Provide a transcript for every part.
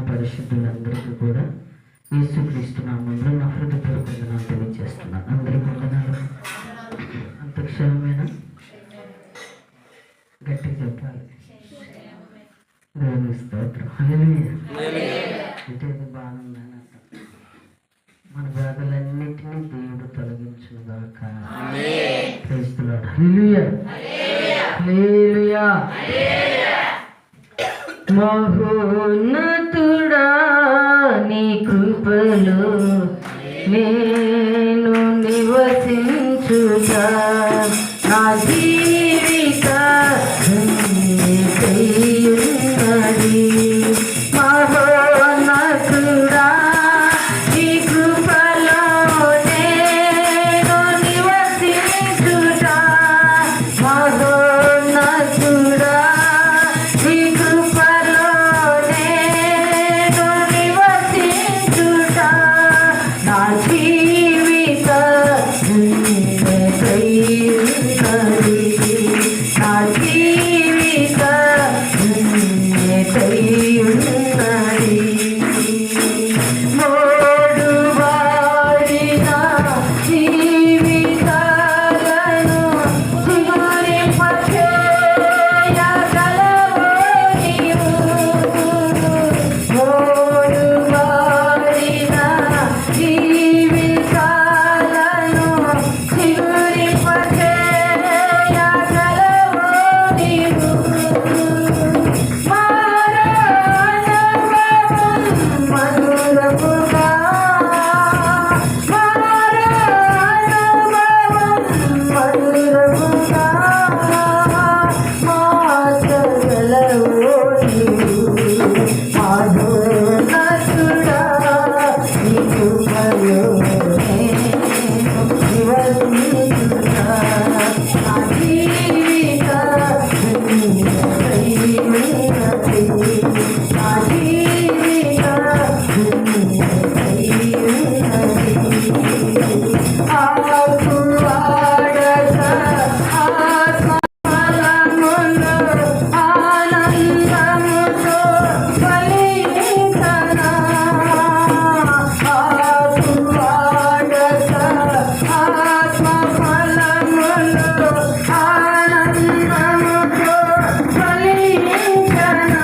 పరిశుద్ధులందరికీ కూడా యేసుక్రీస్తు నామములో నా హృదయపూర్వక వందనాలు తెలియజేస్తున్నాను. అందరికీ వందనాలు. అంత క్షేమమేనా? గట్టిగా చెప్పాలి. దేవుని స్తోత్రం. హల్లెలూయా. అంటే బాగుందని అంట. మన బాధలన్నిటినీ దేవుడు తొలగించును గాక. Praise the lord. Hallelujah. Hallelujah. మహోన్నతుడా నీ కృపలో నేను నివసించుతా, నా జీవిత ధన్యతయున్నది. మహోన్నతుడా నీ కృపలో నేను నివసించుతా, మహోన్నతుడా నీ కృపలో నేను నివసించుతా, నా జీవిత ధన్యతయున్నది, నా జీవిత ధన్యతయున్నది. మోడు వాడిన జీవితాలను చిగురింపచేయగలవు నీవు. మోడు వాడిన జీవితాలను చిగురింపచేయగలవు నీవు. మధురముగా మధురముగా మార్చగలవు నీవు. మహోన్నతుడా నీ కృపలో నేను నివసించుతా, నా జీవిత ధన్యతయున్నది, నా జీవిత ధన్యతయున్నది. ఆకువాడక ఆత్మఫలములు ఆనందముతో ఫలించనా, ఆకువాడక ఆత్మఫలములు ఆనందముతో ఫలించనా.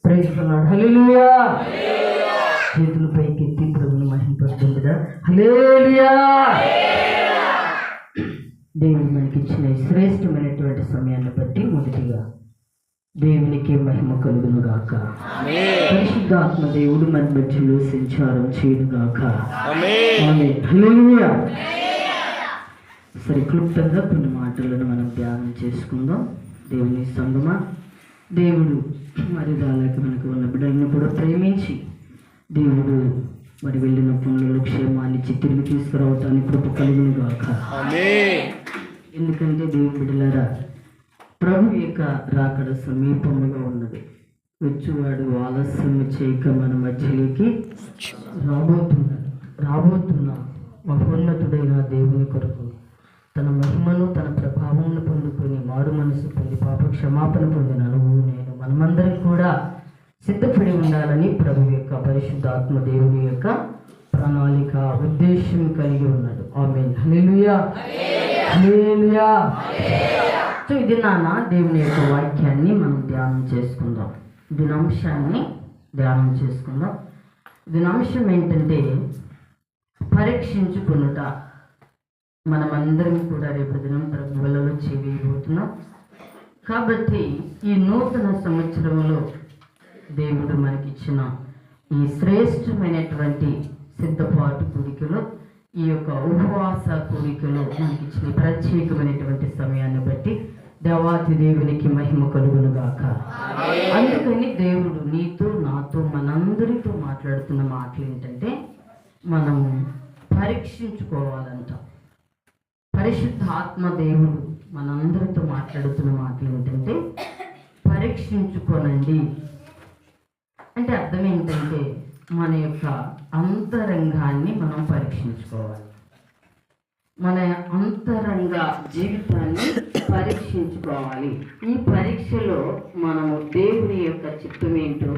Praise the lord. హల్లెలూయా. చేతులు పైకెత్తి ప్రభువుని మహిమపడుతుండగా హల్లెలూయా. దేవుడు మనకిచ్చిన ఈ శ్రేష్టమైనటువంటి సమయాన్ని బట్టి మొదటిగా దేవునికి మహిమ కలుగును గాక. పరిశుద్ధాత్మ దేవుడు మన మధ్యలో సంచారం చేయను గాక. హల్లెలూయా. సరే, క్లుప్తంగా కొన్ని మాటలను మనం ధ్యానం చేసుకుందాం. దేవుని సంగమా, దేవుడు మరి దానికి మనకు ఉన్న బిడ్డలను కూడా ప్రేమించి దేవుడు మరి వెళ్ళిన పనులలో క్షేమాన్ని తిరిగి తీసుకురావటానికి కృప కలుగును గాక. ఎందుకంటే దేవుని బిడ్డలారా, ప్రభు యొక్క రాకడ సమీపముగా ఉన్నది. వచ్చేవాడు ఆలస్యం చేయక మన మధ్యలోకి రాబోతున్న మహోన్నతుడైన దేవుని కొరకు తన మహిమను తన ప్రభావమును పొందుకొని మారు మనసు పొంది పాప క్షమాపణ పొందిన నువ్వు నేను మనమందరం కూడా సిద్ధపడి ఉండాలని ప్రభు యొక్క పరిశుద్ధాత్మ దేవుని యొక్క ప్రణాళిక ఉద్దేశం కలిగి ఉన్నాడు. ఆమేన్. హల్లెలూయా. హల్లెలూయా. సో ఇది దేవుని యొక్క వాక్యాన్ని మనం ధ్యానం చేసుకుందాం. దినాంశాన్ని ధ్యానం చేసుకుందాం. దినాంశం ఏంటంటే పరీక్షించుకొనుట. మనమందరం కూడా రేపు దినం ప్రభువులలో చేయబోతున్నాం. కాబట్టి ఈ నూతన సంవత్సరంలో దేవుడు మనకిచ్చిన ఈ శ్రేష్టమైనటువంటి సిద్ధపాటు కూడికలో, ఈ యొక్క ఉపవాస కూడికలో మనకిచ్చిన ప్రత్యేకమైనటువంటి సమయాన్ని బట్టి దేవాతి దేవునికి మహిమ కలుగును గాక. అందుకని దేవుడు నీతో నాతో మనందరితో మాట్లాడుతున్న మాటలు ఏంటంటే, మనము పరీక్షించుకోవాలంట. పరిశుద్ధ ఆత్మ దేవుడు మనందరితో మాట్లాడుతున్న మాటలు ఏంటంటే, పరీక్షించుకోనండి. అంటే అర్థం ఏంటంటే, మన యొక్క అంతరంగాన్ని మనం పరీక్షించుకోవాలి. మన అంతరంగ జీవితాన్ని పరీక్షించుకోవాలి. ఈ పరీక్షలో మనము దేవుని యొక్క చిత్తం ఏంటో,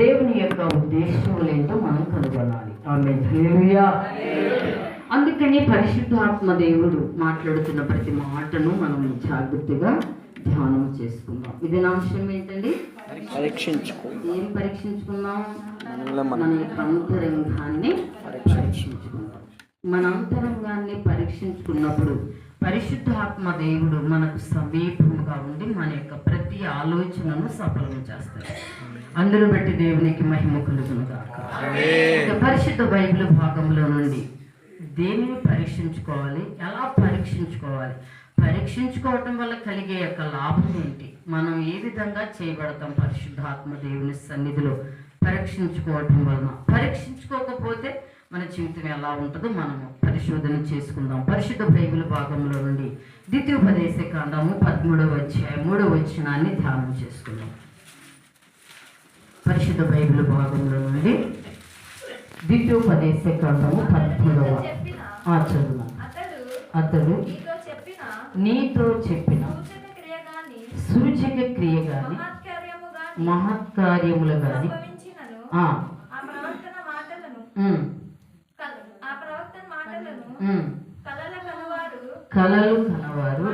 దేవుని యొక్క ఉద్దేశములు ఏంటో మనం కనుగొనాలి. ఆమేన్. హల్లెలూయా. అందుకని పరిశుద్ధాత్మ దేవుడు మాట్లాడుతున్న ప్రతి మాటను మనం జాగ్రత్తగా ధ్యానం చేసుకుందాం. ఇది నా అంశం ఏంటండి? ఏం పరీక్షించుకుందాం? మన యొక్క అంతరంగాన్ని పరీక్షించుకుందాం. మన అంతరంగాన్ని పరీక్షించుకున్నప్పుడు పరిశుద్ధాత్మ దేవుడు మనకు సమీపముగా ఉండి మన యొక్క ప్రతి ఆలోచనను సఫలం చేస్తాడు. అందును బట్టి దేవునికి మహిమ కలుగును గాక. పరిశుద్ధ బైబిల్ భాగంలో నుండి దేనిని పరీక్షించుకోవాలి, ఎలా పరీక్షించుకోవాలి, పరీక్షించుకోవటం వల్ల కలిగే యొక్క లాభం ఏంటి, మనం ఏ విధంగా చేయబడతాం పరిశుద్ధాత్మ దేవుని సన్నిధిలో పరీక్షించుకోవటం వలన, పరీక్షించుకోకపోతే మన జీవితం ఎలా ఉంటుందో మనము పరిశోధన చేసుకుందాం. పరిశుద్ధ బైబిల్ భాగంలో నుండి ద్వితీయోపదేశ కాండము 13వ అధ్యాయం 3వ వచనాన్ని ధ్యానం చేసుకుందాం. పరిశుద్ధ బైబిల్ భాగంలో నుండి ద్వితీయోపదేశ కాండము 13వ చదువు. అతడు నీతో చెప్పిన సూచక క్రియ గాని మహత్కార్యములు గాని కలలు కనవారు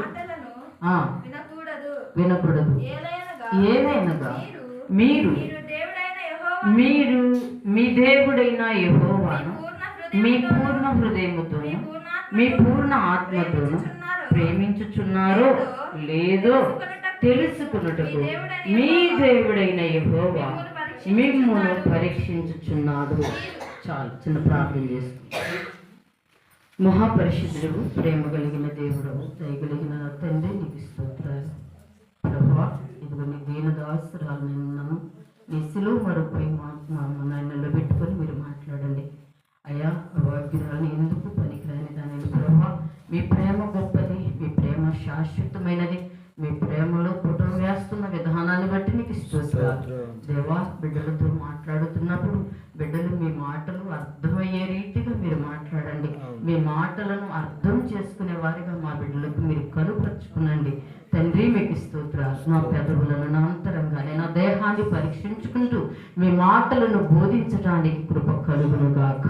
వినకూడదు. ఏలైనగా మీరు మీ దేవుడైన యెహోవాను మీ పూర్ణ హృదయముతో మీ పూర్ణ ఆత్మతోను ప్రేమించుచున్నారో లేదో తెలుసుకున్నటకు మీ దేవుడైన యెహోవా మిమ్మును పరీక్షించుచున్నాడు. చాలు, చిన్న ప్రార్థన చేసుకుంటాం. మహాపరిశుద్ధుడు, ప్రేమ కలిగిన దేవుడు, దయగలిగిన తండ్రి, నీకు స్తోత్రాలు ప్రభువా. ఇదిగో నీ దీనదాసురాలు నిన్నను నీ సిలువ మరొకై నన్ను పెట్టుకొని మీరు మాట్లాడండి అయ్యా. అవాగ్యురాలు ఎందుకు పనికిరాని దానిని ప్రభువా, మీ ప్రేమ గొప్పది, మీ ప్రేమ శాశ్వతమైనది, మీ ప్రేమలో పుటం వేస్తున్న విధానాన్ని బట్టి నీకు స్తోత్రాలు దేవా. బిడ్డలతో మాట్లాడుతున్నప్పుడు బిడ్డలు మీ మాటలు అర్థమయ్యే రీతిగా మీరు మాట్లాడండి. మీ మాటలను అర్థం చేసుకునే వారిగా మా బిడ్డలకు మీరు కనుపరుచుకునండి తండ్రి. మీకు స్తోత్రాలు. నా పెదవులను, నా అంతరంగానే, నా దేహాన్ని పరీక్షించుకుంటూ మీ మాటలను బోధించడానికి కృప కలుగును గాక.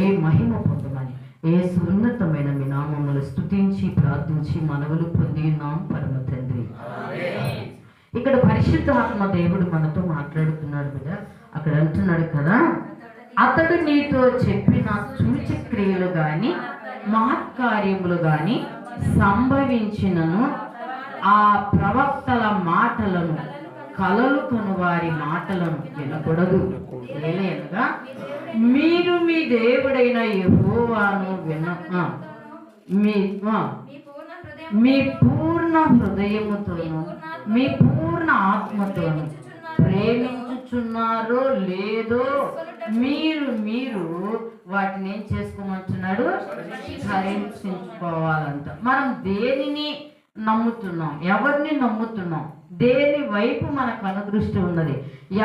ఏ మహిమ పొందమని యేసు ఉన్నతమైన మీ నామములు స్తుతించి ప్రార్థించి మనవులు పొంది ఉన్నాం పరమ తండ్రి. ఇక్కడ పరిశుద్ధాత్మ దేవుడు మనతో మాట్లాడుతున్నాడు కదా. అక్కడ అంటున్నాడు కదా, అతడు నీతో చెప్పిన సూచక్రియలు గాని మహత్కార్యములు గాని సంభవించినను ఆ ప్రవక్తల మాటలను కలలు కనువారి మాటలను వినకూడదు. ఏలయనగా మీరు మీ దేవుడైన యెహోవాను మీ పూర్ణ హృదయముతోను మీ పూర్ణ ఆత్మతోను ప్రేమించుచున్నారో లేదో మీరు వాటిని ఏం చేసుకోమంటున్నాడు, పరీక్షించుకోవాలంట. మనం దేనిని నమ్ముతున్నాం, ఎవరిని నమ్ముతున్నాం, దేని వైపు మన కనుదృష్టి ఉన్నది,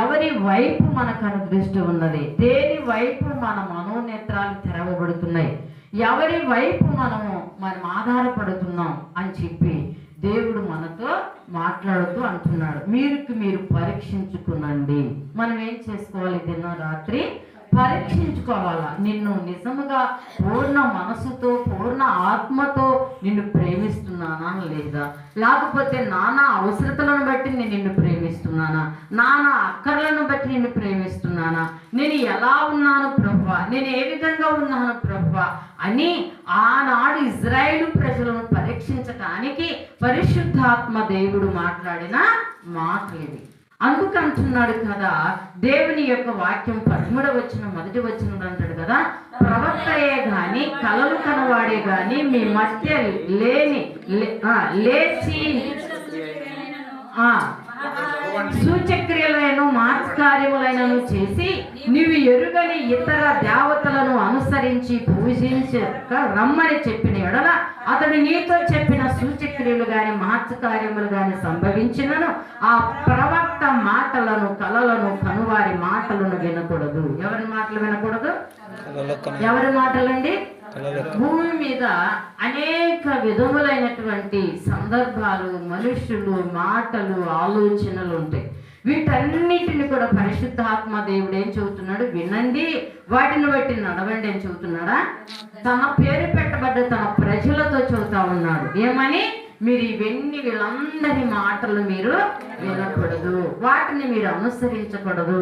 ఎవరి వైపు మన కనుదృష్టి ఉన్నది, దేని వైపు మన మనోనేత్రాలు తెరవబడుతున్నాయి, ఎవరి వైపు మనం ఆధారపడుతున్నాం అని చెప్పి దేవుడు మనతో మాట్లాడుతూ అంటున్నాడు, మీరు పరీక్షించుకునండి. మనం ఏం చేసుకోవాలి, దినం రాత్రి పరీక్షించుకోవాలా. నిన్ను నిజముగా పూర్ణ మనసుతో పూర్ణ ఆత్మతో నిన్ను ప్రేమిస్తున్నానా లేదా, లేకపోతే నానా అవసరతలను బట్టి నేను నిన్ను ప్రేమిస్తున్నానా, నానా అక్కర్లను బట్టి నిన్ను ప్రేమిస్తున్నానా, నేను ఎలా ఉన్నాను ప్రభువా, నేను ఏ విధంగా ఉన్నాను ప్రభువా అని ఆనాడు ఇజ్రాయేలు ప్రజలను పరీక్షించటానికి పరిశుద్ధాత్మ దేవుడు మాట్లాడిన మాటలు ఇది. అందుకంటున్నాడు కదా, దేవుని యొక్క వాక్యం 13వ వచనం మొదటి వచనం అంటాడు కదా, ప్రవక్తయే గాని కలలు కనవాడే గాని మీ మధ్య లేచి సూచక్రియలైన మహత్కార్యములైనను చేసి నీవు ఎరుగని ఇతర దేవతలను అనుసరించి పూజించక రమ్మని చెప్పిన ఎడల అతడు నీతో చెప్పిన సూచక్రియలు గాని మహత్కార్యములు గాని సంభవించినను ఆ ప్రవక్త మాటలను కలలను కనువారి మాటలను వినకూడదు. ఎవరి మాటలు వినకూడదు? ఎవరి మాటలండి? భూమి మీద అనేక విధములైనటువంటి సందర్భాలు, మనుషులు, మాటలు, ఆలోచనలు ఉంటాయి. వీటన్నిటిని కూడా పరిశుద్ధాత్మ దేవుడు ఏం చెబుతున్నాడు, వినండి, వాటిని బట్టి నడవండి అని చెబుతున్నాడా? తన పేరు పెట్టబడ్డ తన ప్రజలతో చెబుతా ఉన్నాడు. ఏమని? మీరు వీళ్ళందరి మాటలు మీరు వినకూడదు, వాటిని మీరు అనుసరించకూడదు,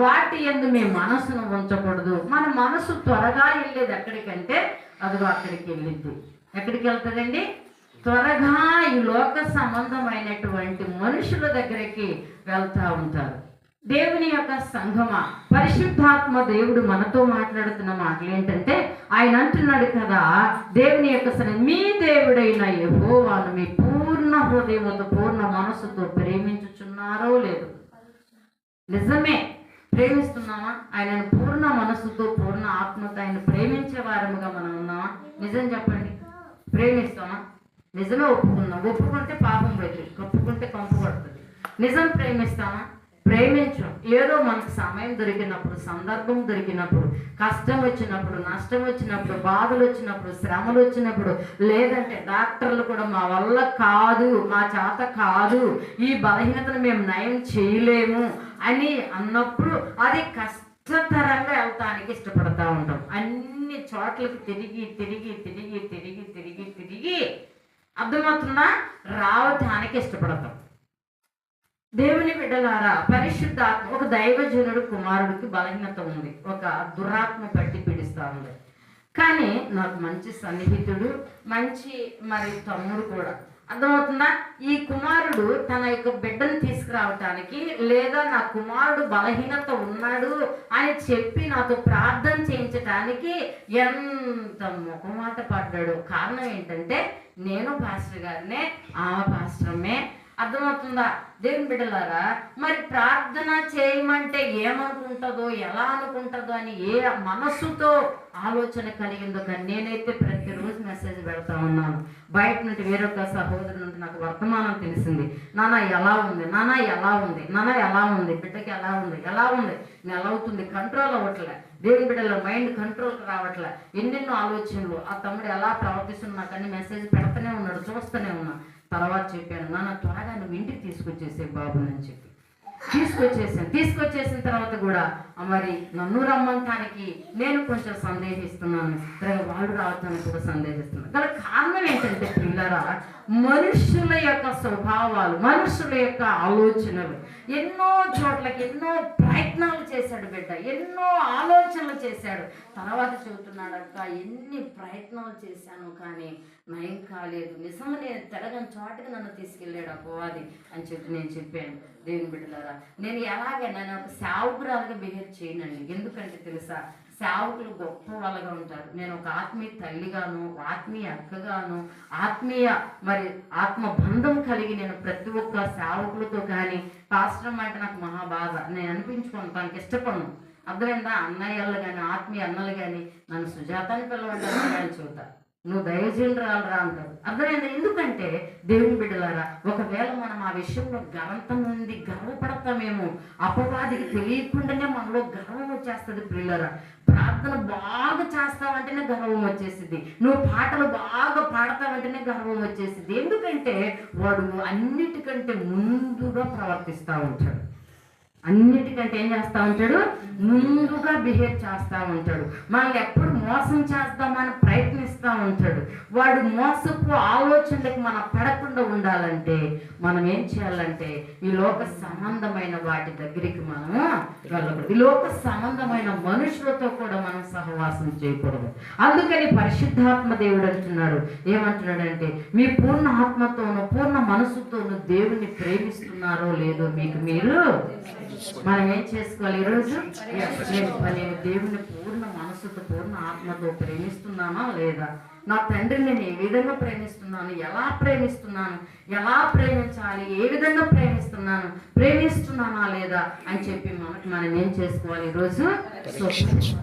వాటి యందు మీ మనసును ఉంచకూడదు. మన మనసు త్వరగా వెళ్ళేది ఎక్కడికంటే అదిగో అక్కడికి వెళ్ళిద్ది. ఎక్కడికి వెళ్తుందండి? త్వరగా ఈ లోక సంబంధమైనటువంటి మనుషుల దగ్గరికి వెళ్తూ ఉంటారు. దేవుని యొక్క సంఘమా, పరిశుద్ధాత్మ దేవుడు మనతో మాట్లాడుతున్న మాటలు ఏంటంటే, ఆయన అంటున్నాడు కదా, దేవుని యొక్క మీ దేవుడైన యెహోవాను మీ పూర్ణ హృదయముతో పూర్ణ మనసుతో ప్రేమించుచున్నారో లేదు. నిజమే, ప్రేమిస్తున్నామా? ఆయనను పూర్ణ మనసుతో పూర్ణ ఆత్మతో ఆయన ప్రేమించే వారముగా మనం ఉన్నామా? నిజం చెప్పండి, ప్రేమిస్తామా? నిజమే ఒప్పుకుందాం. ఒప్పుకుంటే పాపం పోతుంది, ఒప్పుకుంటే కంపు పడుతుంది. నిజం ప్రేమిస్తామా? ప్రేమించం. ఏదో మనకు సమయం దొరికినప్పుడు, సందర్భం దొరికినప్పుడు, కష్టం వచ్చినప్పుడు, నష్టం వచ్చినప్పుడు, బాధలు వచ్చినప్పుడు, శ్రమలు వచ్చినప్పుడు, లేదంటే డాక్టర్లు కూడా మా వల్ల కాదు, మా చేత కాదు, ఈ బలహీనతను మేము నయం చేయలేము అని అన్నప్పుడు అది కష్టతరంగా వెళ్తానికి ఇష్టపడతా ఉంటాం. అన్ని చోట్లకి తిరిగి తిరిగి తిరిగి తిరిగి తిరిగి తిరిగి అర్థమవుతుందా, రావటానికి ఇష్టపడతాం. దేవుని బిడ్డలారా, పరిశుద్ధాత్మ, ఒక దైవజనుడు కుమారుడికి బలహీనత ఉంది, ఒక దురాత్మ పట్టి పీడిస్తూ ఉంది. కానీ నాకు మంచి సన్నిహితుడు, మంచి తమ్ముడు కూడా. అర్థమవుతుందా? ఈ కుమారుడు తన యొక్క బిడ్డను తీసుకురావటానికి, లేదా నా కుమారుడు బలహీనత ఉన్నాడు అని చెప్పి నాతో ప్రార్థన చేయించటానికి ఎంత మొహమాట పడ్డాడు. కారణం ఏంటంటే, నేను పాస్టర్ గారినే, ఆమె పాస్టరమ్మే. అర్థమవుతుందా? దేవుని బిడ్డలారా, మరి ప్రార్థన చేయమంటే ఏమనుకుంటుందో, ఎలా అనుకుంటుందో అని ఏ మనస్సుతో ఆలోచన కలిగిందో. కానీ నేనైతే ప్రతిరోజు మెసేజ్ పెడతా ఉన్నాను. బయట నుండి వేరొక సహోదరు నుండి నాకు వర్తమానం తెలిసింది. నాన్న ఎలా ఉంది, నాన్న ఎలా ఉంది, నాన్న ఎలా ఉంది, బిడ్డకి ఎలా ఉంది, ఎలా ఉంది, నెల అవుతుంది, కంట్రోల్ అవ్వట్లే. దేవుని బిడ్డల మైండ్ కంట్రోల్కి రావట్లే. ఎన్నెన్నో ఆలోచనలు. ఆ తమ్ముడు ఎలా ప్రవర్తిస్తున్నా కానీ మెసేజ్ పెడతానే ఉన్నాడు, చూస్తూనే ఉన్నా. తర్వాత చెప్పాను, నాన్న త్వరగా నువ్వు ఇంటికి తీసుకొచ్చేసే బాబుని అని చెప్పి. తీసుకొచ్చేసిన తర్వాత కూడా మరి నన్ను రమ్మంటానికి నేను కొంచెం సందేహిస్తున్నాను, వాళ్ళు రావటానికి కూడా సందేహిస్తున్నాను. గల కారణం ఏంటంటే పిల్లరా, మనుషుల యొక్క స్వభావాలు, మనుషుల యొక్క ఆలోచనలు. ఎన్నో చోట్లకి ఎన్నో ప్రయత్నాలు చేశాడు బిడ్డ, ఎన్నో ఆలోచనలు చేశాడు. తర్వాత చెబుతున్నాడక్క, ఎన్ని ప్రయత్నాలు చేశాను కానీ నయం కాలేదు, నిజంగా నేను తెలగని చోటకి నన్ను తీసుకెళ్ళాడు అపవాది అని చెప్పి నేను చెప్పాను. దేవుని బిడ్డలారా, నేను నేను ఒక సేవకురాలుగా బిహేవ్ చేయనండి. ఎందుకంటే తెలుసా, సేవకులు గొప్ప వాళ్ళగా ఉంటారు. నేను ఒక ఆత్మీయ తల్లిగాను, ఆత్మీయ అక్కగాను, ఆత్మ బంధం కలిగి నేను ప్రతి ఒక్క సేవకులతో కానీ, పాస్టర్ అంటే నాకు మహాబాధ, నేను అనిపించుకోను, తనకి ఇష్టపడను. అర్థమైందా? అన్నయ్యలు కానీ, ఆత్మీయ అన్నలు కానీ నన్ను సుజాతాన్ని పిల్లవంటారు కానీ చూద్దాం, నువ్వు దైవజనురాలురా అంటారు. అర్థమైందా? ఎందుకంటే దేవుని బిడ్డలారా, ఒకవేళ మనం ఆ విషయంలో గర్వపడతామేమో, అపవాదికి తెలియకుండానే మనలో గర్వం వచ్చేస్తుంది. పిల్లరా, ప్రార్థన బాగా చేస్తావంటేనే గర్వం వచ్చేసింది, నువ్వు పాటలు బాగా పాడతావంటేనే గర్వం వచ్చేసింది. ఎందుకంటే వాడు అన్నిటికంటే ముందుగా ప్రవర్తిస్తూ ఉంటాడు, అన్నిటికంటే ఏం చేస్తూ ఉంటాడు, ముందుగా బిహేవ్ చేస్తూ ఉంటాడు. మనల్ని ఎప్పుడు మోసం చేద్దామని ప్రయత్నిస్తూ ఉంటాడు. వాడు మోసపు ఆలోచనలకు మనం పడకుండా ఉండాలంటే మనం ఏం చేయాలంటే ఈ లోక సంబంధమైన వాటి దగ్గరికి మనము వెళ్ళకూడదు. ఈ లోక సంబంధమైన మనుషులతో కూడా మనం సహవాసం చేయకూడదు. అందుకని పరిశుద్ధాత్మ దేవుడు అంటున్నాడు, ఏమంటున్నాడంటే మీ పూర్ణ ఆత్మతోనూ పూర్ణ మనసుతోనూ దేవుని ప్రేమిస్తున్నారో లేదో మీకు మీరు మనం ఏం చేసుకోవాలి ఈరోజు? నేను దేవుని పూర్ణ మనసుతో పూర్ణ ఆత్మతో ప్రేమిస్తున్నానా లేదా? నా తండ్రిని నేను ఏ విధంగా ప్రేమిస్తున్నాను, ఎలా ప్రేమిస్తున్నాను, ఎలా ప్రేమించాలి, ఏ విధంగా ప్రేమిస్తున్నానా లేదా అని చెప్పి మనం ఏం చేసుకోవాలి ఈరోజు?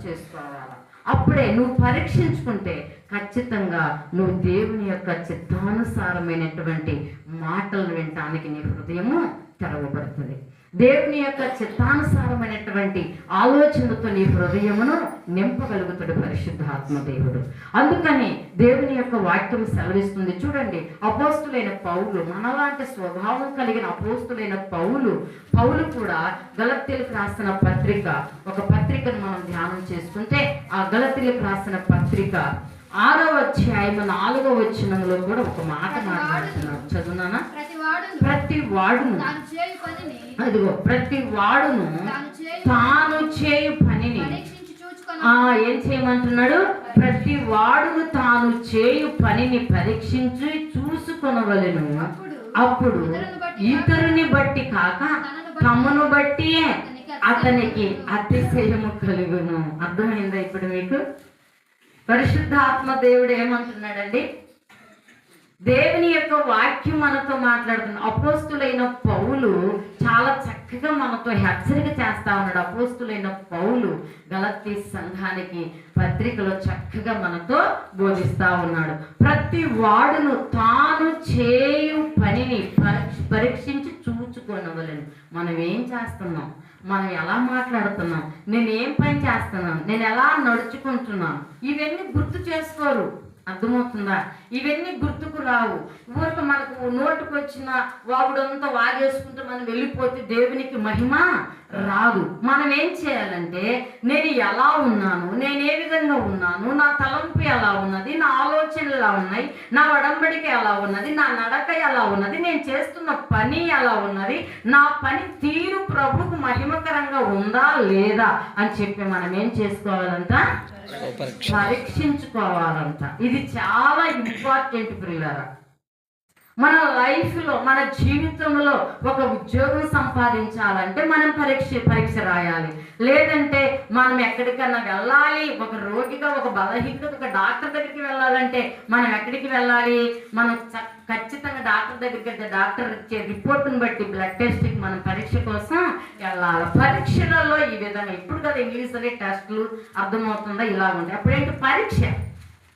చేసుకోవాలి. అప్పుడే నువ్వు పరీక్షించుకుంటే ఖచ్చితంగా నువ్వు దేవుని యొక్క చిత్తానుసారమైనటువంటి మాటలు వినటానికి నీ హృదయము తెరవబడుతుంది. దేవుని యొక్క చిత్తానుసారమైనటువంటి ఆలోచనలతో నీ హృదయమును నింపగలుగుతాడు పరిశుద్ధాత్మ దేవుడు. అందుకని దేవుని యొక్క వాక్యం సెలవిస్తుంది. చూడండి, అపోస్తులైన పౌలు, మనలాంటి స్వభావం కలిగిన అపోస్తులైన పౌలు కూడా గలతీయులకు రాసిన పత్రిక, ఒక పత్రికను మనం ధ్యానం చేసుకుంటే ఆ గలతీయులకు రాసిన పత్రిక 6వ అధ్యాయం 4వ వచనంలో కూడా ఒక మాట మాట్లాడుతున్నారు. చదువునానా? ప్రతి వాడును తాను చేయు పనిని ఏం చేయమంటున్నాడు? ప్రతి వాడును తాను చేయు పనిని పరీక్షించి చూసుకొనవలెను. అప్పుడు ఇతరుని బట్టి కాక తమను బట్టి అతనికి అతిశయము కలుగును. అర్థమైందా ఇప్పుడు మీకు? పరిశుద్ధాత్మ దేవుడు ఏమంటున్నాడండి? దేవుని యొక్క వాక్యం మనతో మాట్లాడుతున్న అపోస్తులైన పౌలు చాలా చక్కగా మనతో హెచ్చరిక చేస్తా ఉన్నాడు. అపోస్తులైన పౌలు గలతీ సంఘానికి పత్రికలో చక్కగా మనతో బోధిస్తా ఉన్నాడు. ప్రతి వాడును తాను చేయు పనిని పరీక్షించి చూచుకొనవలెను. మనం ఏం చేస్తున్నాం, మనం ఎలా మాట్లాడుతున్నాం, నేను ఏం పని చేస్తున్నాను, నేను ఎలా నడుచుకుంటున్నాను, ఇవన్నీ గుర్తు చేసుకోరు. అర్థమవుతుందా? ఇవన్నీ గుర్తుకు రావు. ఊరికి మనకు నోటుకు వచ్చిన వాగుడంతా వాగేసుకుంటూ మనం వెళ్ళిపోతే దేవునికి మహిమ రాదు. మనం ఏం చేయాలంటే, నేను ఎలా ఉన్నాను, నేను ఏ విధంగా ఉన్నాను, నా తలంపు ఎలా ఉన్నది, నా ఆలోచనలు ఎలా ఉన్నాయి, నా వడంబడిక ఎలా ఉన్నది, నా నడక ఎలా ఉన్నది, నేను చేస్తున్న పని ఎలా ఉన్నది, నా పని తీరు ప్రభుకు మహిమకరంగా ఉందా లేదా అని చెప్పి మనం ఏం చేసుకోవాలంట? పరీక్షించుకోవాలంట. ఇది చాలా ఇంపార్టెంట్ పిల్లరా. మన లైఫ్లో, మన జీవితంలో ఒక ఉద్యోగం సంపాదించాలంటే మనం పరీక్ష రాయాలి. లేదంటే మనం ఎక్కడికన్నా వెళ్ళాలి, ఒక రోగిగా, ఒక బలహీనత, ఒక డాక్టర్ దగ్గరికి వెళ్ళాలంటే మనం ఎక్కడికి వెళ్ళాలి? మనం ఖచ్చితంగా డాక్టర్ దగ్గరికి వెళ్తే డాక్టర్ ఇచ్చే రిపోర్ట్ని బట్టి బ్లడ్ టెస్ట్కి మనం పరీక్ష కోసం వెళ్ళాలి. పరీక్షలలో ఈ విధంగా ఇప్పుడు కదా ఇంగ్లీష్లో టెస్టులు, అర్థమవుతుందా? ఇలా ఉంటాయి. అప్పుడేంటి?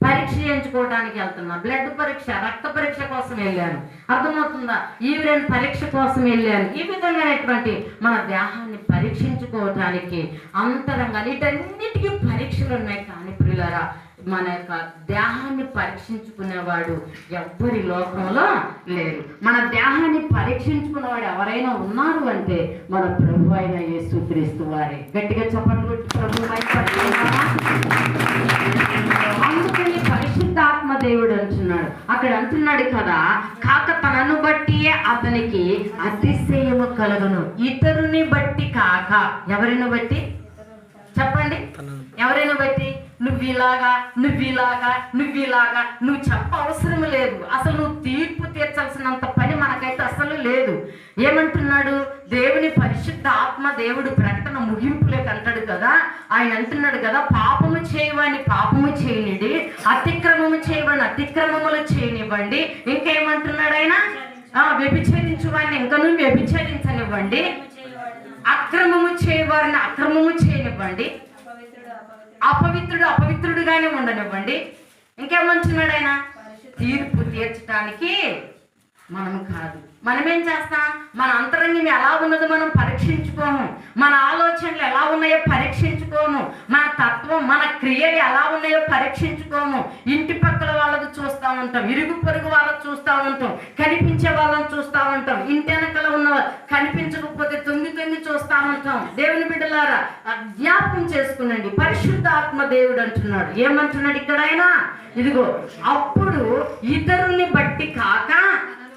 పరీక్ష చేయించుకోవడానికి వెళ్తున్నా, బ్లడ్ పరీక్ష, రక్త పరీక్ష కోసం వెళ్ళాను, అర్థమవుతుందా? యూరిన్ పరీక్ష కోసం వెళ్ళాను. ఈ విధంగానేటువంటి మన దేహాన్ని పరీక్షించుకోవటానికి అంతరంగా వీటన్నిటికీ పరీక్షలు ఉన్నాయి. కానీ ప్రియులారా, మన యొక్క దేహాన్ని పరీక్షించుకునేవాడు ఎవ్వరి లోకంలో లేరు. మన దేహాన్ని పరీక్షించుకునేవాడు ఎవరైనా ఉన్నారు అంటే మన ప్రభు అయిన యేసుక్రీస్తు వారే. గట్టిగా చప్పట్లు కొట్టి ప్రభు అందుకని పరిశుద్ధాత్మ దేవుడు అంటున్నాడు. అక్కడ అంటున్నాడు కదా, కాక తనను బట్టియే అతనికి అతిశయము కలుగును. ఇతరుని బట్టి కాక. ఎవరిని బట్టి చెప్పండి? ఎవరైనా బట్టి నువ్వు ఇలాగా నువ్వు చెప్ప అవసరం లేదు. అసలు నువ్వు తీర్పు తీర్చాల్సినంత పని మనకైతే అసలు లేదు. ఏమంటున్నాడు? దేవుని పరిశుద్ధ ఆత్మ దేవుడు ప్రకటన ముగింపులేక అంటాడు కదా, ఆయన అంటున్నాడు కదా, పాపము చేయవాడిని పాపము చేయనివ్వండి, అతిక్రమము చేయవాడిని అతిక్రమములు చేయనివ్వండి. ఇంకేమంటున్నాడు ఆయన? వ్యభిచరించు వాడిని ఇంకనూ వ్యభిచరించనివ్వండి, అక్రమము చేయవారిని అక్రమము చేయనివ్వండి, అపవిత్రుడుగానే ఉండనివ్వండి. ఇంకేమంటున్నాడు ఆయన? తీర్పు తీర్చడానికి మనము కాదు. మనమేం చేస్తాం? మన అంతరంగం ఎలా ఉన్నదో మనం పరీక్షించుకోము, మన ఆలోచనలు ఎలా ఉన్నాయో పరీక్షించుకోము, మన తత్వం మన క్రియలు ఎలా ఉన్నాయో పరీక్షించుకోము. ఇంటి పక్కల వాళ్ళది చూస్తూ ఉంటాం, ఇరుగు పొరుగు వాళ్ళది చూస్తూ ఉంటాం, కనిపించే వాళ్ళని చూస్తూ ఉంటాం, ఇంటి వెనకల ఉన్న కనిపించకపోతే తొంగి చూస్తూ ఉంటాం. దేవుని బిడ్డలారా, జ్ఞాపకం చేసుకునండి. పరిశుద్ధాత్మ దేవుడు అంటున్నాడు. ఏమంటున్నాడు ఇక్కడ ఆయన? ఇదిగో, అప్పుడు ఇతరుల్ని బట్టి కాక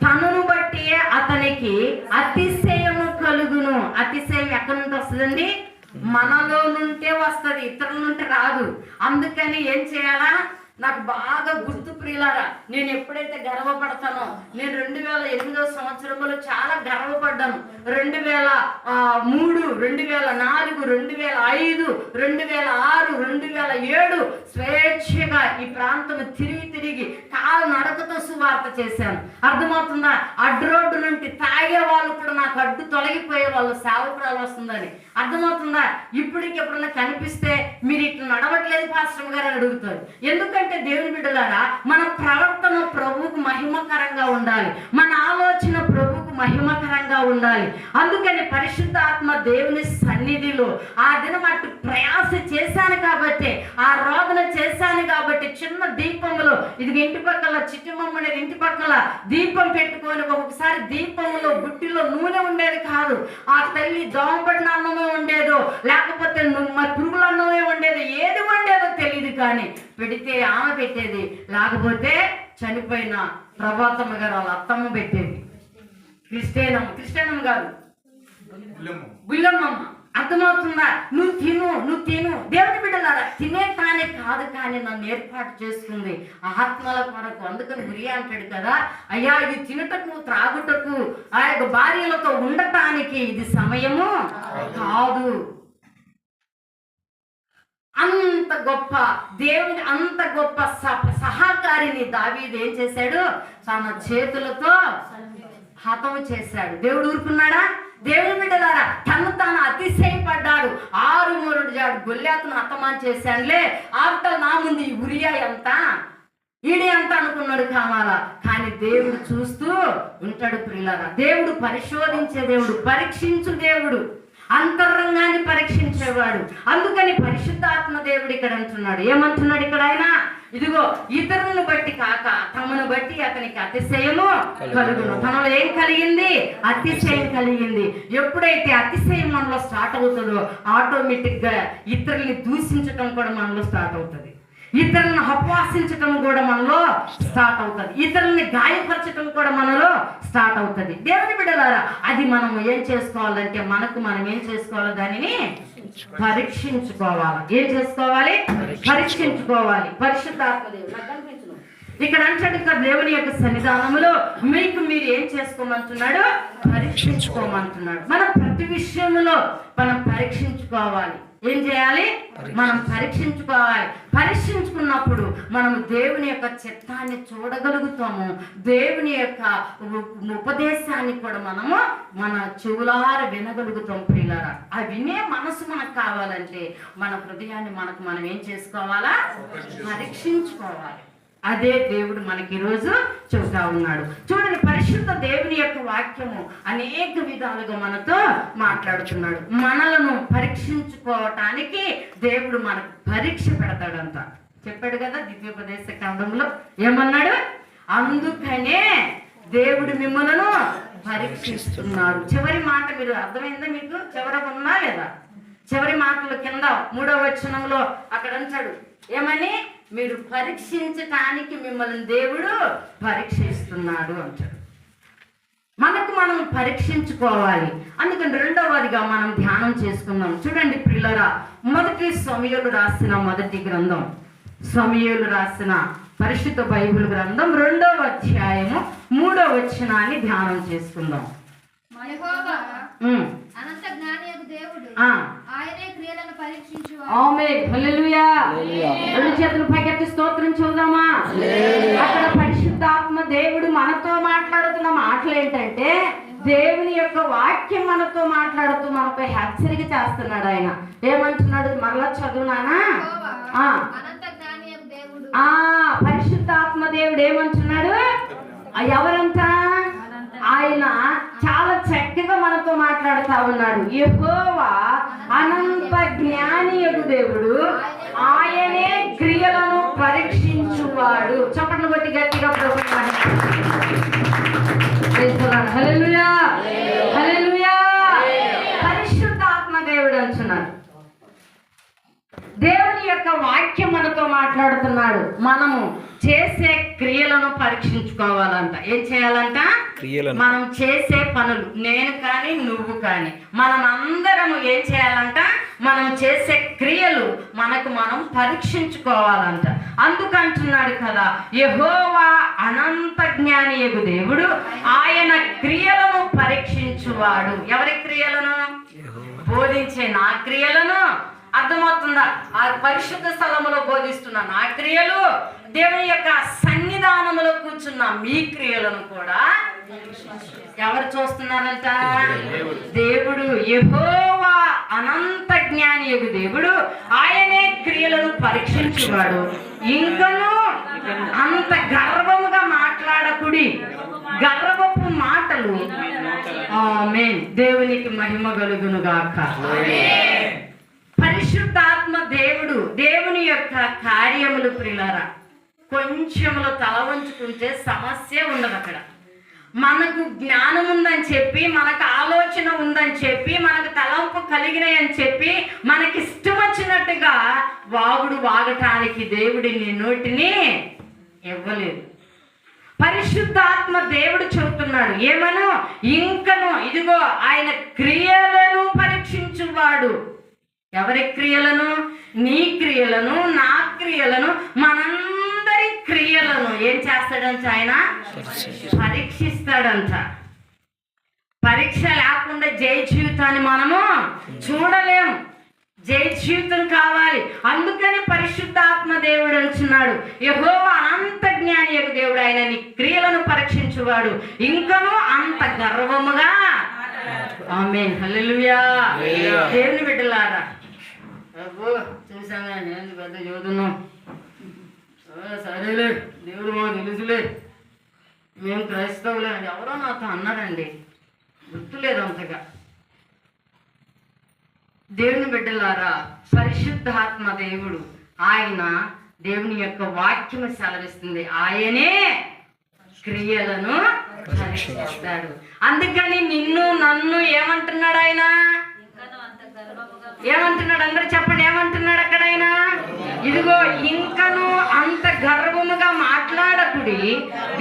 తనను బట్టి అతనికి అతిశయము కలుగును. అతిశయం ఎక్కడి నుండి వస్తుందండి? మనలో నుంటే వస్తుంది, ఇతరుల నుండి రాదు. అందుకని ఏం చేయాలా? నాకు బాగా గుర్తు ప్రియులారా, నేను ఎప్పుడైతే గర్వపడతానో, నేను 2008 సంవత్సరంలో చాలా గర్వపడ్డాను. 2003, 2004, 2005, 2006, 2007 స్వేచ్ఛగా ఈ ప్రాంతం తిరిగి కాలు నడకతో సువార్త చేశాను. అర్థమవుతుందా? అడ్డు రోడ్డు నుండి తాగే వాళ్ళు కూడా నాకు అడ్డు తొలగిపోయే వాళ్ళు, సేవకురాలు వస్తుందని. అర్థమవుతుందా? ఇప్పటికి ఎప్పుడన్నా కనిపిస్తే మీరు ఇట్లా నడవట్లేదు పాస్టర్ గారు అని అడుగుతారు. ఎందుకంటే దేవుని బిడ్డలారా, మన ప్రవర్తన ప్రభువుకు మహిమకరంగా ఉండాలి, మన ఆలోచన ప్రభువుకు మహిమకరంగా ఉండాలి. అందుకని పరిశుద్ధాత్మ దేవుని సన్నిధిలో ఆ దినం అటు ప్రయాస చేశాను కాబట్టి, ఆ రోదన చేశాను కాబట్టి, చిన్న దీపంలో ఇది ఇంటి పక్కల చిట్టుమమ్మ అనేది ఇంటి పక్కల దీపం పెట్టుకొని ఒక్కొక్కసారి దీపంలో బుట్టిలో నూనె ఉండేది కాదు, ఆ తల్లి దోమపడిన అన్నమే ఉండేదో లేకపోతే పురుగుల అన్నమే ఉండేదో, ఏది ఉండేదో తెలియదు, కానీ పెడితే ఆమె పెట్టేది, లేకపోతే చనిపోయిన ప్రభాతమ్మ గారు వాళ్ళ అత్తమ్మ పెట్టేది. క్రిస్టియనమ్మ గారు బుల్లమ్మమ్మ. అర్థమవుతుందా? నువ్వు తిను. దేవుని బిడ్డలారా, తినేటానే కాదు, కానీ నన్ను ఏర్పాటు చేసుకుంది ఆత్మల కొరకు. అందుకని గురియా అంటాడు కదా, అయ్యా ఇది తినుటకు త్రాగుటకు ఆ యొక్క భార్యలతో ఉండటానికి ఇది సమయము కాదు. అంత గొప్ప దేవుని, అంత గొప్ప సహకారిని దావీదు ఏం చేశాడు? తన చేతులతో హతము చేశాడు. దేవుడు ఊరుకున్నాడా? దేవుని బిడ్డలారా, తను తాను అతిశయపడ్డాడు. 6 జాడు గొల్లియాతును హతమాన్ చేశాడులే, ఆఫ్టర్ నా ముందు ఈ ఉరియా ఎంత ఈడే అంత అనుకున్నాడు కావాలా, కానీ దేవుడు చూస్తూ ఉంటాడు ప్రియులారా. దేవుడు పరిశోధించే దేవుడు, పరీక్షించు దేవుడు, అంతరంగాన్ని పరీక్షించేవాడు. అందుకని పరిశుద్ధాత్మ దేవుడు ఇక్కడ అంటున్నాడు. ఏమంటున్నాడు ఇక్కడ ఆయన? ఇదిగో, ఇతరులను బట్టి కాక తమను బట్టి అతనికి అతిశయము కలుగును. తనలో ఏం కలిగింది? అతిశయం కలిగింది. ఎప్పుడైతే అతిశయం మనలో స్టార్ట్ అవుతుందో ఆటోమేటిక్ గా ఇతరుల్ని దూషించటం కూడా మనలో స్టార్ట్ అవుతుంది, ఇతరులను అపవాసించటం కూడా మనలో స్టార్ట్ అవుతుంది, ఇతరుల్ని గాయపరచటం కూడా మనలో స్టార్ట్ అవుతుంది. దేవుని బిడ్డలారా, అది మనం ఏం చేసుకోవాలంటే మనం ఏం చేసుకోవాలి? దానిని పరీక్షించుకోవాలి. ఏం చేసుకోవాలి? పరీక్షించుకోవాలి. పరిశుద్ధాత్మ దేవుడు నాకు కనిపించను. ఇక్కడ అంటాడు ఇక్కడ దేవుని యొక్క సన్నిధానంలో మీరు ఏం చేసుకోమంటున్నాడు? పరీక్షించుకోమంటున్నాడు. మనం ప్రతి విషయంలో మనం పరీక్షించుకోవాలి. ఏం చేయాలి? మనం పరీక్షించుకోవాలి. పరీక్షించుకున్నప్పుడు మనము దేవుని యొక్క చిత్తాన్ని చూడగలుగుతాము, దేవుని యొక్క ఉపదేశాన్ని కూడా మనము మన చెవులార వినగలుగుతాం ప్రియులారా. ఆ వినే మనసు మనకు కావాలంటే మన హృదయాన్ని మనం ఏం చేసుకోవాలా? పరీక్షించుకోవాలి. అదే దేవుడు మనకి ఈరోజు చెబుతా ఉన్నాడు. చూడండి, పరిశుద్ధ దేవుని యొక్క వాక్యము అనేక విధాలుగా మనతో మాట్లాడుతున్నాడు. మనలను పరీక్షించుకోవటానికి దేవుడు మనకు పరీక్ష పెడతాడంట. చెప్పాడు కదా ద్వితీయోపదేశ కాండంలో ఏమన్నాడు? అందుకనే దేవుడు మిమ్మలను పరీక్షిస్తున్నాడు. చివరి మాట మీరు అర్థమైందా? మీకు చివర ఉన్నా లేదా? చివరి మాటలు కింద 3వ వచనంలో అక్కడ అంటాడు ఏమని? మీరు పరీక్షించటానికి మిమ్మల్ని దేవుడు పరీక్షిస్తున్నాడు అంటాడు. మనకు మనం పరీక్షించుకోవాలి. అందుకని రెండవదిగా మనం ధ్యానం చేసుకుందాం. చూడండి ప్రియులారా, మొదటి సమూయేలు రాసిన మొదటి గ్రంథం, సమూయేలు రాసిన పరిశుద్ధ బైబిల్ గ్రంథం 2వ అధ్యాయము 3వ వచనాన్ని ధ్యానం చేసుకుందాం. రెండు చేతులు పైకెత్తి స్తోత్రం చూద్దామా? అక్కడ పరిశుద్ధాత్మ దేవుడు మనతో మాట్లాడుతున్న మాటలు ఏంటంటే, దేవుని యొక్క వాక్యం మనతో మాట్లాడుతూ మనతో హెచ్చరిక చేస్తున్నాడు. ఆయన ఏమంటున్నాడు? మరలా చదువునానా? పరిశుద్ధాత్మ దేవుడు ఏమంటున్నాడు? ఎవరంతా? ఆయన చాలా చక్కగా మనతో మాట్లాడుతా ఉన్నాడు. యెహోవా అనంత జ్ఞానియగు దేవుడు, ఆయనే క్రియలను పరీక్షించువాడు. చప్పట్లు కొట్టి గట్టిగా ప్రభువుని హల్లెలూయా, హల్లెలూయా. పరిశుద్ధాత్మ దేవుడు అంటున్నాడు. దేవుని యొక్క వాక్యం మనతో మాట్లాడుతున్నాడు. మనము చేసే క్రియలను పరీక్షించుకోవాలంట. ఏం చేయాలంట? మనం చేసే పనులు, నేను కానీ నువ్వు కానీ, మనం అందరము ఏం చేయాలంట? మనం చేసే క్రియలు మనకు మనం పరీక్షించుకోవాలంట. అందుకంటున్నాడు కదా, యెహోవా అనంత జ్ఞానియగు దేవుడు, ఆయన క్రియలను పరీక్షించువాడు. ఎవరి క్రియలను? బోధించే నా క్రియలను. అర్థమవుతుందా? ఆ పరిశుద్ధ స్థలములో బోధిస్తున్న నా క్రియలు, దేవుని యొక్క సన్నిధానములో కూర్చున్న మీ క్రియలను కూడా ఎవరు చూస్తున్నారంట? దేవుడు. యెహోవా అనంత జ్ఞానియగు దేవుడు, ఆయనే క్రియలను పరీక్షించువాడు. ఇంకను అంత గర్వముగా మాట్లాడకుడి. గర్వపు మాటలు. ఆమేన్. దేవునికి మహిమ కలుగును గాక. పరిశుద్ధాత్మ దేవుడు, దేవుని యొక్క కార్యములు ప్రియులారా, కొంచెంలో తల వంచుకుంటే సమస్య ఉండదు. అక్కడ మనకు జ్ఞానం ఉందని చెప్పి, మనకు ఆలోచన ఉందని చెప్పి, మనకు తలంపు కలిగినాయని చెప్పి, మనకి ఇష్టం వచ్చినట్టుగా వాగటానికి దేవుడిని నోటిని ఇవ్వలేదు. పరిశుద్ధాత్మ దేవుడు చెబుతున్నాడు ఏమను? ఇంకను ఇదిగో ఆయన క్రియలను పరీక్షించువాడు. ఎవరి క్రియలను? నీ క్రియలను, నా క్రియలను, మనందరి క్రియలను ఏం చేస్తాడంట? ఆయన పరీక్షిస్తాడంట. పరీక్ష లేకుండా జయ జీవితాన్ని మనము చూడలేము. జయ జీవితం కావాలి. అందుకని పరిశుద్ధాత్మ దేవుడు అంటున్నాడు, యెహోవా అనంత జ్ఞానియగు దేవుడు, ఆయన నీ క్రియలను పరీక్షించువాడు. ఇంకను అంత గర్వముగా. ఆమేన్, హల్లెలూయా. దేవుని బిడ్డలారా, చూసాగా నేను పెద్ద చదువుతున్నాం, సరేలే దేవుడు మాకు తెలుసులే, మేము క్రైస్తవులే అని ఎవరో నాతో అన్నారండి, గుర్తులేదు అంతగా. దేవుని బిడ్డలారా, పరిశుద్ధాత్మ దేవుడు, ఆయన దేవుని యొక్క వాక్యము సెలవిస్తుంది, ఆయనే క్రియలను పరీక్షిస్తాడు. అందుకని నిన్ను నన్ను ఏమంటున్నాడు ఆయన? ఏమంటున్నాడు? అందరూ చెప్పండి, ఏమంటున్నాడు అక్కడ ఆయన? ఇదిగో ఇంకను అంత గర్వముగా మాట్లాడకుడి,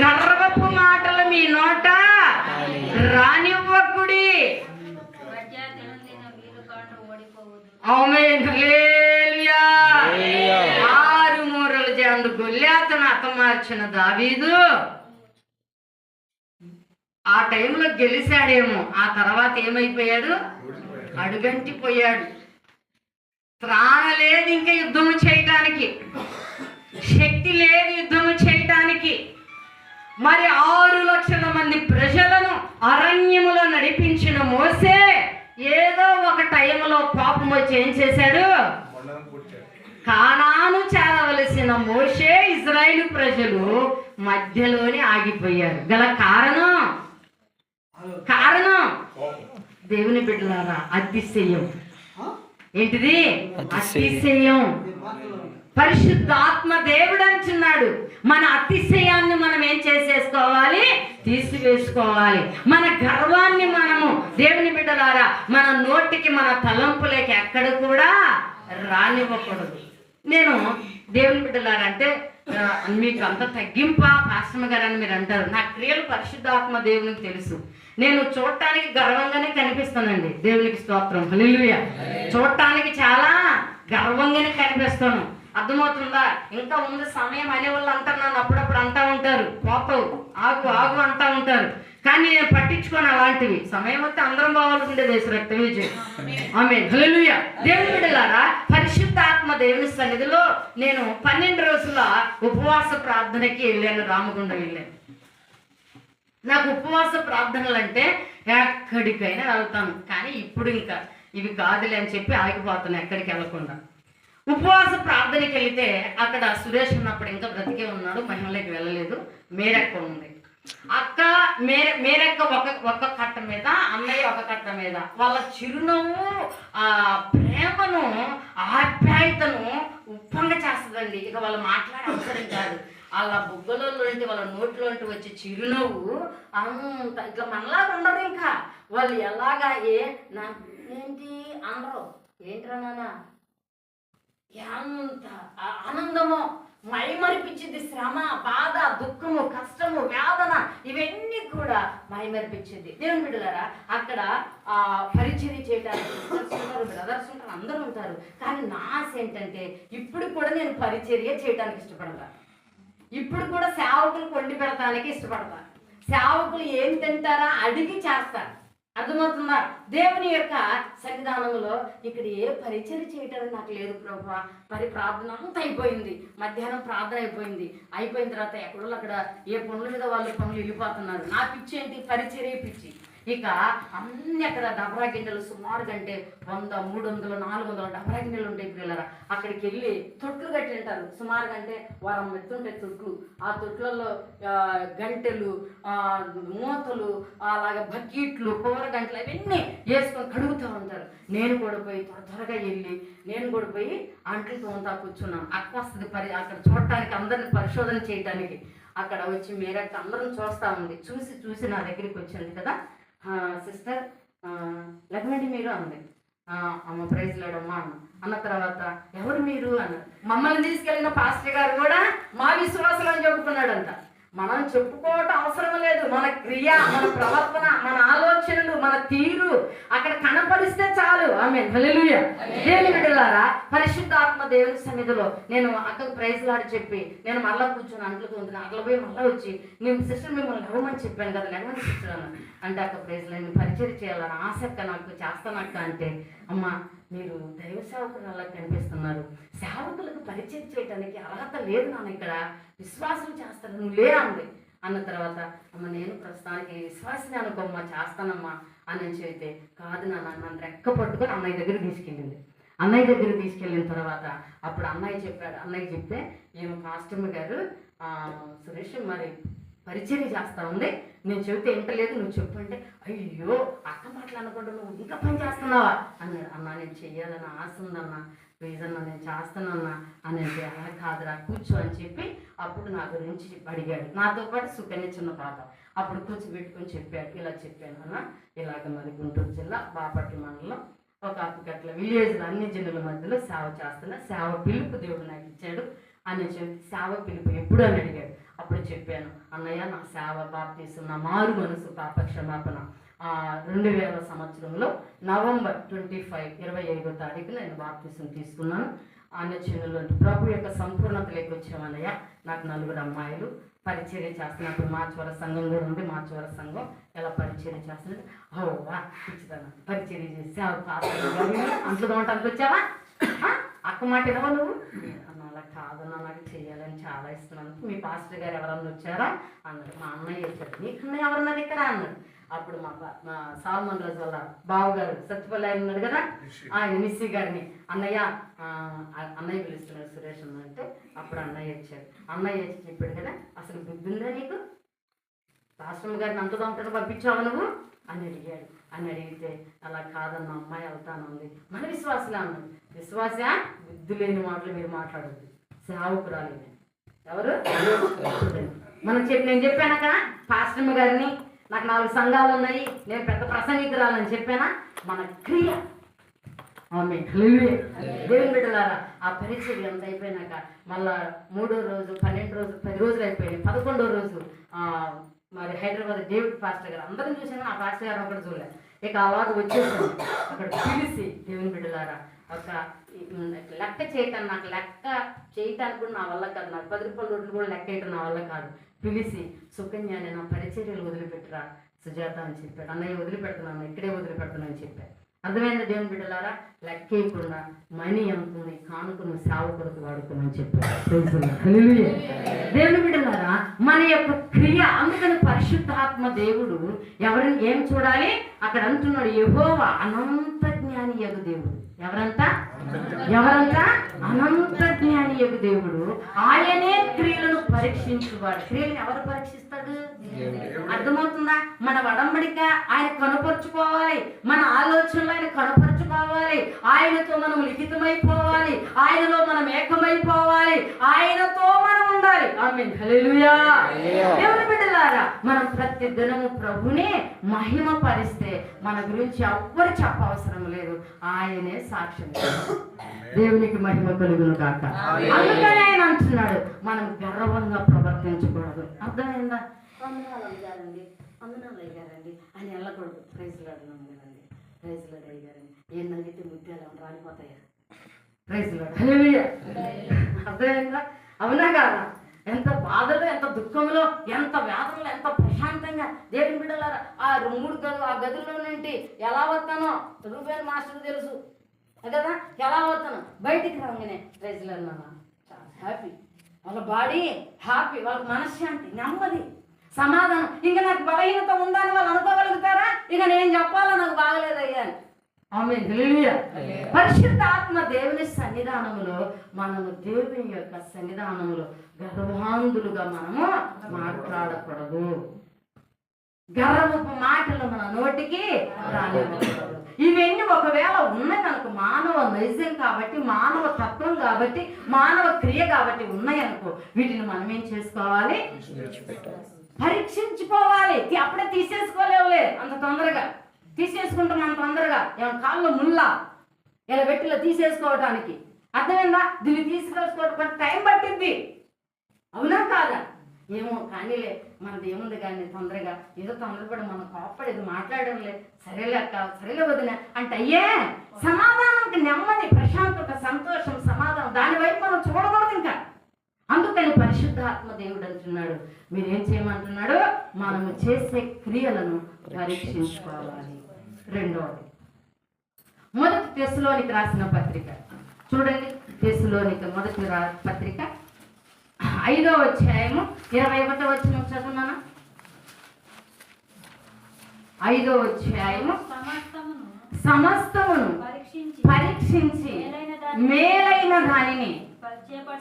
గర్వపు మాటలు మీ నోట రానివ్వకుడి. ఆమేన్, హల్లెలూయా. 6 మూరల జండు గొల్యాతును హతమార్చిన దావీదు ఆ టైంలో గెలిచాడేమో, ఆ తర్వాత ఏమైపోయాడు? అడుగంటిపోయాడు. త్రాణ లేదు ఇంకా యుద్ధము చేయటానికి, శక్తి లేదు యుద్ధము చేయటానికి. మరి 6 లక్షల మంది ప్రజలను అరణ్యములో నడిపించిన మోసే ఏదో ఒక టైంలో పాపం వచ్చి ఏం చేశాడు? కానాను చేరవలసిన మోషే, ఇజ్రాయేలు ప్రజలు మధ్యలోనే ఆగిపోయారు. గల కారణం దేవుని బిడ్డలారా, అతిశయం. ఏంటిది? అతిశయం. పరిశుద్ధాత్మ దేవుడు అంటున్నాడు. మన అతిశయాన్ని మనం ఏం చేసేసుకోవాలి? తీసివేసుకోవాలి. మన గర్వాన్ని మనము దేవుని బిడ్డలారా మన నోటికి మన తలంపులకి ఎక్కడ కూడా రానివ్వకూడదు. నేను దేవుని బిడ్డలారా అంటే మీకు అంత తగ్గింపా పాస్టర్ గారు అని మీరు అంటారు. నా క్రియలు పరిశుద్ధాత్మ దేవునికి తెలుసు. నేను చూడటానికి గర్వంగానే కనిపిస్తానండి. దేవునికి స్తోత్రం, హల్లెలూయా. చూడటానికి చాలా గర్వంగానే కనిపిస్తాను. అర్థమవుతుందా? ఇంకా ఉంది సమయం అనే వాళ్ళు అంటారు, నన్ను అప్పుడప్పుడు అంటూ ఉంటారు, పోతావు ఆగు ఆగు అంటూ ఉంటారు. కానీ నేను పట్టించుకోను అలాంటివి. సమయం వస్తే అందరం బాగుంటుండే దేశ రక్త విజయం. ఆమేన్, హల్లెలూయా. దేవుని బిడ్డలారా, పరిశుద్ధాత్మ దేవుని సన్నిధిలో నేను 12 రోజుల ఉపవాస ప్రార్థనకి వెళ్ళాను. రామగుండం వెళ్ళాను. నాకు ఉపవాస ప్రార్థనలు అంటే ఎక్కడికైనా వెళ్తాను. కానీ ఇప్పుడు ఇంకా ఇవి కాదులే అని చెప్పి ఆగిపోతాను ఎక్కడికి వెళ్ళకుండా. ఉపవాస ప్రార్థనకి వెళితే అక్కడ సురేష్ ఉన్నప్పుడు ఇంకా బ్రతికే ఉన్నాడు, మహిమలోకి వెళ్ళలేదు. మేరక్క ఉంది. అక్క మేరక్క ఒక కట్ట మీద, అన్నయ్య ఒక కట్ట మీద. వాళ్ళ చిరునవ్వు ఆ ప్రేమను ఆప్యాయతను ఉప్పంగా చేస్తుందండి. ఇక వాళ్ళు మాట్లాడే అవసరం కాదు. వాళ్ళ బుగ్గలోంటి వాళ్ళ నోట్లోంటి వచ్చే చిరునవ్వు అంత ఇట్లా మనలాగా ఉండదు. ఇంకా వాళ్ళు ఎలాగా ఏంటి అనరు, ఏంట్రా నాన్న, ఎంత ఆనందమో మైమరిపించింది. శ్రమ, బాధ, దుఃఖము, కష్టము, వేదన ఇవన్నీ కూడా మైమరిపించింది. దేవుని బిడ్డలారా, అక్కడ పరిచర్య చేయడానికి బ్రదర్స్ ఉంటారు, అందరూ ఉంటారు. కానీ నా ఆశ ఏంటంటే ఇప్పుడు కూడా నేను పరిచర్య చేయడానికి ఇష్టపడతాను. ఇప్పుడు కూడా సేవకులు వండి పెడతానికి ఇష్టపడతాను. సేవకులు ఏం తింటారా అడిగి చేస్తారు. అర్థమవుతుందా? దేవుని యొక్క సన్నిధానంలో ఇక్కడ ఏ పరిచయం చేయటానికి నాకు లేదు ప్రభువా. మరి ప్రార్థన అంతా అయిపోయింది, మధ్యాహ్నం ప్రార్థన అయిపోయింది. అయిపోయిన తర్వాత ఎక్కడో అక్కడ ఏ పనుల మీద వాళ్ళు పనులు వెళ్ళిపోతున్నారు. నా పిచ్చి ఏంటి? పరిచర్య పిచ్చి. ఇక అన్ని అక్కడ డబరా గిన్నెలు సుమారు కంటే 100, 300, 400 డబరా గిన్నెలు ఉంటాయి పిల్లరా. అక్కడికి వెళ్ళి తొట్లు కట్టి ఉంటారు. సుమారు కంటే వారం ఎత్తుంటాయి తొట్లు. ఆ తొట్లలో గంటెలు, మూతలు, అలాగే బకెట్లు, కూర గంటలు అవన్నీ వేసుకొని కడుగుతూ ఉంటారు. నేను కూడా పోయి త్వరగా వెళ్ళి నేను కూడా పోయి అంట్లు తోముతా కూర్చున్నాను. అక్క వస్తుంది అక్కడ చూడటానికి, అందరిని పరిశోధన చేయడానికి. అక్కడ వచ్చి మేరక్క అందరం చూస్తూ ఉంది. చూసి నా దగ్గరికి వచ్చింది కదా, సిస్టర్ లక్ష్మణి మీరు అంది. అమ్మ ప్రైజ్ లేడమ్మా అన్న తర్వాత ఎవరు మీరు అన్నారు. మమ్మల్ని తీసుకెళ్ళిన పాస్టర్ గారు కూడా మా విశ్వాసం అని చెబుతున్నాడంట. మనం చెప్పుకోవటం అవసరం లేదు. మన క్రియ, మన ప్రవర్తన, మన ఆలోచనలు, మన తీరు అక్కడ కనపరిస్తే చాలు. ఆమేన్, హల్లెలూయా. దేవుని బిడ్డలారా, పరిశుద్ధాత్మ దేవుని సన్నిధిలో నేను అక్కకు ప్రైజ్ లాడి చెప్పి నేను మళ్ళీ కూర్చొని అంట్లుతూ ఉంటుంది. అట్లా పోయి మళ్ళీ వచ్చి నేను సిస్టర్ మిమ్మల్ని లెగమని చెప్పాను కదా, లెగమని సిస్టర్ అన్న అంటే అక్క ప్రైజ్ నేను పరిచయం చేయాలని ఆశ అక్క, నాకు చేస్తానక్క అంటే, అమ్మ మీరు దైవ సేవకులు కనిపిస్తున్నారు, సేవకులకు పరిచయం చేయడానికి అర్హత లేదు నాన్న, ఇక్కడ విశ్వాసం చేస్తాను నువ్వు లే అంది. అన్న తర్వాత అమ్మ నేను ప్రస్తుతానికి విశ్వాసనే అనుకోమ్మా, చేస్తానమ్మా అని చెబితే, కాదు నాన్న నన్ను రెక్క పట్టుకొని అన్నయ్య దగ్గర తీసుకెళ్ళింది. అన్నయ్య దగ్గర తీసుకెళ్ళిన తర్వాత అప్పుడు అన్నయ్య చెప్పాడు. అన్నయ్య చెప్తే ఏమో పాస్టమ్మ గారు సురేష్ మరి పరిచయం చేస్తా ఉంది, నేను చెబితే ఎంటలేదు, నువ్వు చెప్పు అంటే, అయ్యో అక్క మాటలు అనుకుంటా నువ్వు ఇంకా పని చేస్తున్నావా అన్నాడు. అన్నా నేను చెయ్యాలని ఆశ ఉందన్నా, ప్లీజ్ అన్నా నేను చేస్తానన్నా అని అంటే, అలా కాదురా కూర్చో అని చెప్పి అప్పుడు నా గురించి అడిగాడు. నాతో పాటు సుకన్య చిన్న పాప. అప్పుడు కూర్చోబెట్టుకొని చెప్పాడు. ఇలా చెప్పాను అన్న, ఇలాగ మరి గుంటూరు జిల్లా బాపట్ల మండలం ఒక అప్పగట్ల విలేజ్లో అన్ని జిల్లాల మధ్యలో సేవ చేస్తున్నా, సేవ పిలుపు దేవుడు నాకు ఇచ్చాడు అని చెప్పి, సేవ పిలుపు ఎప్పుడు అని అడిగాడు. అప్పుడు చెప్పాను, అన్నయ్య నా సేవ బాప్తీసం, నా మారు మనసు పాప క్షమాపణ 2000 సంవత్సరంలో నవంబర్ 25వ తారీఖున నేను బాప్తీసం తీసుకున్నాను. అన్న చిన్నలో ప్రభు యొక్క సంపూర్ణతలోకి వచ్చామన్నయ్య. నాకు 4 అమ్మాయిలు పరిచర్య చేస్తున్నప్పుడు మాచవర సంఘం కూడా ఉంది. మాచవర సంఘం ఎలా పరిచర్య చేస్తున్నట్టు ఓవా ఇచ్చుతాను పరిచర్య చేసి అంట్లో అంత వచ్చావా అక్క మాట వినవా నువ్వు అన్న, అలా కాదన్నా నాకు చెయ్యాలని చాలా ఇస్తున్నాను. మీ పాస్టర్ గారు ఎవరన్నా వచ్చారా అన్నాడు. మా అన్నయ్య వచ్చాడు. నీకన్నా ఎవరన్నారు ఇక్కడ అన్నాడు. అప్పుడు మా సాల్మన్ రాజు వాళ్ళ బావగారు సత్యపల్లి ఆయన ఉన్నాడు కదా, ఆయన మిస్సి గారిని అన్నయ్య పిలుస్తున్నాడు సురేష్ అన్న అంటే, అప్పుడు అన్నయ్య వచ్చాడు. అన్నయ్య వచ్చి చెప్పాడు కదా, అసలు బుద్ధి ఉందా నీకు, పాస్టర్ గారిని అంతగా ఉంటాడు పంపించావు నువ్వు అని అడిగాడు. అని అడిగితే, అలా కాదన్న అమ్మాయి వెళ్తానుంది. మన విశ్వాసలే అన్నాడు. విశ్వాస బుద్ధి లేని మాటలు మీరు మాట్లాడద్దు. సేవకురాలు. ఎవరు? నేను చెప్పాను కదా పాస్టమ్మ గారిని, నాకు 4 సంఘాలు ఉన్నాయి, నేను పెద్ద ప్రసంగికురాలని చెప్పానా? మన క్రియ. ఆమె దేవుని బిడ్డలారా, ఆ పరిచయం ఎంత అయిపోయినాక మళ్ళా 3వ రోజు 12 రోజు 10 రోజులు అయిపోయింది. 11వ రోజు మరి హైదరాబాద్ డేవిడ్ పాస్టర్ గారు అందరం చూసాను, ఆ పాస్టర్ గారు ఒకటి చూడలేదు. ఇక అలాగ వచ్చేసాను. అక్కడ పిలిచి దేవుని బిడ్డలారా ఒక లెక్క చేయటం, నాకు లెక్క చేయటానికి కూడా నా వల్ల కాదు, నాకు 10 రూపాయల నోట్లు కూడా లెక్క వేయటం నా వల్ల కాదు. పిలిచి సుకన్య నా పరిచర్యలు వదిలిపెట్టరా సుజాత అని చెప్పాడు. అన్నయ్య వదిలిపెడుతున్నాను, ఇక్కడే వదిలిపెడుతున్నా అని చెప్పాడు. అర్థమైంది దేవుని బిడ్డలారా? లెక్కేయకుండా మనీ అనుకుని కానుకుని సేవ కొరకు వాడుకోమని చెప్పాడు. దేవుని బిడ్డలారా, మన యొక్క క్రియ. అందుకని పరిశుద్ధాత్మ దేవుడు ఎవరిని ఏం చూడాలి? అక్కడ అంటున్నాడు, యెహోవా అనంత జ్ఞాని యగు దేవుడు. ఎవరంతా? అనంత జ్ఞాని యగు దేవుడు. ఆయనే క్రియలను పరీక్షించువాడు. క్రియలను ఎవరు పరీక్షిస్తాడు? అర్థమవుతుందా? మన వడంబడిక ఆయన కనపరుచుకోవాలి, మన ఆలోచనలు ఆయన కనపరుచుకోవాలి, ఆయనతో మనం లిఖితమైపోవాలి, ఆయనలో మనం ఏకమైపోవాలి, ఆయనతో మనం ఉండాలి. ఆమేన్, హల్లెలూయా. దేవుని బిడ్డలారా, మనం ప్రతి దినము ప్రభునే మహిమ పరిస్తే మన గురించి ఎవ్వరు చెప్పవసరం లేదు, ఆయనే సాక్ష్యం. దేవునికి మహిమ కలుగును గాక. అందుకనే ఆయన అంటున్నాడు, మనం గర్వంగా ప్రవర్తించకూడదు. అర్థమైందా? వందనాలు అయ్యారండి, వందనాలు అయ్యారండి అని వెళ్ళకూడదు. ప్రైజ్లు అడిగాను కదండి, ప్రైజ్లు అడిగారండి, ఏం నవ్వితే ముత్యాలు ఏమైనా రాలిపోతాయా? ప్రైజ్లు హల్లెలూయా. అర్థమైందా? అవునా కాదా? ఎంత బాధలో, ఎంత దుఃఖంలో, ఎంత వేదనలో, ఎంత ప్రశాంతంగా దేవుని బిడ్డలారా ఆ 3 గదులు, ఆ గదుల్లో నుండి ఎలా వస్తానో రూపాయలు మాస్టర్ తెలుసు కదా, ఎలా అవుతాను బయటికి రాగానే ప్రైజ్లు అన్నా చాలా హ్యాపీ, వాళ్ళ బాడీ హ్యాపీ, వాళ్ళకి మనశ్శాంతి, నెమ్మది, సమాధానం. ఇంకా నాకు బలహీనత ఉందని వాళ్ళు అనుకోగలుగుతారా? ఇక నేను చెప్పాలా నాకు బాగలేదయ్యా అని. ఆమేన్, హల్లెలూయా. పరిశుద్ధ ఆత్మ దేవుని సన్నిధానములో, మనము దేవుని యొక్క సన్నిధానములో గర్వాంధులుగా మనము మాట్లాడకూడదు. గర్వపు మాటలు మన నోటికి రానివ్వకూడదు. ఇవన్నీ ఒకవేళ ఉన్నాయి కనుక మానవ నైజం కాబట్టి, మానవ తత్వం కాబట్టి, మానవ క్రియ కాబట్టి ఉన్నాయనుకో, వీటిని మనం ఏం చేసుకోవాలి? పరీక్షించుకోవాలి. అప్పుడే తీసేసుకోలేవులే అంత తొందరగా. తీసేసుకుంటాం అంత తొందరగా, ఏమైనా కాళ్ళు ముళ్ళ ఇలా పెట్టిలో తీసేసుకోవటానికి. అర్థమైందా? దీన్ని తీసుకోవడం టైం పట్టింది. అవునా కాదా? ఏమో కానీలే, మనది ఏముంది కానీ తొందరగా ఏదో తొందరపడి మనం కోప్పడేది మాట్లాడడం లేదు, సరేలే అక్క, సరేలే వదిలే అంటే అయ్యే సమాధానంకి నెమ్మది, ప్రశాంతత, సంతోషం, సమాధానం, దానివైపు మనం చూడకూడదు ఇంకా. అందుకని పరిశుద్ధాత్మ దేవుడు అంటున్నాడు, మీరేం చేయమంటున్నాడు? మనము చేసే క్రియలను పరీక్షించుకోవాలి. రెండవది, 1 తెస్సలోనికి రాసిన పత్రిక చూడండి. తెస్సలోనికి 1 పత్రిక 5వ అధ్యాయము 21వ వచనం చదువున్నాను. 5వ అధ్యాయము, సమస్తమును పరీక్షించి మేలైన దానిని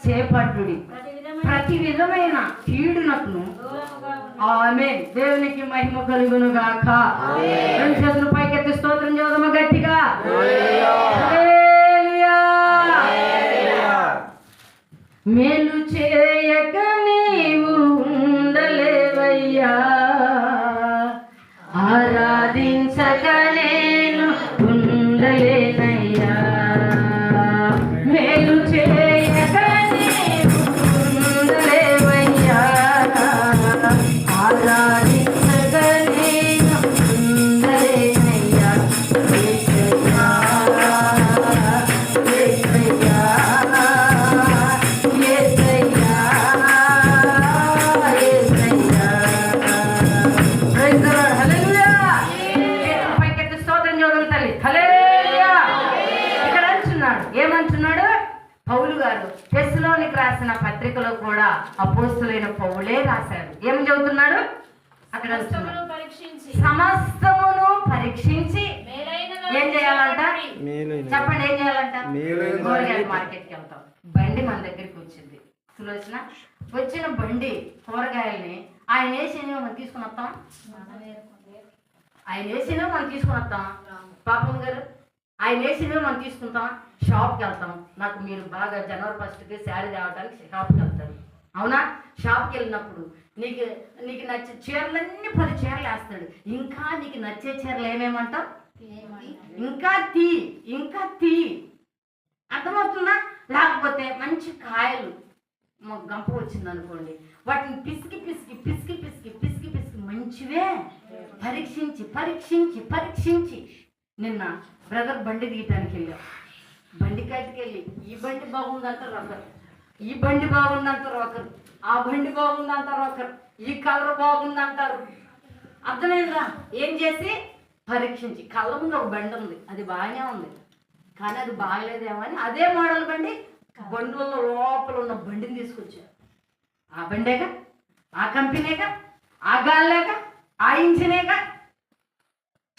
చేపట్టుడి, ప్రతి విధమైన కీడునకు. ఆమేన్. దేవునికి మహిమ కలుగును గాక. 2 చేతులు పైకెత్తి స్తోత్రం చేద్దామా గట్టిగా? మేలు చేయక నీవు ఉండలేవయ్యా, ఆరాధించక నేను ఉండలేనయ్యా. మేలు చేయక నీవు ఉండలేవయ్యా, ఆరాధించక నేను ఉండలేనయ్యా. ఏమంటున్నాడు పౌలు గారు? తెస్సలోనికి రాసిన పత్రికలో కూడా అపోస్తలుడైన పౌలే రాశాడు. ఏం చెబుతున్నాడు అక్కడ? సమస్తమును పరీక్షించి ఏం చేయాలంట? చెప్పండి, ఏం చేయాలంట? కూరగాయల మార్కెట్కి వెళ్తాం, బండి మన దగ్గరికి వచ్చింది. సులోచన వచ్చిన బండి కూరగాయల్ని ఆయన వేసినవి మనం తీసుకుని వస్తాం, ఆయన వేసినవి మనం తీసుకుని వస్తాం. పాపం గారు ఆయన వేసినవి మనం తీసుకుంటాం, షాప్కి వెళ్తాం. నాకు మీరు బాగా జనవరి 1కి శారీ తేవడానికి షాప్కి వెళ్తారు, అవునా? షాప్కి వెళ్ళినప్పుడు నీకు నీకు నచ్చే చీరలన్నీ 10 చీరలు వేస్తాడు. ఇంకా నీకు నచ్చే చీరలు ఏమేమంటావు? ఇంకా తీ అర్థమవుతుందా? లేకపోతే మంచి కాయలు గంప వచ్చింది అనుకోండి, వాటిని పిసికి మంచివే పరీక్షించి నిన్న బ్రదర్ బండి తీయటానికి వెళ్ళాం. బండి కాటికి వెళ్ళి ఈ బండి బాగుందంటారు ఒకరు, ఈ బండి బాగుందంటారు ఒకరు, ఆ బండి బాగుందంటారు ఒకరు, ఈ కలర్ బాగుందంటారు. అర్థమైందా? ఏం చేసి పరీక్షించి, కళ్ళ ముందు ఒక బండి ఉంది, అది బాగానే ఉంది, కానీ అది బాగలేదేమో అని అదే మోడల్ బండి బండ్లలో లోపల ఉన్న బండిని తీసుకొచ్చారు. ఆ బండేగా, ఆ కంపెనీగా, ఆ గాలిలేగా, ఆ ఇంజనేగా.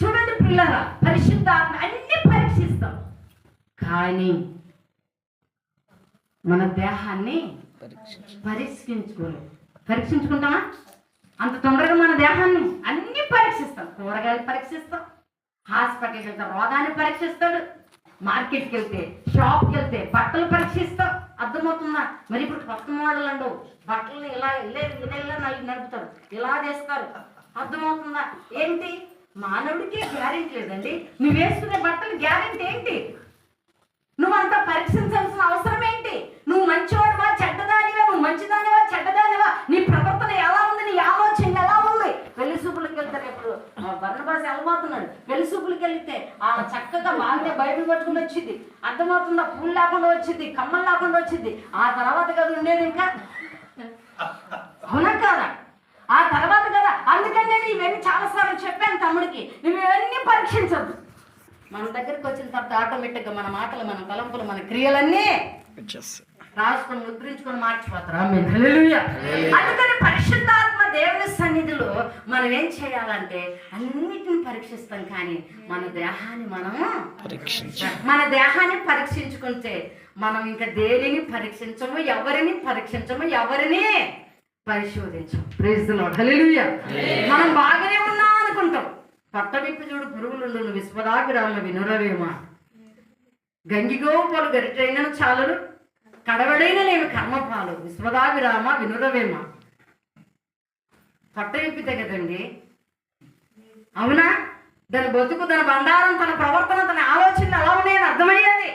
చూడండి పిల్లరా, పరిశుద్ధాత్మ అన్ని పరీక్షిస్తాం, కానీ మన దేహాన్ని పరీక్షించుకుంటామా? అంత తొందరగా మన దేహాన్ని అన్ని పరీక్షిస్తాం. కూరగాయలు పరీక్షిస్తాం, హాస్పిటల్కి వెళ్తే రోగాన్ని పరీక్షిస్తాడు, మార్కెట్కి వెళ్తే, షాప్కి వెళ్తే బట్టలు పరీక్షిస్తాం. అర్థమవుతుందా? మరి ఇప్పుడు కొత్త మోడల్ అండు, బట్టలు ఇలా నడుపుతారు, ఇలా చేస్తారు. అర్థమవుతుందా? ఏంటి? మానవుడికి గ్యారెంటీ లేదండి. నువ్వు వేసుకునే బట్టలు గ్యారెంటీ ఏంటి? నువ్వంతా పరీక్షించాల్సిన అవసరం ఏంటి? నువ్వు మంచివాడివా చెడ్డదానివా, నువ్వు మంచిదానివా చెడ్డదానివా, నీ ప్రవర్తన ఎలా ఉంది, నీ ఆలోచన ఎలా ఉంది? పెళ్లి సూపులకు వెళ్తారు. ఇప్పుడు బర్ణబాస్ వెళ్ళబోతున్నాడు, పెళ్లి సూపులకు వెళ్తే చక్కగా బాగానే బైబిల్ పట్టుకుని వచ్చింది. అర్థమవుతుందా? పూలు లేకుండా వచ్చింది, కమ్మలు లేకుండా వచ్చింది. ఆ తర్వాత కదా ఉండేది ఇంకా, అవునా కాదా? ఆ తర్వాత కదా. అందుకని నేను ఇవన్నీ చాలాసార్లు చెప్పాను తమ్ముడికి, నువ్వు ఇవన్నీ పరీక్షించద్దు. మన దగ్గరికి వచ్చిన తర్వాత ఆటోమేటిక్గా మన మాటలు, మన తలంపులు, మన క్రియలన్నీ రాసుకొని ముద్రించుకొని మార్చిపోతారు. హల్లెలూయా. అందుకని పరిశుద్ధాత్మ దేవుని సన్నిధిలో మనం ఏం చేయాలంటే అన్నిటిని పరీక్షిస్తాం, కానీ మన దేహాన్ని పరీక్షించుకుంటే మనం ఇంకా దేనిని పరీక్షించము, ఎవరిని పరిశోధించం. Praise the lord. హల్లెలూయా. మనం బాగానే ఉన్నాం అనుకుంటాం. పట్ట విప్పి చూడు పురుగులుండు విశ్వదాభిరామ వినురవేమ, గంగిగోపాలు గరిటైనను చాలును, కడవడైన లేవి కర్మపాలు, విశ్వదాభిరామ వినురవేమ. పట్ట విప్పితే కదండి, అవునా? దాని బతుకు, దాని బండారం, తన ప్రవర్తన, తన ఆలోచనలు ఎలా ఉన్నాయని అర్థమయ్యేది.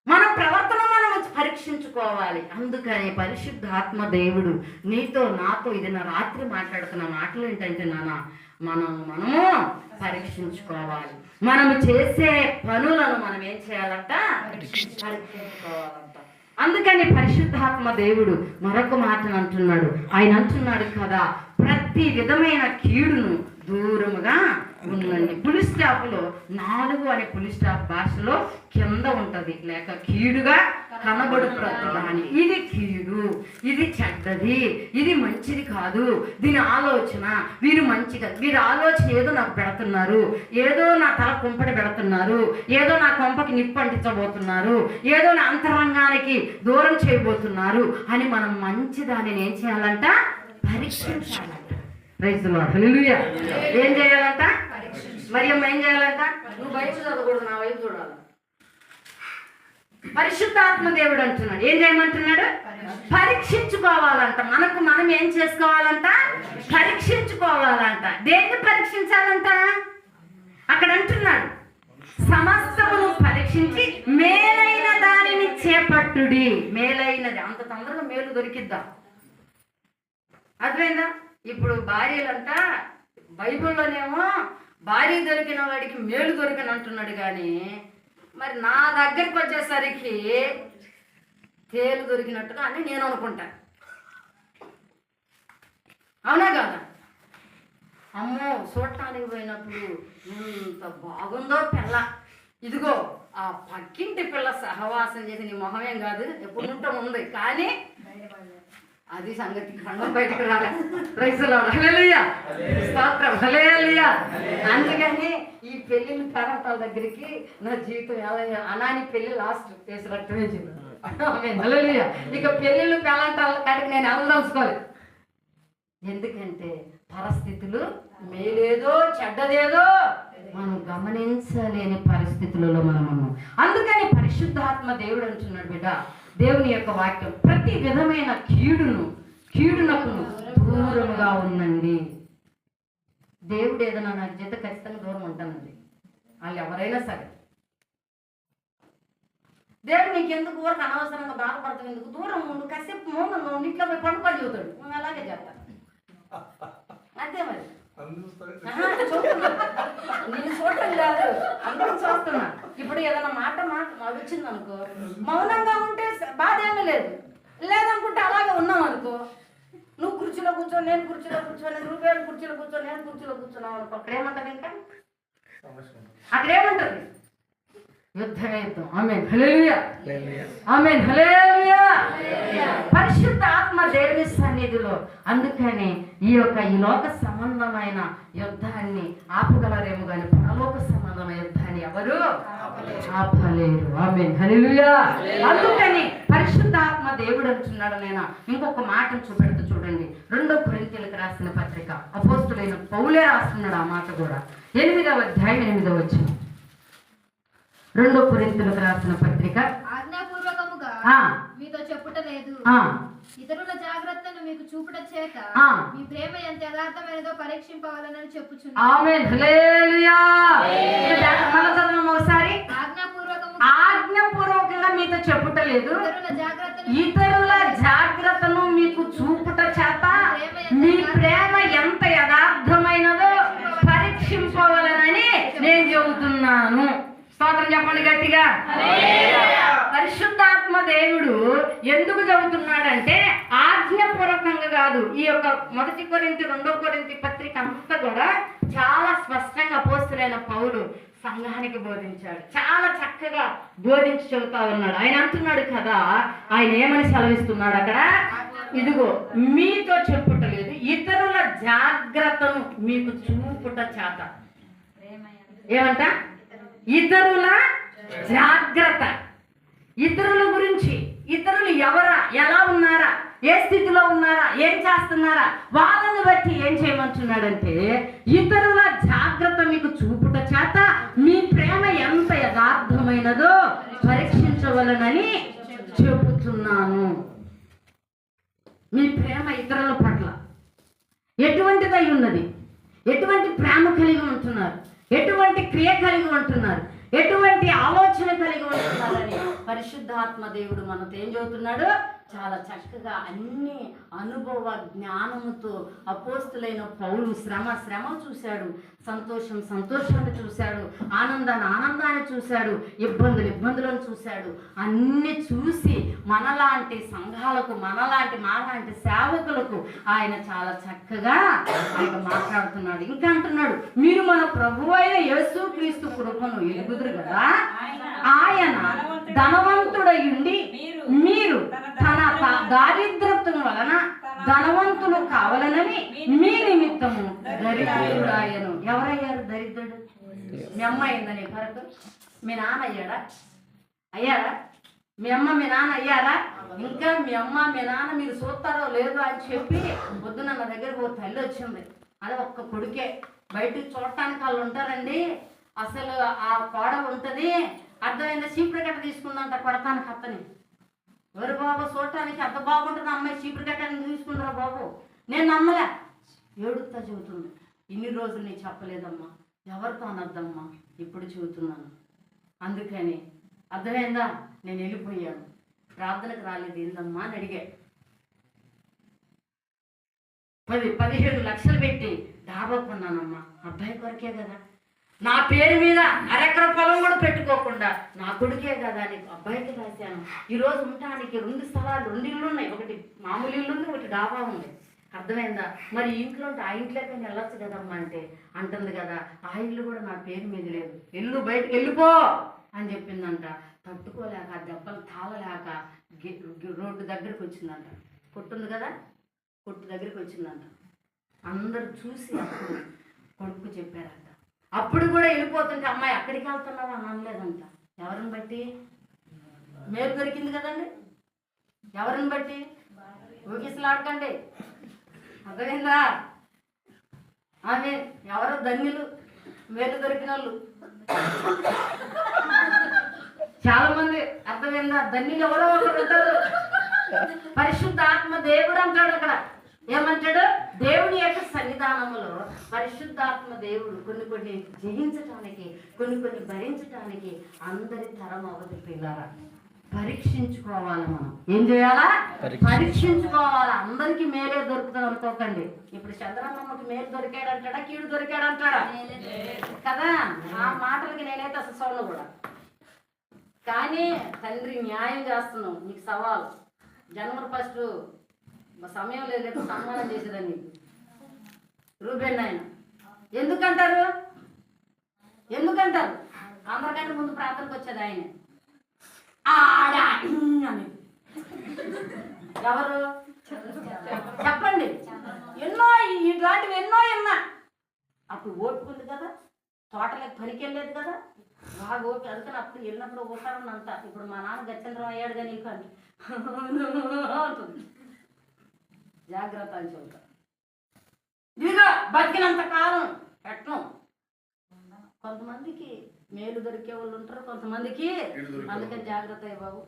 మన ప్రవర్తన మనం పరీక్షించుకోవాలి. అందుకని పరిశుద్ధాత్మ దేవుడు నీతో నాతో ఇది నా రాత్రి మాట్లాడుతున్న మాటలు ఏంటంటే మనము పరీక్షించుకోవాలి. మనము చేసే పనులను మనం ఏం చేయాలంట? పరీక్షించుకోవాలంట. అందుకని పరిశుద్ధాత్మ దేవుడు మరొక మాటను అంటున్నాడు. ఆయన అంటున్నాడు కదా, ప్రతి విధమైన కీడును దూరముగా ఉండండి. పులి స్టాప్లో 4 అనే పులి స్టాప్ భాషలో కింద ఉంటది, లేక కీడుగా కనబడు ప్రతిదాని. ఇది కీడు, ఇది చెడ్డది, ఇది మంచిది కాదు, దీని ఆలోచన, వీరు మంచిగా, వీరి ఆలోచన ఏదో నాకు పెడుతున్నారు, ఏదో నా తల కుంపటి పెడుతున్నారు, ఏదో నా కొంపకి నిప్పు అంటించబోతున్నారు, ఏదో నా అంతరంగానికి దూరం చేయబోతున్నారు అని మనం మంచి దానిని ఏం చేయాలంట? పరీక్షించాలంట. Praise the lord. హల్లెలూయా. ఏం చేయాలంట? మరి అమ్మ ఏం చేయాలంట? నువ్వు బైబిల్ చదవకూడదు, నా వైపు చూడాలి. పరిశుద్ధాత్మ దేవుడు అంటున్నాడు, ఏం చేయమంటున్నాడు? పరీక్షించుకోవాలంట. మనం ఏం చేసుకోవాలంట? పరీక్షించుకోవాలంట. దేన్ని పరీక్షించాలంట? అక్కడ అంటున్నాడు, సమస్తమును పరీక్షించి మేలైన దానిని చేపట్టుడి. మేలైనది, అంత తొందరగా మేలు దొరికిద్దాం. అర్థమైందా? ఇప్పుడు భార్యలంతా బైబిల్లోనేమో భార్య దొరికిన వాడికి మేలు దొరికిన అంటున్నాడు, కానీ మరి నా దగ్గరికి వచ్చేసరికి తేలు దొరికినట్టుగా అని నేను అనుకుంటా. అవునా కదా? అమ్మో, చూడటానికి పోయినప్పుడు ఎంత బాగుందో పిల్ల, ఇదిగో ఆ పక్కింటి పిల్ల సహవాసం చేసి నీ మొహమేం కాదు ఎప్పుడు ఉంటాం ఉంది, కానీ అది సంగతి ఖండం బయటకు రాలే. Praise the lord. హల్లెలూయా. స్తోత్రం. హల్లెలూయా. అందుకని ఈ పెళ్ళిళ్ళు పేరంటాల దగ్గరికి నా జీవితం ఎలా అనాని పెళ్ళి లాస్ట్ చేసి రక్తమే జీవితం. హల్లెలూయా. ఇక పెళ్ళిళ్ళు పేరంటాల కాడికి నేను వెళ్ళదలుచుకోవాలి. ఎందుకంటే పరిస్థితులు మేలేదో చెడ్డదేదో మనం గమనించలేని పరిస్థితులలో మనం ఉన్నాం. అందుకని పరిశుద్ధాత్మ దేవుడు అంటున్నాడు, బిడ్డ దేవుని యొక్క వాక్యం ప్రతి విధమైన కీడునకు దూరముగా ఉండండి. దేవుడు ఏదైనా నాకు చేత ఖచ్చితంగా దూరం ఉంటానండి. వాళ్ళు ఎవరైనా సరే, దేవుడు నీకెందుకు ఊరకు అనవసరంగా బాధపడతావు, ఎందుకు దూరం ఉండు, కాసేపు మూడు నువ్వు ఇంట్లో పోయి పడుకొని చూతాడు. నువ్వు అలాగే చేస్తాను అంతే. మరి చూస్తున్నా, నేను చూడటం కాదు, అందరూ చూస్తున్నా. ఇప్పుడు ఏదైనా మాట వచ్చింది అనుకో, మౌనంగా ఉంటే బాధ ఏమీ లేదు. లేదనుకుంటే అలాగే ఉన్నాం అనుకో, నువ్వు కుర్చీలో కూర్చో, నేను కుర్చీలో కూర్చోని, నువ్వేళ్ళు కుర్చీలో కూర్చో, నేను కుర్చీలో కూర్చున్నావు అనుకో, అక్కడ ఏమంటారు? ఇంకా అక్కడ ఏమంటారు? యుద్ధమే యుద్ధం. ఆమేన్ హల్లెలూయా, ఆమేన్ హల్లెలూయా. పరిశుద్ధ ఆత్మ దేవుని సన్నిధిలో. అందుకని ఈ లోక సంబంధమైన యుద్ధాన్ని ఆపగలరేమో కానీ పరలోక సంబంధమైన యుద్ధాన్ని ఎవరు ఆపలేరు. ఆమేన్ హల్లెలూయా. అందుకని పరిశుద్ధ ఆత్మ దేవుడు అంటున్నాడు. నేను ఇంకొక మాటను చూపెడుతూ చూడండి. 2 కొరింథీయులకు రాసిన పత్రిక అపోస్తులైన పౌలే రాస్తున్నాడు ఆ మాట కూడా. 8వ అధ్యాయం 8వ వచనం. 2 కొరింథీయులకు రాసిన పత్రిక. ఆజ్ఞాపూర్వకముగా మీతో చెప్పుట లేదు, ఇతరుల జాగ్రత్తను మీకు చూపుట చేత మీ ప్రేమ ఎంత యథార్థమైనదో పరీక్షింపవాలని చెప్పుచున్నాను. ఆమేన్ హల్లెలూయా. ఒకసారి ఆజ్ఞాపూర్వకంగా మీతో చెప్పుట లేదు, ఇతరుల జాగ్రత్తను మీకు చూపుట చేత మీ ప్రేమ ఎంత యథార్థమైనదో పరీక్షింపవలనని నేను చెబుతున్నాను. స్తోత్రం చెప్పండి గట్టిగా. పరిశుద్ధాత్మ దేవుడు ఎందుకు చెబుతున్నాడంటే ఆజ్ఞాపూర్వకంగా కాదు. ఈ 1 కొరింథీ 2 కొరింథీ పత్రిక అంతా కూడా చాలా స్పష్టంగా అపోస్తలుడైన పౌలు సంఘానికి బోధించాడు. చాలా చక్కగా బోధించి చెబుతా ఉన్నాడు. ఆయన అంటున్నాడు కదా, ఆయన ఏమని సెలవిస్తున్నాడు అక్కడ? ఇదిగో మీతో చెప్పుటలేదు, ఇతరుల జాగ్రత్తను మీకు చూపుట చేత. ఏమంట? ఇతరుల జాగ్రత్త. ఇతరుల గురించి, ఇతరులు ఎవరా, ఎలా ఉన్నారా, ఏ స్థితిలో ఉన్నారా, ఏం చేస్తున్నారా, వాళ్ళని బట్టి ఏం చేయమంటున్నాడంటే ఇతరుల జాగ్రత్త మీకు చూపుట చేత మీ ప్రేమ ఎంత యథార్థమైనదో పరీక్షించవలనని చెబుతున్నాను. మీ ప్రేమ ఇతరుల పట్ల ఎటువంటిదై ఉన్నది, ఎటువంటి ప్రేమ కలిగి ఉంటున్నారు, ఎటువంటి క్రియ కలిగి ఉంటున్నారు, ఎటువంటి ఆలోచన కలిగి ఉంటున్నారని పరిశుద్ధాత్మ దేవుడు మనతో ఏం చెబుతున్నాడు? చాలా చక్కగా అన్ని అనుభవ జ్ఞానముతో అపోస్తులైన పౌలు శ్రమ చూశాడు, సంతోషాన్ని చూశాడు, ఆనందాన్ని చూశాడు, ఇబ్బందులను చూశాడు. అన్ని చూసి మనలాంటి సంఘాలకు, మాలాంటి సేవకులకు ఆయన చాలా చక్కగా ఆయన మాట్లాడుతున్నాడు. ఇంకా అంటున్నాడు, మీరు మన ప్రభువైన యేసుక్రీస్తు కృపను ఎరుగుదురు కదా, ఆయన ధనవంతుడయుండి మీరు తన దారిద్రత్వం వలన ధనవంతులు కావాలనని మీ నిమిత్తము దరిద్రుడాయను. ఎవరయ్యారు దరిద్రుడు? మీ అమ్మ అయిందని కొరకు? మీ నాన్న అయ్యాడా? మీ అమ్మ మీ నాన్న అయ్యారా? ఇంకా మీ అమ్మ మీ నాన్న మీరు చూస్తారో లేదో అని చెప్పి పొద్దున నా దగ్గరకు ఓ తల్లి వచ్చింది. అదే ఒక్క కొడుకే, బయటకు చూడటానికి వాళ్ళు ఉంటారండి, అసలు ఆ కోడలు ఉంటుంది, అర్థమైందా? చీపురు గట్ట తీసుకుందంట కొడతానికి అత్తని. ఎవరు బాబు చూడటానికి అంత బాగుంటుంది, అమ్మాయి చీపురు గట్టానికి తీసుకుంటారా బాబు? నేను నమ్మలే, ఏడుస్తా చెబుతుంది. ఇన్ని రోజులు నేను చెప్పలేదమ్మా, ఎవరితో అనద్దమ్మా, ఇప్పుడు చెబుతున్నాను. అందుకని అర్థమైందా? నేను వెళ్ళిపోయాను, ప్రార్థనకు రాలేదు ఏందమ్మా అని అడిగా. 10-15 లక్షలు పెట్టి డాబా కొన్నానమ్మా, అబ్బాయి కొరకే కదా, నా పేరు మీద అరెకర పొలం కూడా పెట్టుకోకుండా నా కొడుకే కదా అని అబ్బాయికి రాశాను. ఈరోజు ఉండటానికి 2 స్థలాలు, 2 ఇళ్ళు ఉన్నాయి, ఒకటి మామూలు ఇల్లు ఉంది, ఒకటి డాబా ఉంది. అర్థమైందా? మరి ఇంట్లో ఉంటే ఆ ఇంట్లోకి వెళ్ళొచ్చు కదమ్మా అంటే అంటుంది కదా, ఆ ఇల్లు కూడా నా పేరు మీద లేదు, ఇల్లు బయటకు వెళ్ళిపో అని చెప్పిందంట. తట్టుకోలేక దెబ్బలు తాళలేక రోడ్డు దగ్గరికి వచ్చిందంట. కొట్టుంది కదా, కొట్టు దగ్గరికి వచ్చిందంట. అందరు చూసి అప్పుడు కొడుకు చెప్పారంట. అప్పుడు కూడా వెళ్ళిపోతుంటే అమ్మాయి అక్కడికి వెళ్తున్నావా అని అనలేదంట. ఎవరిని బట్టి? మేలు దొరికింది కదండి. ఎవరిని బట్టి? ఊగిసలాడకండి, అర్థమైందా? ఆమె ఎవరో ధన్యులు, మేలు దొరికిన వాళ్ళు. చాలా మంది అర్థమైందా? ధన్యులు ఎవరో ఒకరు ఉంటారు. పరిశుద్ధ ఆత్మ దేవుడు అంటాడు అక్కడ. ఏమంటాడు? దేవుని యొక్క సన్నిధానములో పరిశుద్ధాత్మ దేవుడు కొన్ని జయించటానికి, కొన్ని భరించటానికి అందరి తరం అవధి పిల్లారా. పరీక్షించుకోవాలి. మనం ఏం చేయాలా? పరీక్షించుకోవాలి. అందరికీ మేలే దొరుకుతుంది అనుకోకండి. ఇప్పుడు చంద్రన్నమ్మకి మేలు దొరికాడంటాడా, కీడు దొరికాడంటాడా కదా? ఆ మాటలకి నేనైతే అసలు సౌండ్ కూడా. కానీ తండ్రి న్యాయం చేస్తున్నావు. నీకు సవాలు. జనవరి 1 సమయం లేదు, సన్మానం చేసేదని నీకు రూబెన్ ఆయన. ఎందుకంటారు? అందరికంటే ముందు ప్రార్థనకు వచ్చేది ఆయన. ఎవరు చెప్పండి? ఎన్నో ఇట్లాంటివి ఎన్నో విన్నా. అప్పుడు ఓటుకుంది కదా, తోటలకు పనికి వెళ్ళలేదు కదా, బాగా ఓటు. అందుకని అప్పుడు వెళ్ళినప్పుడు ఓటారని అంట. ఇప్పుడు మా నాన్న గచ్చంద్రం అయ్యాడు కానీ నీకు అని అంటుంది. జాగ్రత్త అని చెబుతా. ఇదిగో బతికినంత కాలం పెట్టను. కొంతమందికి మేలు దొరికే వాళ్ళు ఉంటారు, కొంతమందికి. అందుకని జాగ్రత్త అయ్య బాబు.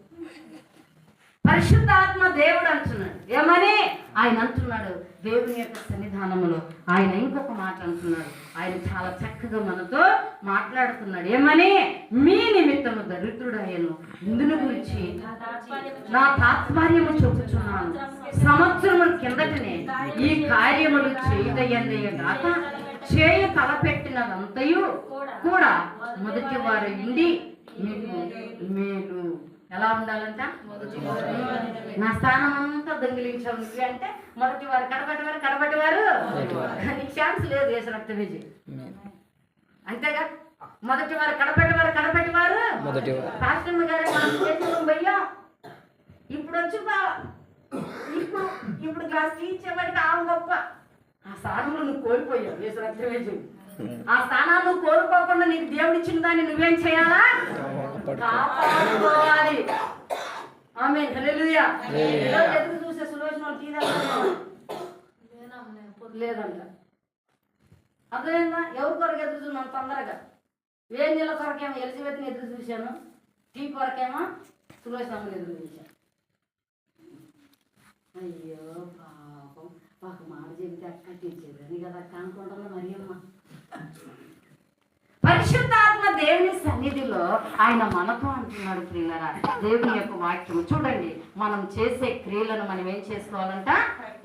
పరిశుద్ధాత్మ దేవుడు అంటున్నాడు. ఏమని? ఆయన అంటున్నాడు దేవుని యొక్క సన్నిధానములో. ఆయన ఇంకొక మాట అంటున్నాడు. ఆయన చాలా చక్కగా మనతో మాట్లాడుతున్నాడు. ఏమని? మీ నిమిత్తము దరిద్రుడయ్యను, ఇందుని గురించి నా తాత్పర్యము చెబుతున్నాను. సంవత్సరముల కిందటనే ఈ కార్యములు చేయదయ్యందయ్యగాక చేయ తలపెట్టినదంతయు కూడా మొదటి వారు ఇండి మీకు మేలు. ఎలా ఉండాలంట? నా స్థానం అంతా దొంగిలించావు నువ్వు అంటే మొదటి వారు కడబట్టి వారు నీకు ఛాన్స్ లేదు. వేసి రక్త విజయ్ అంతేగా. మొదటి వారు కడబట్టి వారు రాష్ట్రం గారు భయ్యా ఇప్పుడు వచ్చి ఇప్పుడు క్లాస్ ఇచ్చేవాడికి ఆ గొప్ప. ఆ స్థానంలో నువ్వు కోల్పోయావు. వేసి రక్త విజయ్ ఆ స్థానాన్ని కోల్పోకుండా నీకు దేవుడు ఇచ్చిన దాన్ని నువ్వేం చేయాలా? కాపాడుకోవాలి. ఆమేన్. హల్లెలూయా. ఎదురు చూసే సులోచన లేదంట. అర్థమైందా? ఎవరి కొరకు ఎదురు చూస్తున్నాను తొందరగా. వేణీళ్ళ కొరకేమో ఎలిజబెత్ని ఎదురు చూశాను, టీ కొరకేమో సులోచనమ్మని ఎదురు చూశాను. అయ్యో పాపం, ఒక మాట చెబితే అక్క తీర్చేదని కదా అక్క అనుకుంటున్నా. మరి అమ్మ పరిశుద్ధాత్మ దేవుని సన్నిధిలో ఆయన మనతో అంటున్నాడు. ప్రియులరా, దేవుని యొక్క వాక్యం చూడండి. మనం చేసే క్రియలను మనం ఏం చేసుకోవాలంట?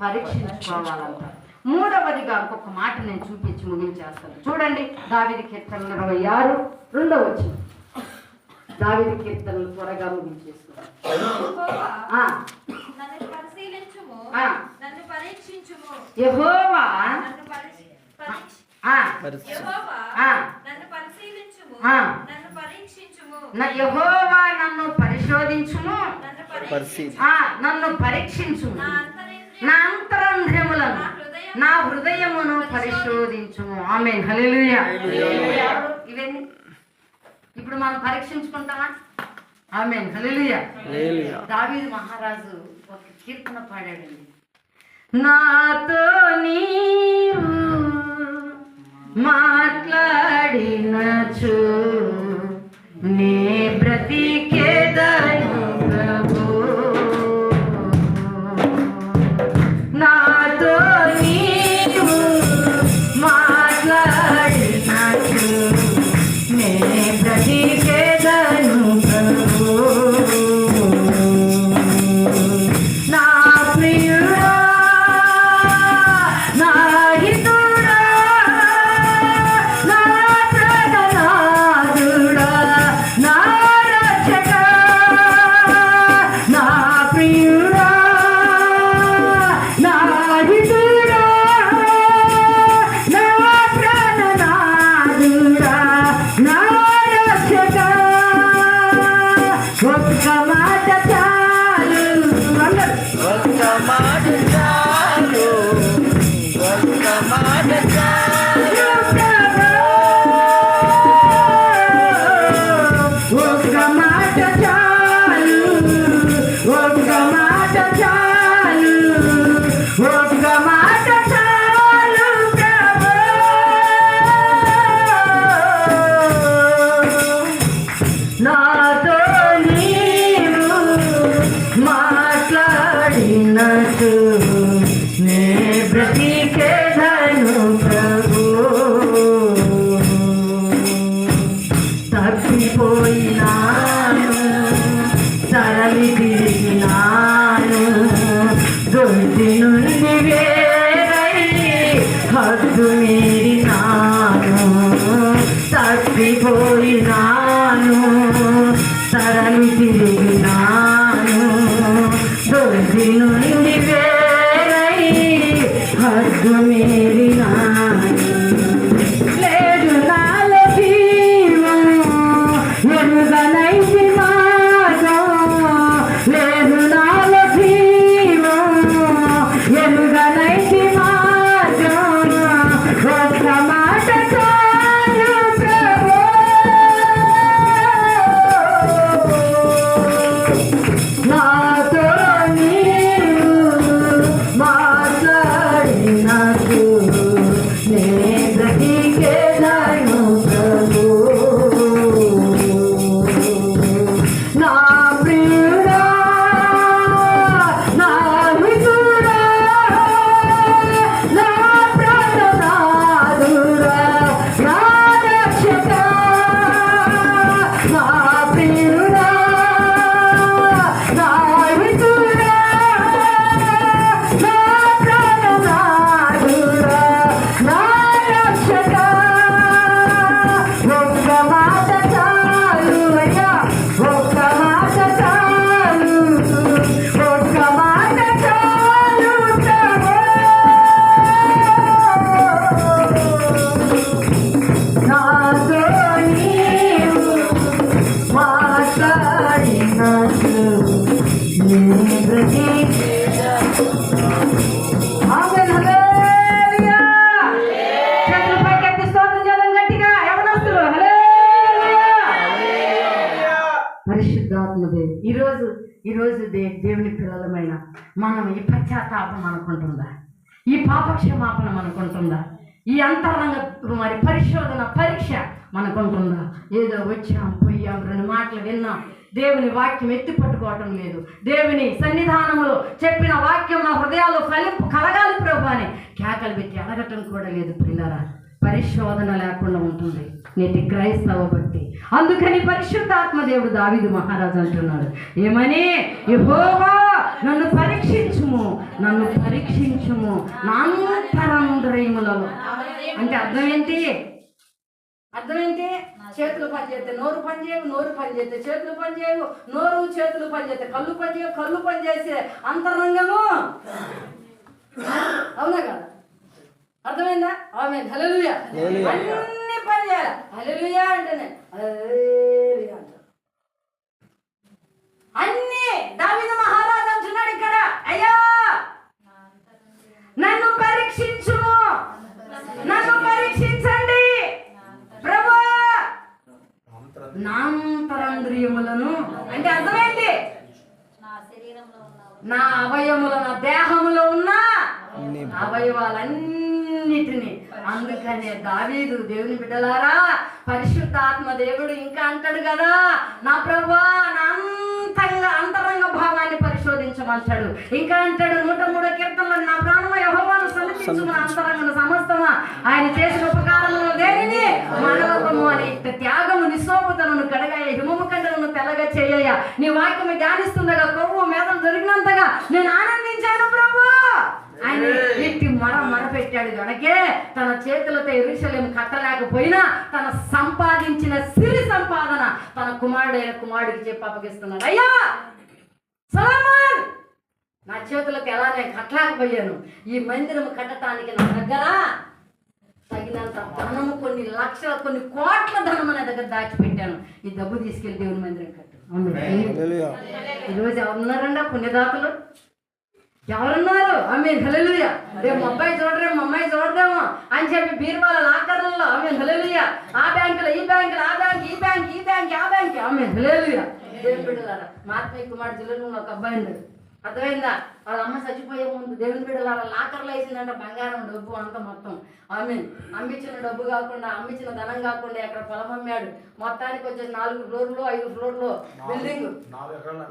పరీక్షించుకోవాలంట. మూడవదిగా ఇంకొక మాట నేను చూపించి ముగించేస్తాను. చూడండి, దావీదు కీర్తనలు 26:2 దావీదు కీర్తనలు త్వరగా ముగించేసుకున్నాం. యెహోవా నన్ను పరిశోధించుము, నన్ను పరీక్షించుము, నా అంతరంధ్రములను, నా హృదయమును పరిశోధించుము. ఆమేన్. హల్లెలూయా. ఇవన్నీ ఇప్పుడు మనం పరీక్షించుకుంటామా? ఆమేన్. హల్లెలూయా. దావీదు మహారాజు ఒక కీర్తన పాడాడండి. నాతో నీవు మాట్లాడినచు నే బ్రతికేదను ప్రభు, నాతో నీవు మాట్లాడినచు నే బ్రతికేదను ప్రభు, నా ప్రియుడా నా హితుడా నా ప్రణనాదుడా నా రక్షకుడా తప్పిపోయినాను, తరలి తిరిగినాను, దొరికి నుండి వేరై హద్దు మీరినాను. లేదు నాలో జీవం, ఎరుగనైతి మార్గం, లేదు నాలో జీవం, ఎరుగనైతి మార్గం. ఒక్క మాట చాలు ప్రభు, నాతో నీవు మాట్లాడినట్టు నే బ్రతికేదను ప్రభు. నా ప్రియుడా, నా మిత్రుడా, నా ప్రాణనాథుడా, నా రక్షకా, నా ప్రియుడా, నా మిత్రుడా, నా ప్రాణనాథుడా, నా రక్షకా. ఒక్క మాట చాలు అయ్యా, ఒక్క మాట చాలు, ఒక్క మాట చాలు ప్రభు. నాతో నీవు మాట్లాడినట్టు నీ బ్రతికేదను. ఆమేన్, హల్లెలూయా. చేతులు పైకెత్తి స్తోత్రం చేద్దాం గట్టిగా, యవనస్తులు హల్లెలూయా. పరిశుద్ధాత్మ దేవుడు ఈరోజు దేవుని పిల్లలమైన మనం ఈ పశ్చాత్తాపం మనకుంటుందా? ఈ పాపక్షమాపణ మనకుంటుందా? ఈ అంతరంగ మరి పరిశోధన పరీక్ష మనకుంటుందా? ఏదో వచ్చాం పోయాం, 2 మాటలు విన్నాం, దేవుని వాక్యం ఎత్తి పట్టుకోవటం లేదు. దేవుని సన్నిధానంలో చెప్పిన వాక్యం మా హృదయాల్లో ఫలింపు కలగాలి ప్రభు అని కేకలు పెట్టి అడగటం కూడా లేదు. పిల్లరా, పరిశోధన లేకుండా ఉంటుంది నేటి క్రైస్తవ భక్తి. అందుకని పరిశుద్ధాత్మ దేవుడు దావీదు మహారాజు అంటున్నాడు ఏమని, యెహోవా నన్ను పరీక్షించుము, నన్ను పరీక్షించుము నా అంతరంద్రియములలో. అంటే అర్థం ఏంటి? చేతులు పనిచేస్తే నోరు పనిచేయవు, నోరు పనిచేస్తే చేతులు పనిచేయవు, నోరు చేతులు పనిచేస్తే కళ్ళు పనిచేయవు, కళ్ళు పనిచేసే అంతరంగము. అవునా కదా? అర్థమైందా? ఆమేన్, హల్లెలూయా. అన్ని పని చేయాలి. హల్లెలూయా అంటేనే హల్లెలూయా అంటారు. అన్ని దావీదు మహారాజు అంటున్నాడు ఇక్కడ, అయ్యా నన్ను పరీక్షించుము, నన్ను పరీక్షించండి ప్రభు, నా అంతరంద్రియములను. అంటే అర్థమైంది, నా అవయముల, నా దేహములో ఉన్న అవయవాలన్నిటినీ. అందుకనే దావీదు, దేవుని బిడ్డలారా, పరిశుద్ధాత్మ దేవుడు ఇంకా అంటాడు కదా, నా ప్రభువా నా అంతరంగ భావాన్ని పరిశోధించమంటాడు. ఇంకా అంటాడు 103 కీర్తనలో, నా ప్రాణమ యెహోవాను సమర్పించు, నా అంతరంగను సమస్తమా ఆయన చేసిన ఉపకారములను దేనిని మనవకము అని. త్యాగము నిస్సోపుతను కడగాయ, హిమము కండలను తెల్లగా చేయ, నీ వాక్యము ధ్యానిస్తుండగా కొవ్వు మేదలు దొరికినంతగా నేను ఆనందించాను ప్రభు. ఆయన ఎట్టి మొరపెట్టాడు గనకే తన చేతులతో యెరూషలేము కట్టలేకపోయినా తన సంపాదించిన సిరి సంపాదన తన కుమారుడికి చెప్పి అప్పగిస్తున్నాడు. అయ్యా సొలొమోన్, నా చేతులకు ఎలా నేను కట్టలేకపోయాను, ఈ మందిరం కట్టడానికి నా దగ్గర తగినంత ధనము, కొన్ని లక్షల, కొన్ని కోట్ల ధనము నా దగ్గర దాచిపెట్టాను, ఈ డబ్బు తీసుకెళ్లి దేవుని మందిరం కట్టు. ఈరోజు ఎవరున్నారండి పుణ్యదాతలు? ఎవరున్నారు? ఆమేన్, హల్లెలూయా. రేపు మా అబ్బాయి చూడరేమో, మా అమ్మాయి చూడదేమో అని చెప్పి బీరువాల లాకర్లలో, ఆమేన్, హల్లెలూయా, ఆ బ్యాంకులో ఈ బ్యాంకులో, ఆ బ్యాంక్ ఈ బ్యాంక్ ఈ బ్యాంక్ ఆ బ్యాంక్, ఆమేన్, హల్లెలూయా. దేవుని బిడ్డలారా, మా ఆత్మీయ కుమారుడు జిల్లాలో ఒక అబ్బాయి ఉన్నాడు. అర్థమైందా? వాళ్ళ అమ్మ చచ్చిపోయే ముందు దేవుని బిడ్డలారా లాకర్లో వేసిందంట బంగారం, డబ్బు అంతా మొత్తం. ఆమేన్. అమ్మించిన డబ్బు కాకుండా, అమ్మించిన ధనం కాకుండా ఎక్కడ పొలం అమ్మాడు. మొత్తానికి వచ్చేసి 4 ఫ్లోర్లు 5 ఫ్లోర్లు బిల్డింగ్,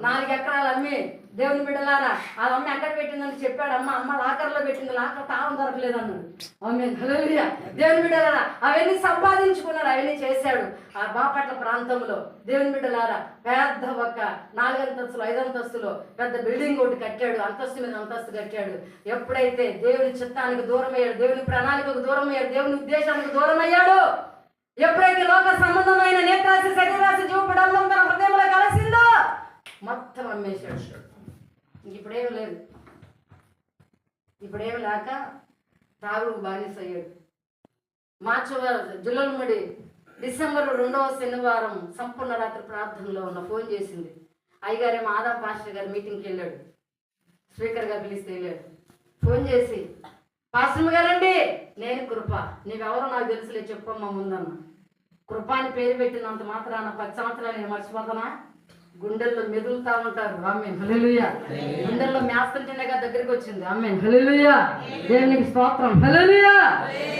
4 ఎకరాలు అమ్మి, దేవుని బిడ్డలారా వాళ్ళ అమ్మ ఎక్కడ పెట్టిందని చెప్పాడు. అమ్మ లాకర్లో పెట్టింది, లాకర్ తాళం దొరకలేదు అన్నాడు. ఆమేన్, హల్లెలూయా. దేవుని బిడ్డలారా అవన్నీ సంపాదించుకున్నాడు, అవన్నీ చేశాడు. ఆ బాపట్ల ప్రాంతంలో దేవుని బిడ్డలారా పెద్ద ఒక 4 అంతస్తులు 5 అంతస్తులు పెద్ద బిల్డింగ్ ఒకటి కట్టాడు. అంతస్తు మీద అంతస్తు కట్టాడు. ఎప్పుడైతే దేవుని చిత్తానికి దూరం అయ్యాడు, దేవుని ప్రణాళికకు దూరం అయ్యాడు, దేవుని ఉద్దేశానికి దూరం అయ్యాడు, అమ్మేశాడు. ఇప్పుడేం లేదు, ఇప్పుడేం లేక తాగుడుకు బానిస అయ్యాడు. జులల్ముడి డిసెంబర్ 2వ శనివారం సంపూర్ణ రాత్రి ప్రార్థనలో ఉన్న ఫోన్ చేసింది. అయ్యగారేమో ఆదాం పాస్టర్ గారు మీటింగ్కి వెళ్ళాడు, స్పీకర్గా పిలిస్తే వెళ్ళాడు. ఫోన్ చేసి, పాస్టర్ గారండి, నేను కృప, నీవెవరో నాకు తెలుసులే, చెప్పమ్మా ముందన్న. కృప అని పేరు పెట్టినంత మాత్రాన 10 సంవత్సరాలు నేను మర్చిపోతానా? గుండెల్లో మెదులుతా ఉంటారు. ఆమేన్ హల్లెలూయా. గుండెల్లో మేస్తుంటేనేగా దగ్గరికి వచ్చింది. ఆమేన్ హల్లెలూయా. దేవునికి స్తోత్రం. హల్లెలూయా.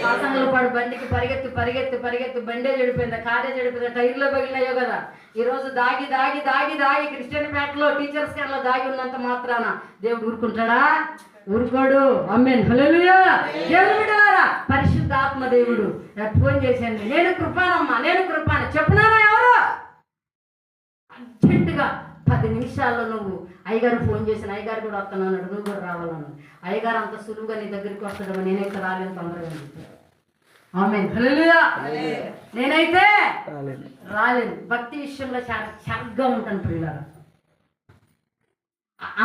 పాసంలో పడి బండికి పరిగెత్తి పరిగెత్తి పరిగెత్తి బండే చెడిపోయిందా, కారే చెడిపోయిందా, టైర్లో పగిలినాయో కదా. ఈరోజు దాగి దాగి దాగి దాగి క్రిస్టియన్ పేటలో టీచర్స్ క్యాన్లో దాగి ఉన్నంత మాత్రాన దేవుడు ఊరుకుంటాడా? ఊరుకోడు. ఆమేన్ హల్లెలూయా. దేవుడు బిడ్డలారా, పరిశుద్ధ ఆత్మ దేవుడు ఫోన్ చేశాను, నేను కృపానమ్మా, నేను కృపాను చెప్పున్నారా? ఎవరు? అర్జెంటుగా 10 నిమిషాల్లో నువ్వు అయ్యగారు ఫోన్ చేసిన, అయ్యగారు కూడా వస్తున్నాడు, నువ్వు కూడా రావాలన్నాను. అయ్యగారు అంత సులువుగా నీ దగ్గరికి వస్తాడమ్మా, నేనైతే రాలేను, తొందరగా చెప్పాను. ఆమేన్ హల్లెలూయా. నేనైతే రాలేను. భక్తి విషయంలో చాలా చక్కగా ఉంటాను పిల్లలు.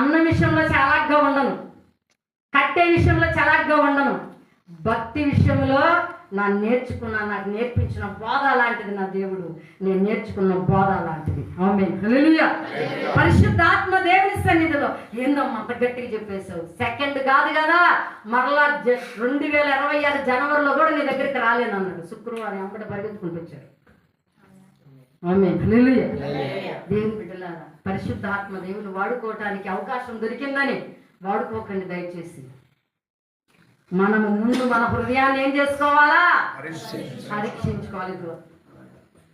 అన్న విషయంలో చాలాగా ఉండను, కట్టే విషయంలో చాలాగా ఉండను. భక్తి విషయంలో నాకు నేర్పించిన బోధ లాంటిది నా దేవుడు, నేను నేర్చుకున్న బోధ లాంటిది. ఆమేన్ హల్లెలూయా. పరిశుద్ధాత్మ దేవుని సన్నిధిలో ఏందమ్మా అంత గట్టిగా చెప్పేశావు? సెకండ్ కాదు కదా, మరలా 2026 జనవరిలో కూడా నీ దగ్గరికి రాలేను అన్నాడు. శుక్రవారం అమ్మట పరిగెత్తుకుంటూ వచ్చాడు. ఆమేన్ హల్లెలూయా. దేవుని బిడ్డలారా, పరిశుద్ధాత్మ దేవుని వాడుకోవటానికి అవకాశం దొరికిందని వాడుకోకండి దయచేసి. మనము ముందు మన హృదయాన్ని ఏం చేసుకోవాలా? పరీక్షించుకోవాలి.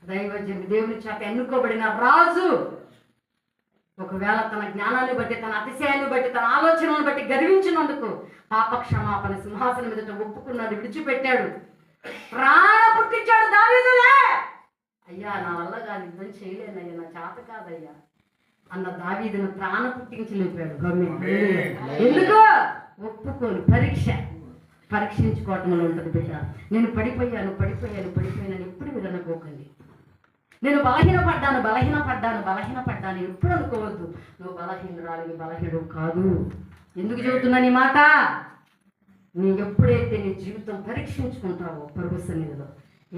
దైవజనుడు దేవుని చేత ఎన్నుకోబడిన రాజు ఒకవేళ తన జ్ఞానాన్ని బట్టి, తన అతిశయాన్ని బట్టి, తన ఆలోచనలను బట్టి గర్వించినందుకు పాప క్షమాపణ సింహాసనం మీద ఒప్పుకున్నాడు, విడిచిపెట్టాడు, ప్రాణ పుట్టించాడు. దావీదులే, అయ్యా నా వల్ల కాదు, యుద్ధం చేయలేనయ్యా, నా చేత కాదయ్యా అన్న దావీదును ప్రాణ పుట్టించి లేపాడు. ఎందుకు? ఒప్పుకోను. పరీక్షించుకోవటంలో ఉంటుంది బిడ్డ. నేను పడిపోయాను ఎప్పుడు మీరు అనుకోకండి. నేను బలహీనపడ్డాను ఎప్పుడు అనుకోవద్దు. నువ్వు బలహీనుడు కాదు. ఎందుకు చెబుతున్నాను ఈ మాట? నీ ఎప్పుడైతే నీ జీవితం పరీక్షించుకుంటావో ప్రభు సన్నిధిలో,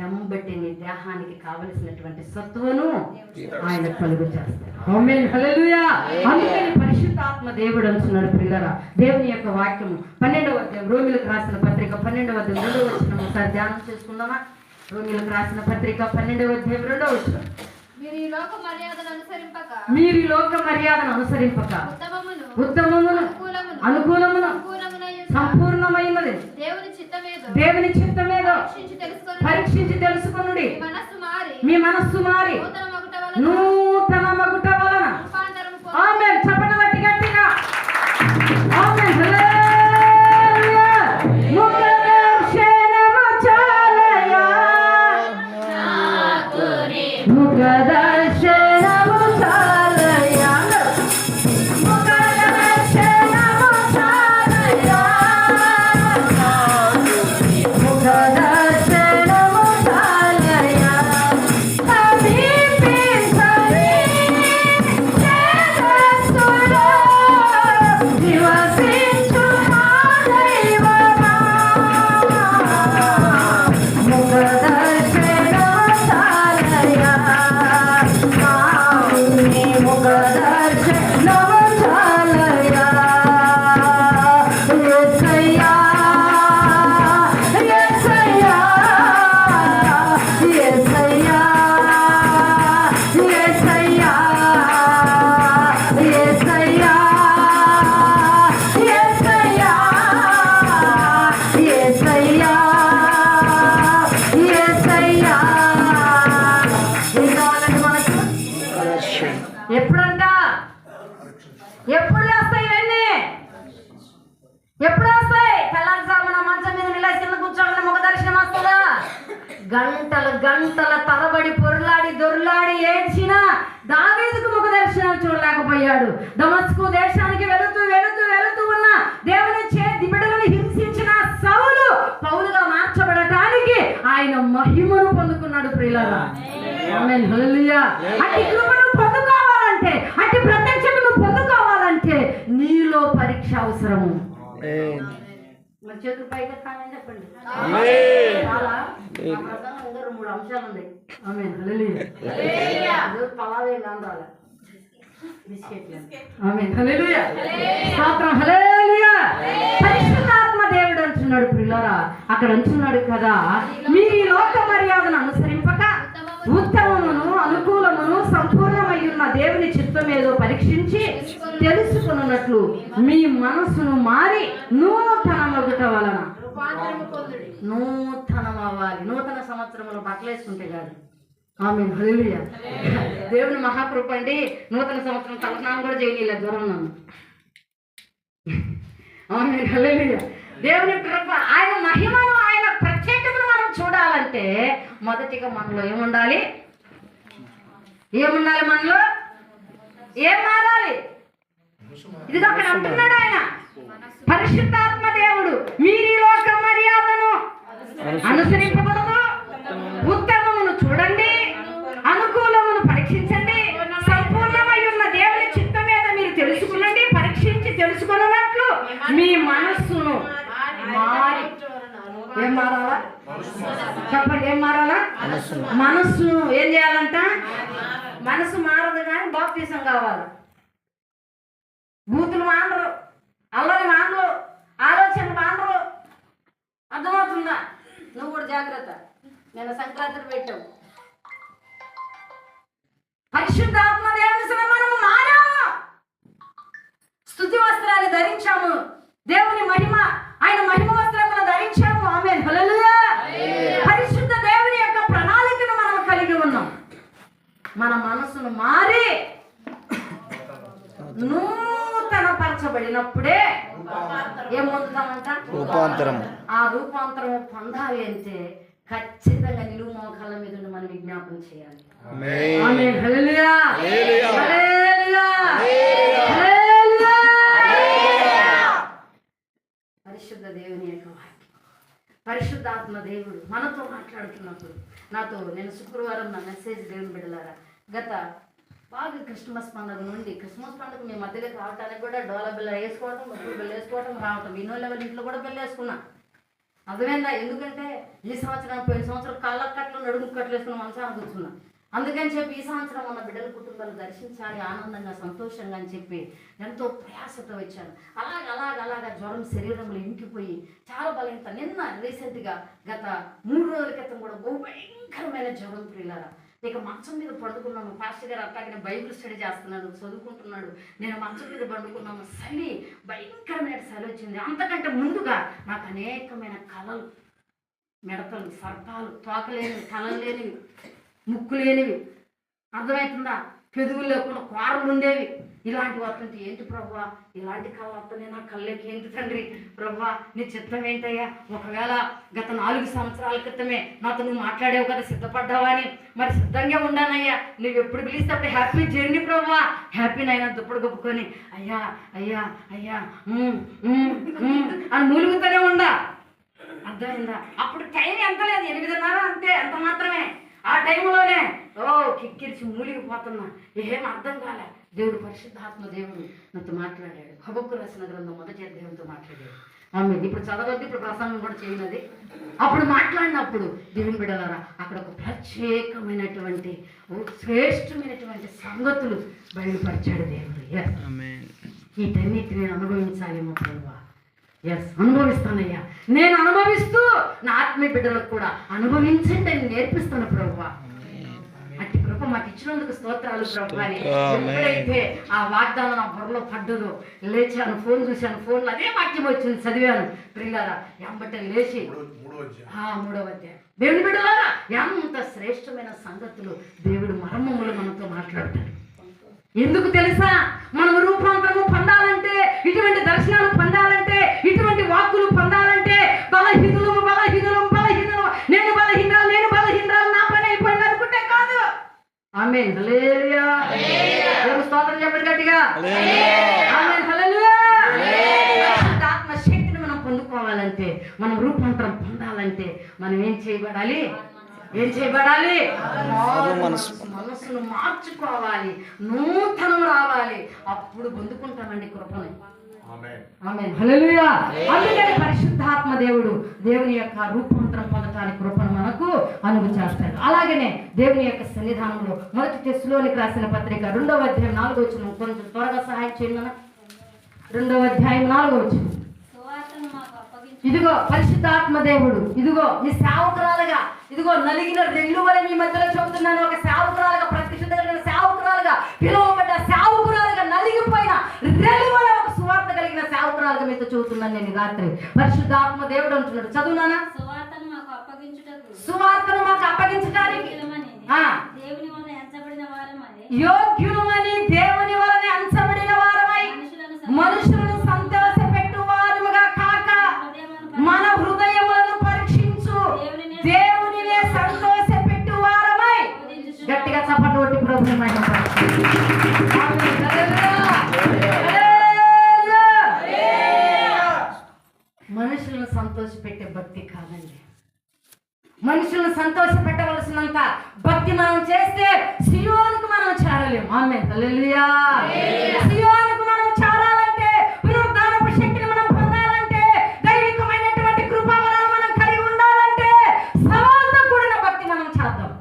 ఎంబట్టి నీ దేహానికి కావలసినటువంటి సత్తువను ఆయన కలుగు చేస్తాడు. ఆమేన్ హల్లెలూయా. అందుకని పరిశుద్ధాత్మ దేవుడు అంటున్నాడు ప్రియులారా, దేవుని యొక్క వాక్యము 12వ అధ్యాయం రోమీయులకు రాసిన పత్రిక 12వ అధ్యాయం 2వ వచనం ఒకసారి ధ్యానం చేసుకుందామా? రోమీయులకు రాసిన పత్రిక 12వ అధ్యాయం 2వ వచనం. మీరు ఈ లోక మర్యాదను అనుసరింపక ఉత్తమమును అనుకూలమును సంపూర్ణమైనది దేవుని చిత్తమేదో పరీక్షించి తెలుసుకొనుడి. మీ మనస్సు మారి నూతన మగుట వలన. ఆమేన్. చప్పట్లు కొట్టి గట్టిగా. ఆమేన్ హల్లెలూయా. ముఖదర్శనము చాలయా, ముఖదర్శనము చాలయా, ముఖదర్శనము చాలయా, ముఖదర్శనము చాలయా. సమీపించని తేజస్సులో నివసించు మా దైవమా. ముఖదర్శనము చాలయా, ముఖదర్శనము చాలయా. యేసయ్యా, యేసయ్యా, యేసయ్యా, యేసయ్యా, యేసయ్యా, యేసయ్యా, యేసయ్యా, యేసయ్యా. ఏం కావాలండి మనకు? ఎప్పుడంట? ఎప్పుడు వస్తాయి ఇవన్నీ? ఎప్పుడు వస్తాయి? తెల్లారుజామున మంచం మీద నిలా కింద కూర్చోగానే ముఖ దర్శనం వస్తుందా? గంటల తరబడి పొరులాడి దొర్లాడి ఏడ్చినా దావీదుకు ముఖ దర్శనం చూడలేకపోయాడు. దమస్కు దేశానికి వెళుతూ ఉన్న దేవుని బిడ్డలను హింసించిన సౌలు పౌలుగా మార్చబడటానికి ఆయన మహిమను పొందుకున్నాడు ప్రియులారా. ఆమేన్ హల్లెలూయా. అట్టి కృపను పొందుకోవాలంటే, అట్టి ప్రత్యక్షతను అత్యవసరము. మరి చేతులు పైగా కాదని చెప్పండి. చాలా ఆ ప్రసంగం ఇంకా 3 అంశాలు ఉన్నాయి. ఆమేన్. హల్లెలూయా. పలావే కాందాల ఆమేన్. హల్లెలూయా. స్తోత్రం. హల్లెలూయా. పరిశుద్ధాత్మ దేవుడు అంటున్నాడు ప్రియులారా, అక్కడ అంటున్నాడు కదా, మీరు ఈ లోక మర్యాదను అనుసరింపక ఉత్తమమును అనుకూలమును సంపూర్ణమై ఉన్న దేవుని చిత్తం ఏదో పరీక్షించి తెలుసుకున్నట్లు మీ మనసును మారి నూతనమగుట వలన నూతనం అవ్వాలి. నూతన సంవత్సరంలో బట్టలు వేసుకుంటే కాదు. ఆమేన్. హల్లెలూయా. దేవుని మహాకృప అండి. నూతన సంవత్సరం తలస్నానం కూడా చేయలేదు, దూరం నన్ను. ఆమేన్. హల్లెలూయా. దేవుని కృప, ఆయన మహిమను, ఆయన ప్రత్యేకతను మనం చూడాలంటే మొదటిగా మనలో ఏముండాలి? మనలో ఏం మారాలి? ఇది అక్కడ అంటున్నాడు ఆయన, పరిశుద్ధాత్మ దేవుడు, మీరు ఈ లోక మర్యాదను అనుసరింపబడదు, ఉత్తమమును చూడండి, అనుకూలమును పరీక్షించండి, సంపూర్ణమై ఉన్న దేవుని చిత్తం మీద మీరు తెలుసుకునండి, పరీక్షించి తెలుసుకున్నట్లు మీ మనస్సును మారి. ఏం మారాలా చెప్పండి? ఏం మారాలా? మనస్సును ఏం చేయాలంట? మనసు మారదు కానీ బాప్తీసం కావాలి. బూతులు మానరు, అల్లరి మానరు, ఆలోచన మానరు. అర్థమవుతుందా? నువ్వు కూడా జాగ్రత్త. నేను సంక్రాంతి పెట్టావు. పరిశుద్ధాత్మ దేవుని మనము మారాము. స్తుతి వస్త్రాలు ధరించాము, దేవుని మహిమ, ఆయన మహిమ వస్త్రములు ధరించాము. ఆమేన్. హల్లెలూయా. పరిశుద్ధ దేవుని యొక్క ప్రణాళికను మనం కలిగి ఉన్నాం. మన మనసును మారి నూతన పరచబడినప్పుడే ఏం పొందుతామంట? రూపాంతరం. ఆ రూపాంతరం పొందాలి అంటే ఖచ్చితంగా నిలువు మోకాళ్ళ మీద మనం విజ్ఞాపన చేయాలి. ఆమేన్. హల్లెలూయా. హల్లెలూయా. హల్లెలూయా. పరిశుద్ధ దేవుని యొక్క వాక్యం, పరిశుద్ధాత్మ దేవుడు మనతో మాట్లాడుతున్నప్పుడు నేను శుక్రవారం నా మెసేజ్ దేవుని బిడ్డలారా, గత బాగా క్రిస్మస్ పండుగ నుండి, క్రిస్మస్ పండుగ మీ మధ్యలోకి రావడానికి కూడా డోలా బిల్ల వేసుకోవటం, ముగ్గురు బిల్ల వేసుకోవటం, రావటం. ఇన్నో లెవెల్ ఇంట్లో కూడా బిల్ల వేసుకున్నా. అర్థమైందా? ఎందుకంటే ఈ సంవత్సరం, పోయిన సంవత్సరం కాళ్ళకు కట్లు, నడుము కట్లు వేసుకున్న మనసాన్ని కూర్చున్నా. అందుకని చెప్పి ఈ సంవత్సరం ఉన్న బిడ్డల కుటుంబాలు దర్శించాలి ఆనందంగా, సంతోషంగా అని చెప్పి ఎంతో ప్రయాసతో వచ్చాను. అలాగా జ్వరం శరీరంలో ఇంకిపోయి చాలా బలహీనత. నిన్న రీసెంట్గా గత 3 రోజుల క్రితం కూడా భయంకరమైన జ్వరం ప్రియులారా. ఇక మంచం మీద పడుకున్నాము. పాస్టర్ గారు అట్లాగే బైబిల్ స్టడీ చేస్తున్నాడు, చదువుకుంటున్నాడు. నేను మంచం మీద పడుకున్నాము. చలి, భయంకరమైన చలి వచ్చింది. అంతకంటే ముందుగా నాకు అనేకమైన కళలు, మిడతలు, సర్పాలు, తోకలేనివి, కళలు లేనివి, ముక్కు లేనివి, అర్థమవుతుందా, పెదవులు లేకుండా కూరలు ఉండేవి. ఇలాంటి వస్తుంటే ఏంటి ప్రభువా, ఇలాంటి కళ వస్తున్నాయి నా కళ్ళకి, ఏంటి తండ్రి ప్రభువా నీ చిత్తం ఏంటయ్యా? ఒకవేళ గత 4 సంవత్సరాల క్రితమే నాతో నువ్వు మాట్లాడావు కదా, సిద్ధపడ్డావా అని. మరి సిద్ధంగా ఉన్నానయ్యా, నువ్వు ఎప్పుడు పిలిస్తే అప్పుడు హ్యాపీ జర్నీ ప్రభువా, హ్యాపీనైనా దుప్పటి కప్పుకొని అయ్యా అయ్యా అయ్యా అని మూలుగుతూనే ఉండా. అర్థమైందా? అప్పుడు టైం ఎంత లేదు, 8:30 అంతే, అంత మాత్రమే. ఆ టైంలోనే కిక్కిరిచి మూలిగిపోతున్నా, ఏం అర్థం కాలే. దేవుడు, పరిశుద్ధాత్మ దేవుడు నాతో మాట్లాడాడు. హబక్కు రాసిన గ్రంథం 1వ దేవునితో మాట్లాడాడు. ఆమె ఇప్పుడు చదవద్దు, ఇప్పుడు ప్రసంగం కూడా చేయనది. అప్పుడు మాట్లాడినప్పుడు దేవుని బిడ్డలారా, అక్కడ ఒక ప్రత్యేకమైనటువంటి, శ్రేష్టమైనటువంటి సంగతులు బయలుపరిచాడు దేవుడు. వీటన్నిటి నేను అనుభవించాలేమో ప్రభువా. అనుభవిస్తానయ్యా, నేను అనుభవిస్తూ నా ఆత్మీయ బిడ్డలకు కూడా అనుభవించండి అని నేర్పిస్తాను ప్రభువా. అట్టి కృప మాకు ఇచ్చినందుకు స్తోత్రాలు ప్రభువా. ఎప్పుడైతే ఆ వాగ్దానం నా బుర్రలో పడ్డదో, లేచాను, ఫోన్ చూశాను, ఫోన్లో అదే వాక్యం వచ్చింది, చదివాను ప్రియులారా. ఎంబటే లేచి 3వ అధ్యాయం. దేవుని బిడ్డలారా, ఎంత శ్రేష్టమైన సంగతులు దేవుడు మర్మములు మనతో మాట్లాడతాడు. ఎందుకు తెలుసా? మనం రూపాంతరము పొందాలంటే, ఇటువంటి దర్శనాలు పొందాలంటే, ఇటువంటి వాక్కులు పొందాలంటే బలహీనులు, నేను బలహీనరాలు, నా పని అయిపోయింది అనుకుంటే కాదు. ఆమేన్. హల్లెలూయా. స్తోత్రం చెప్పండి గట్టిగా. ఆమేన్. హల్లెలూయా. ఆత్మశక్తిని మనం పొందుకోవాలంటే, మనం రూపాంతరం పొందాలంటే మనం ఏం చేయబడాలి? మనసును మార్చుకోవాలి, నూతనం రావాలి. అప్పుడు పొందుకుంటామండి కృపని. ఆమేన్. హల్లెలూయా. అందుకని పరిశుద్ధాత్మ దేవుడు దేవుని యొక్క రూపాంతరం పొందటానికి కృపను మనకు అనుగు చేస్తాడు. అలాగనే దేవుని యొక్క సన్నిధానంలో మొదటి తెస్సలోనికి రాసిన పత్రిక 2వ అధ్యాయం 4వ వచనం కొంచెం త్వరగా సహాయం చేయండి అన్న. 2వ అధ్యాయం 4వ వచనం. ఇదిగో పరిశుద్ధాత్మ దేవుడు, ఇదిగో మీ సేవకురాలుగా, ఇదిగో నలిగిన రెల్లు వలె మీ మధ్యలో చెబుతున్నాను, ఒక సేవకురాలుగా, ప్రతిష్ఠ కలిగిన సేవకురాలుగా, పిలువబడ్డ సేవకురాలుగా, నలిగిపోయిన రెల్లు వలె ఒక సువార్త కలిగిన సేవకురాలుగా మీతో చెబుతున్నాను నేను రాత్రి. పరిశుద్ధాత్మ దేవుడు అంటున్నాడు, చదువునానా? సువార్తను మాకు అప్పగించడానికి యోగ్యులమని దేవుని వలన ఎంచబడిన వారమై మనుషులను సంతోషపెట్టు వారముగా కాక మన హృదయములను పరీక్షించు దేవునినే సంతోషపెట్టు వారమై. గట్టిగా చప్పట్లు కొట్టి ప్రభువుని మహిమపరచండి. మనుషులను సంతోషపెట్టే భక్తి కాదండి. మనుషులను సంతోష పెట్టవలసినంత భక్తి మనం చేస్తే సియోనుకు మనం చేరలేము. ఆమేన్. హల్లెలూయా. సియోనుకు మనం చేరాలంటే, పునరుద్ధానపు శక్తిని మనం పొందాలంటే, దైవికమైనటువంటి కృపావరాలు మనం కలిగి ఉండాలంటే సవాలుతో కూడిన భక్తి మనం చేద్దాం.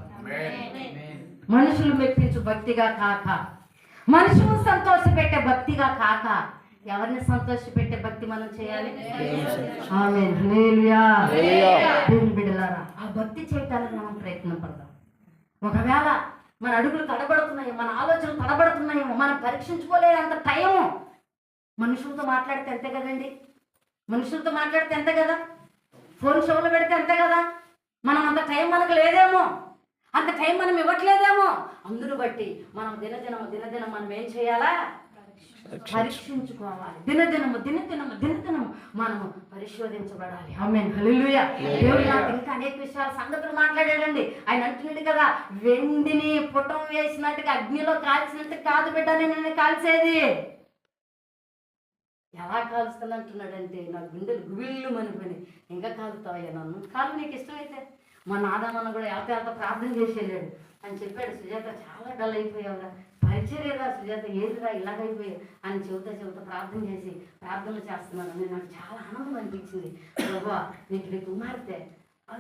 మనుషులు మెప్పించు భక్తిగా కాక, మనుషులను సంతోష పెట్టే భక్తిగా కాక, ఎవరిని సంతోషపెట్టే భక్తి మనం చేయాలి. ఆమేన్. హల్లెలూయా. దేవుని బిడ్డలారా, ఆ భక్తి చేయటానికి మనం ప్రయత్నం పడదాం. ఒకవేళ మన అడుగులు తడబడుతున్నాయో, మన ఆలోచనలు తడబడుతున్నాయో, మనం పరీక్షించుకోలేనంత టైము మనుషులతో మాట్లాడితే అంతే కదండి. మనుషులతో మాట్లాడితే అంతే కదా. ఫోన్ షోలో పెడితే అంతే కదా. మనం అంత టైం మనకు లేదేమో, అంత టైం మనం ఇవ్వట్లేదేమో. అందును బట్టి మనం దినదినం మనం ఏం చేయాలా? పరీక్షించుకోవాలి. దినదినము మనము పరిశోధించబడాలి. ఆమేన్. హల్లెలూయా. దేవుడు నాకు ఇంకా అనేక విషయాల సంగతులు మాట్లాడాడండి. ఆయన అంటున్నాడు కదా, వెండిని పుటం వేసినట్టుగా అగ్నిలో కాల్చినట్టు కాదు బిడ్డ నేను కాల్చేది. ఎలా కాలుస్తుంది అంటున్నాడంటే, నా గుండెలు గుబిళ్ళు మనిపోయి, ఇంకా కాలుతావయ్యా నన్ను, కాలు నీకు ఇష్టమైతే. మా నాదమ్మను కూడా ఎంత ప్రార్థన చేసి వెళ్ళాడు అని చెప్పాడు. సుజాత చాలా డల్ అయిపోయావురా, పరిచర్యరా సుజాత, ఏదిరా ఇలాగైపోయావు అని చెబుతా ప్రార్థన చేసి ప్రార్థనలు చేస్తున్నాను. నాకు చాలా ఆనందం అనిపించింది. ప్రభువా, నీకు నీ కుమార్తె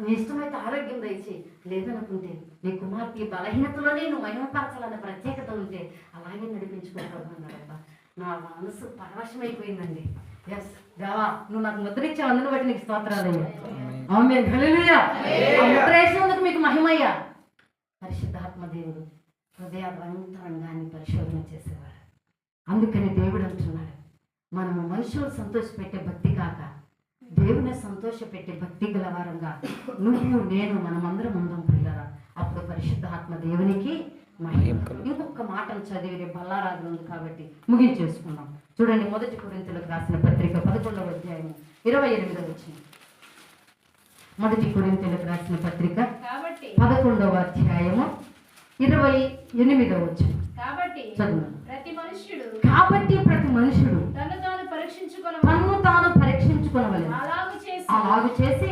నీ ఇష్టమైతే ఆరోగ్యం దయచేయి, లేదనుకుంటే నీ కుమార్తె బలహీనతలోనే నువ్వు మహిమపరచాలన్న ప్రత్యేకత ఉంటే అలాగే నడిపించుకోగలన్నాడబ్బా. నా మనసు పరవశమైపోయిందండి. ఎస్ దేవా, నువ్వు నాకు ముద్ర ఇచ్చావు, అందుని బట్టి నీకు స్తోత్రాలయ్యా. ఆమేన్. హల్లెలూయా. ఆ ముద్ర వేసినందుకు మీకు మహిమయ్యా. పరిశుద్ధాత్మ దేవుడు హృదయాంతరంగాన్ని పరిశోధన చేసేవారు. అందుకని దేవుడు అంటున్నాడు, మనము మనుషులు సంతోషపెట్టే భక్తి కాక దేవుని సంతోషపెట్టే భక్తి గలవారంగా నువ్వు నేను మనమందరం ఉందాం పిల్లరా. అప్పుడు పరిశుద్ధాత్మ దేవునికి మహిమ. ఇంకొక మాటను చదివి రేపు బల్లారాజు ఉంది కాబట్టి ముగించేసుకుందాం. చూడండి, మొదటి కొరింథీయులకు రాసిన పత్రిక 11వ అధ్యాయం 28వ వచనం. మొదటి కొరింథీయులకు రాసిన పత్రిక 11వ అధ్యాయము 28వ వచనం. కాబట్టి ప్రతి మనుషుడు తన్ను తాను పరీక్షించుకొనవలెను. అలాగు చేసి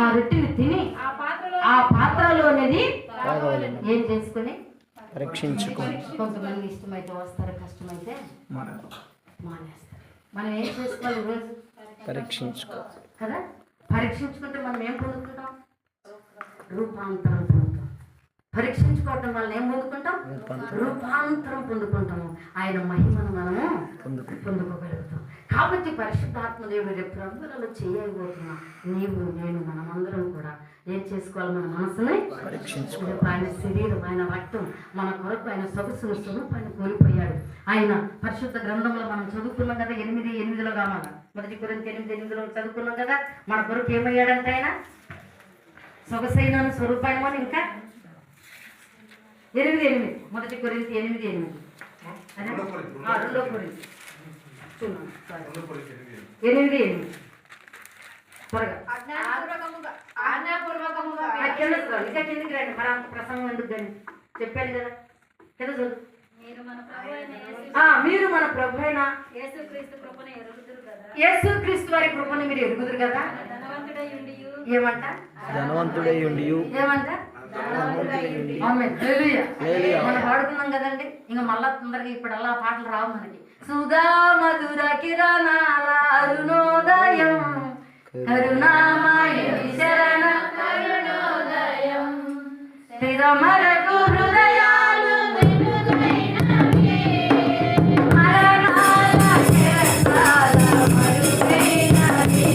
ఆ రొట్టెని తిని ఆ పాత్రలోనేది ఏం చేసుకుని పరీక్షించుకోండి. కొంతమంది ఇష్టమైతే వస్తారు, కష్టమైతే మానేస్తారు. మనం ఏం చేసుకోవాలి ఈరోజు? పరీక్షించుకో కదా. పరీక్షించుకుంటే మనం ఏం పొందుకుంటాం? రూపాంతరం పొందుతాం. పరీక్షించుకోవటం వల్ల ఏం పొందుకుంటాం? రూపాంతరం పొందుకుంటాము. ఆయన మహిమను మనము పొందుకోగలుగుతాం. కాబట్టి పరిశుద్ధాత్మ దేవుడు రేపు ప్రభువులలో చేయబోతున్నాం. నీవు నేను మనమందరం కూడా ఏం చేసుకోవాలి? మన మనసుని పరీక్షించుకోవాలి. ఆయన శరీరం, ఆయన రక్తం మన కొరకు ఆయన సొగసును స్వరూపాన్ని కోల్పోయాడు. ఆయన పరిశుద్ధ గ్రంథంలో మనం చదువుకున్నాం కదా, 8:8లో కావాలి. మొదటి కొరింథీ 8:8లో చదువుకున్నాం కదా, మన కొరకు ఏమయ్యాడంటే ఆయన సొగసైన స్వరూపాయనం అని. ఇంకా 8:8 మొదటి కొరింథీ 8:8 2 కొరింథీ 8:8 త్వరగా ఇంకా కిందికి రండి. మరి అంత ప్రసంగం ఎందుకు కానీ చెప్పాడు కదా. కదా చదువు. మీరు మన ప్రభు అయిన యేసుక్రీస్తు వారి కృపను మీరు ఎరుగుదురు కదా. ఏమంట? ధనవంతుడై ఉండి ఏమంట? ఆమేన్. హల్లెలూయా. మనం పాడుకున్నాం కదండి, ఇంకా మళ్ళా తొందరగా ఇప్పుడు అలా పాటలు రావు మనకి. సుధా మధుర కిరణాల అరుణోదయం కరుణామయుని శరణ కరుణోదయం స్థిరమరకు హృదయాలు వినుదైనవి. మరణాల శరసాల మరుగైనవి.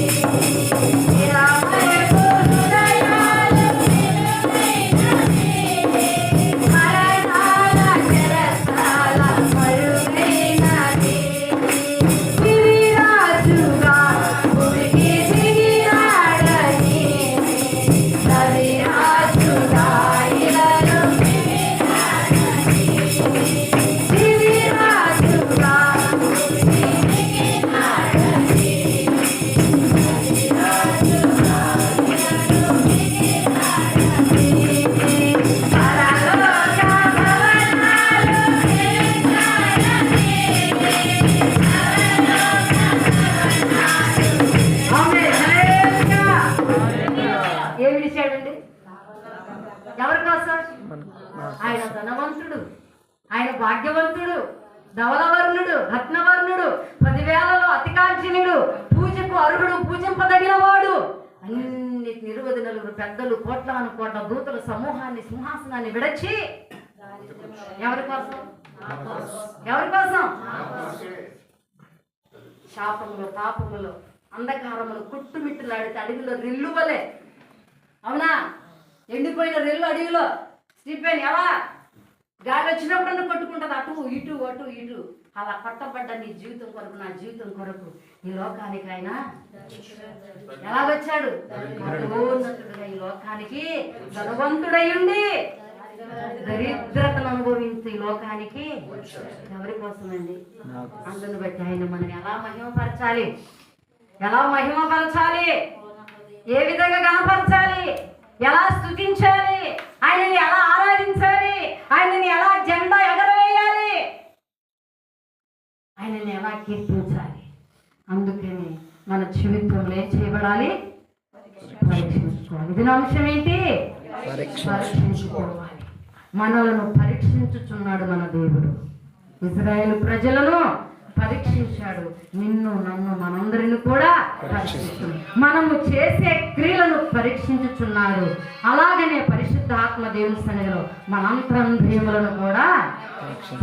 స్థిరమరకు హృదయాలు వినుదైనవి. మరణాల శరసాల మరుగైనవి. గిరిరాజుగా భూమికి దిగినాడని రవిరాజుగా ఇలను దిగినాడని. గిరిరాజుగా భూమికి దిగినాడని రవిరాజుగా ఇలను దిగినాడని. పరలోక భవనాలు నిర్మించాడని. ఏం విడిచాడండి? ఎవరి కోసం? ఆయన ధనవంతుడు, ఆయన భాగ్యవంతుడు, ధవలవర్ణుడు, రత్నవర్ణుడు, 10,000లో అతికాంక్షణుడు, పూజకు అర్హుడు, పూజింపదగిన వాడు. అన్ని 24 పెద్దలు, కోట్లాను కోట్ల దూతల సమూహాన్ని, సింహాసనాన్ని విడచి ఎవరి కోసం? ఎవరి కోసం? శాపములు, పాపములు, అంధకారములు కుట్టుమిట్టులాడితే అడవిలో రెల్లువలే. అవునా? ఎండిపోయిన రెల్లు అడవిలో స్టీఫెన్ ఎలా గాలి వచ్చినప్పుడు కొట్టుకుంటుంది, అటు ఇటు అటు ఇటు. అలా కొట్టబడ్డ నీ జీవితం కొరకు, నా జీవితం కొరకు ఈ లోకానికి ఆయన ఎలాగొచ్చాడు? మహోన్నతుడుగా ఈ లోకానికి ధనవంతుడయ్యుండి దరిద్రతను అనుభవించి ఈ లోకానికి ఎవరి కోసమండి? అందును బట్టి ఆయన మనం ఎలా మహిమపరచాలి, ఎలా మహిమపరచాలి, ఏ విధంగా కనపరచాలి, ఎలా స్తుతించాలి, ఆయనని ఎలా ఆరాధించాలి, ఆయనని ఎలా జెండా ఎగరవేయాలి, ఆయనని ఎలా కీర్తించాలి. అందుకని మన జీవితంలో ఏం చేయబడాలి? పరీక్షించుకోవాలి. ఇది నా అంశం ఏంటి? పరీక్షించుకోవాలి. మనలను పరీక్షించుచున్నాడు మన దేవుడు. ఇశ్రాయేలు ప్రజలను పరీక్షించాడు, నిన్ను నన్ను మనందరిని కూడా పరీక్షిస్తున్నాడు. మనము చేసే క్రియలను పరీక్షించుచున్నాడు. అలాగనే పరిశుద్ధ ఆత్మ దేవుని సన్నిధిలో మన అంతరంద్రియములను కూడా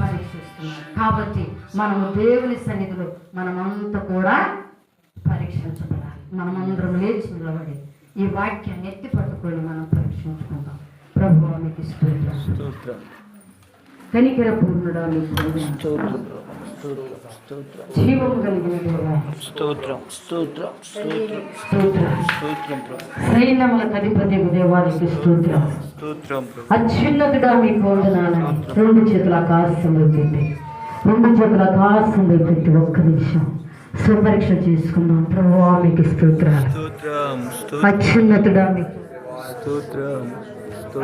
పరీక్షిస్తున్నాడు. కాబట్టి మనము దేవుని సన్నిధిలో మనమంతా కూడా పరీక్షించబడాలి. మనమందరం లేచి నిలబడి ఈ వాక్యాన్ని ఎత్తి పట్టుకొని మనం పరీక్షించుకుందాం. ప్రభువా మీకు స్తోత్రం, కనికర పూర్ణుడా మీకు వందనాలు. జీవము కలిగిన దేవా స్తోత్రం స్తోత్రం స్తోత్రం స్తోత్రం. స్తోత్రం ప్రభు. సైన్యములకు అధిపతి దేవానికి స్తోత్రం. స్తోత్రం ప్రభు. అత్యున్నతుడా మీకు వందనాలని. 2 చేతుల ఆకాశం వైపెట్టి, 2 చేతుల ఆకాశం వైపెట్టి ఒక్క నిమిషం స్వపరీక్ష చేసుకుందాం. ప్రభువా మీకు స్తోత్రాలు. స్తోత్రం స్తోత్రం అత్యున్నతుడా మీకు, స్తోత్రం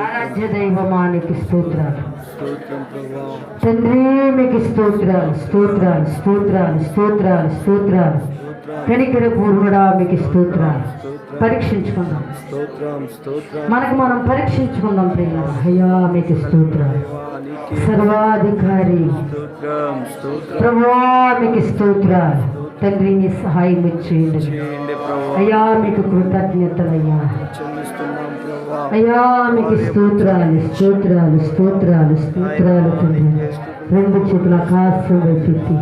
ఆరాధ్య దైవమానికి స్తోత్రాలు. స్తోత్రం ప్రభు. తండ్రి మీకు స్తోత్రాలు, స్తోత్రాలు, స్తోత్రాలు, స్తోత్రాలు, స్తోత్రాలు. కనికర పూర్వుడా మీకు స్తోత్రాలు. పరీక్షించుకుందాం, స్తోత్రం స్తోత్రం మనకు మనం పరీక్షించుకుందాం. ప్రియుల అయ్యా మీకు స్తోత్రాలు. సర్వాధికారి స్తోత్రం స్తోత్రం ప్రభువా మీకు స్తోత్రాలు. తండ్రి నీ సహాయం చేయండి చేయండి ప్రభు. అయ్యా, మీకు కృతజ్ఞతలయ్యా. చెల్లిస్తున్నాం ప్రభు. అయ్యా మీకు స్తోత్రాలు, స్తోత్రాలు, స్తోత్రాలు, స్తోత్రాలు. తండ్రి 2 చేతుల ఆకాశం వైపెత్తి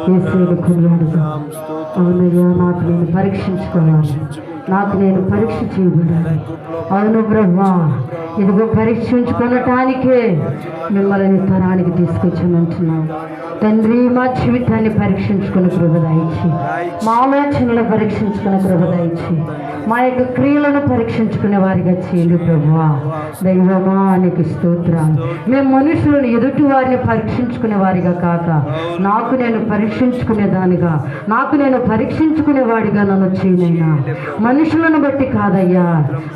యేసుని కొనియాడుగా. అవునయ్యా, నాకు నేను పరీక్షించుకోవాలి, నాకు నేను పరీక్ష చేయబడాలి. అవును బ్రహ్మా, ఇదిగో పరీక్షించుకోవటానికే మిమ్మల్ని తరానికి తీసుకొచ్చానంటున్నాను. తండ్రి మా జీవితాన్ని పరీక్షించుకుని కృపదయించి, మా ఆలోచనలు పరీక్షించుకుని కృపదయించి, మా యొక్క క్రియలను పరీక్షించుకునే వారిగా చేయండి ప్రభువా. దైవమా నీకు స్తోత్రాలు. మేము మనుషులను ఎదుటి వారిని పరీక్షించుకునే వారిగా కాక, నాకు నేను పరీక్షించుకునేదానిగా, నాకు నేను పరీక్షించుకునే వాడిగా నన్ను చేయనైనా. మనుషులను బట్టి కాదయ్యా,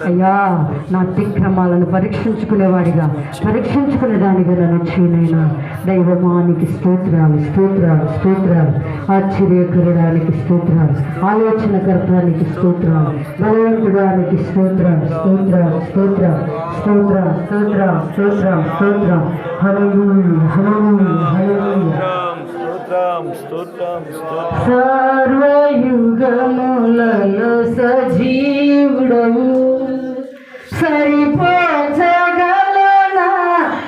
అయ్యా నా అతిక్రమాలను పరీక్షించుకునేవాడిగా, పరీక్షించుకునేదానిగా నన్ను చేయనైనా. దైవమా నీకు స్తోత్రం. స్తోత్రాలు స్తోత్రాలు స్తోత్రాలు. ఆశ్చర్యకరడానికి స్తోత్రాలు, ఆలోచనకర్తానికి స్తోత్రాలు, బలవంతుడానికి స్తోత్రాలు స్తోత్రాలు స్తోత్రాలు స్తోత్రాలు స్తోత్రాలు స్తోత్రాలు స్తోత్రాలు. హల్లెలూయా హల్లెలూయా హల్లెలూయా. స్తోత్రం స్తోత్రం స్తోత్రం. సర్వయుగములలో సజీవుడవు, సరిపోచగలనా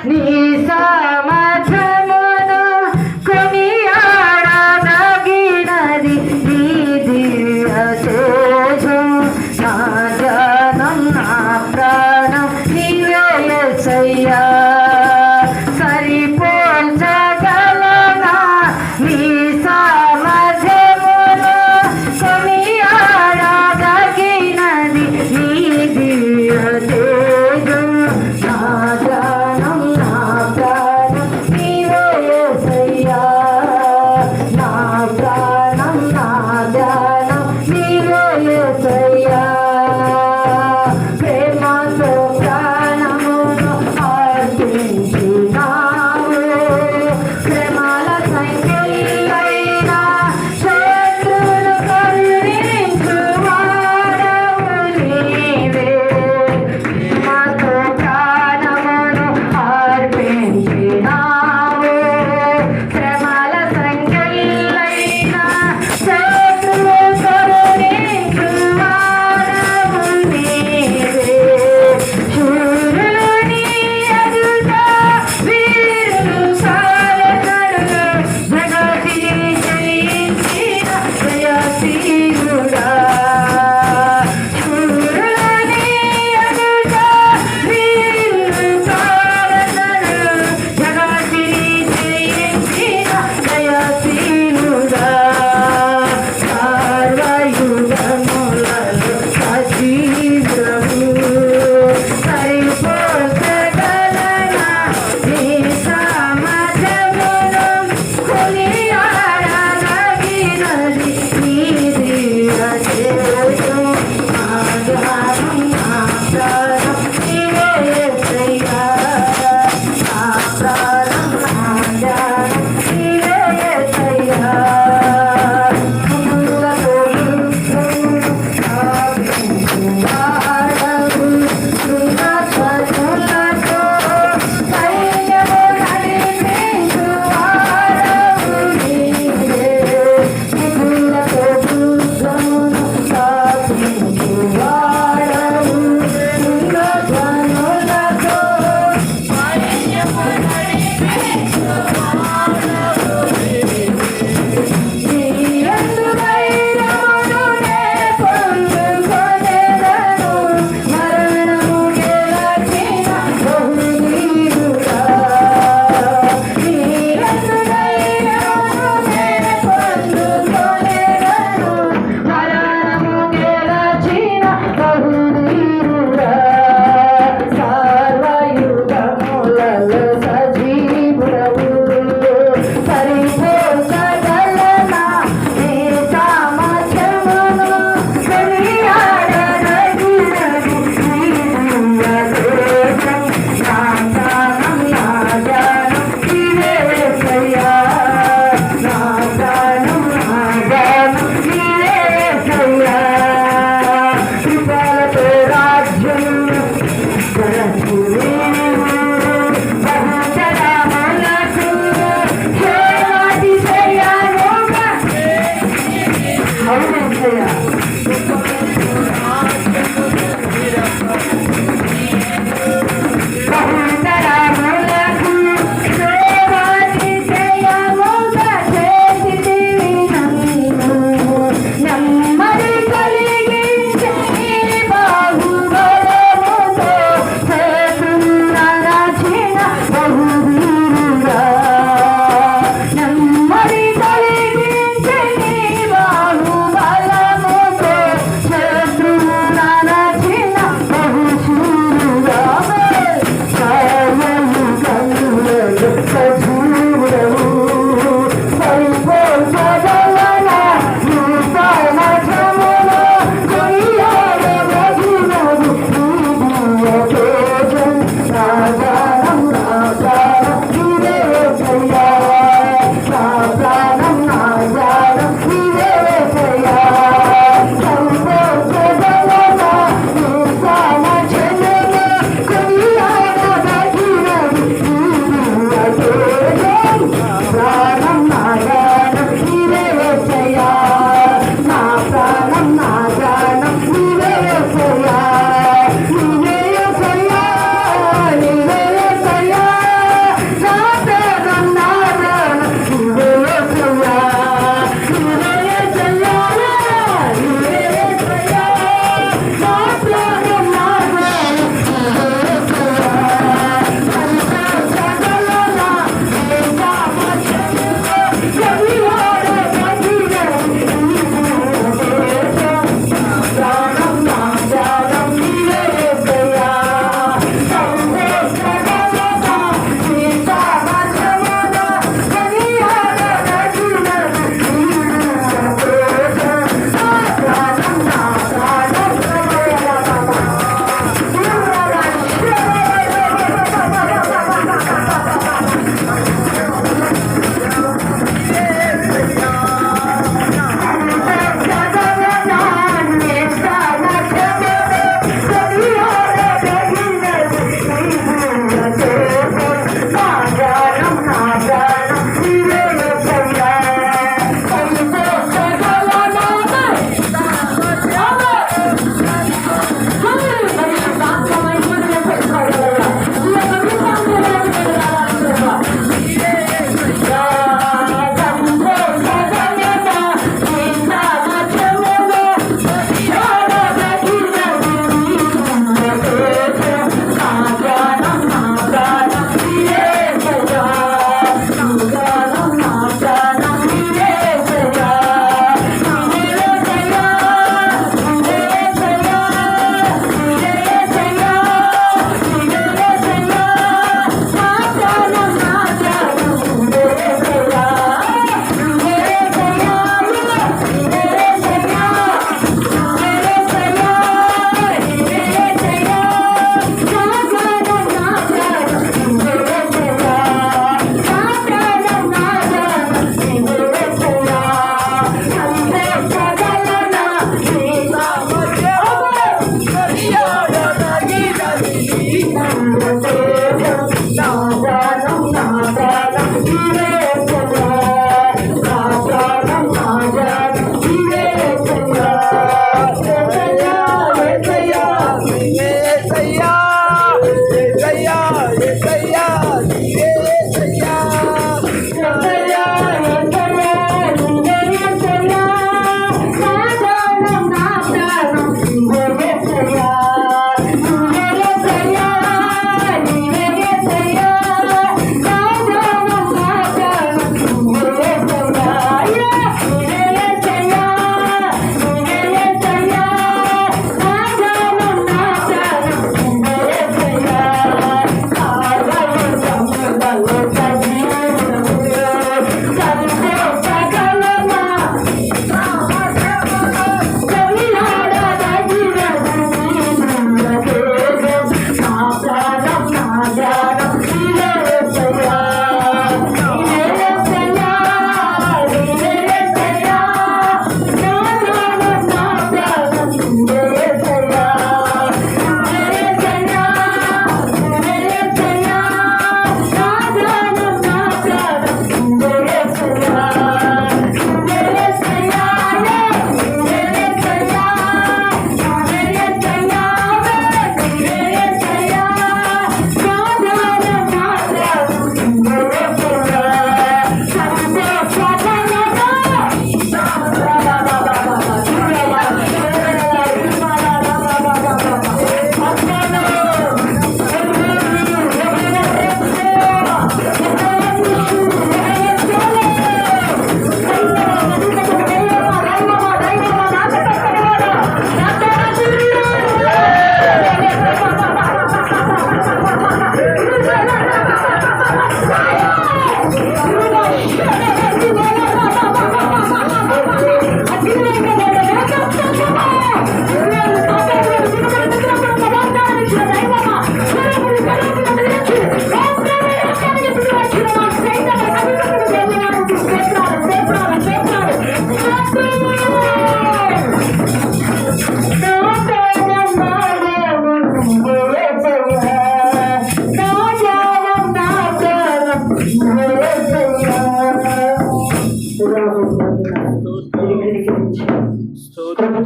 నీ సామర్థ్యమును, కొనియాడదగినది నీ దివ్య తేజం. నా జ్ఞానం నా ప్రాణం నీవే యేసయ్యా, సరిపోల్చగలనా నీ సామర్థ్యమును, కొనియాడదగినది నీ దివ్య తేజం. నా జ్ఞానం నా ప్రాణం నీవే యేసయ్యా, నా ప్రాణం నా జ్ఞానం నీవే యేసయ్యా. ప్రేమతో ప్రాణమును ఆర్పిస్తున్నాను,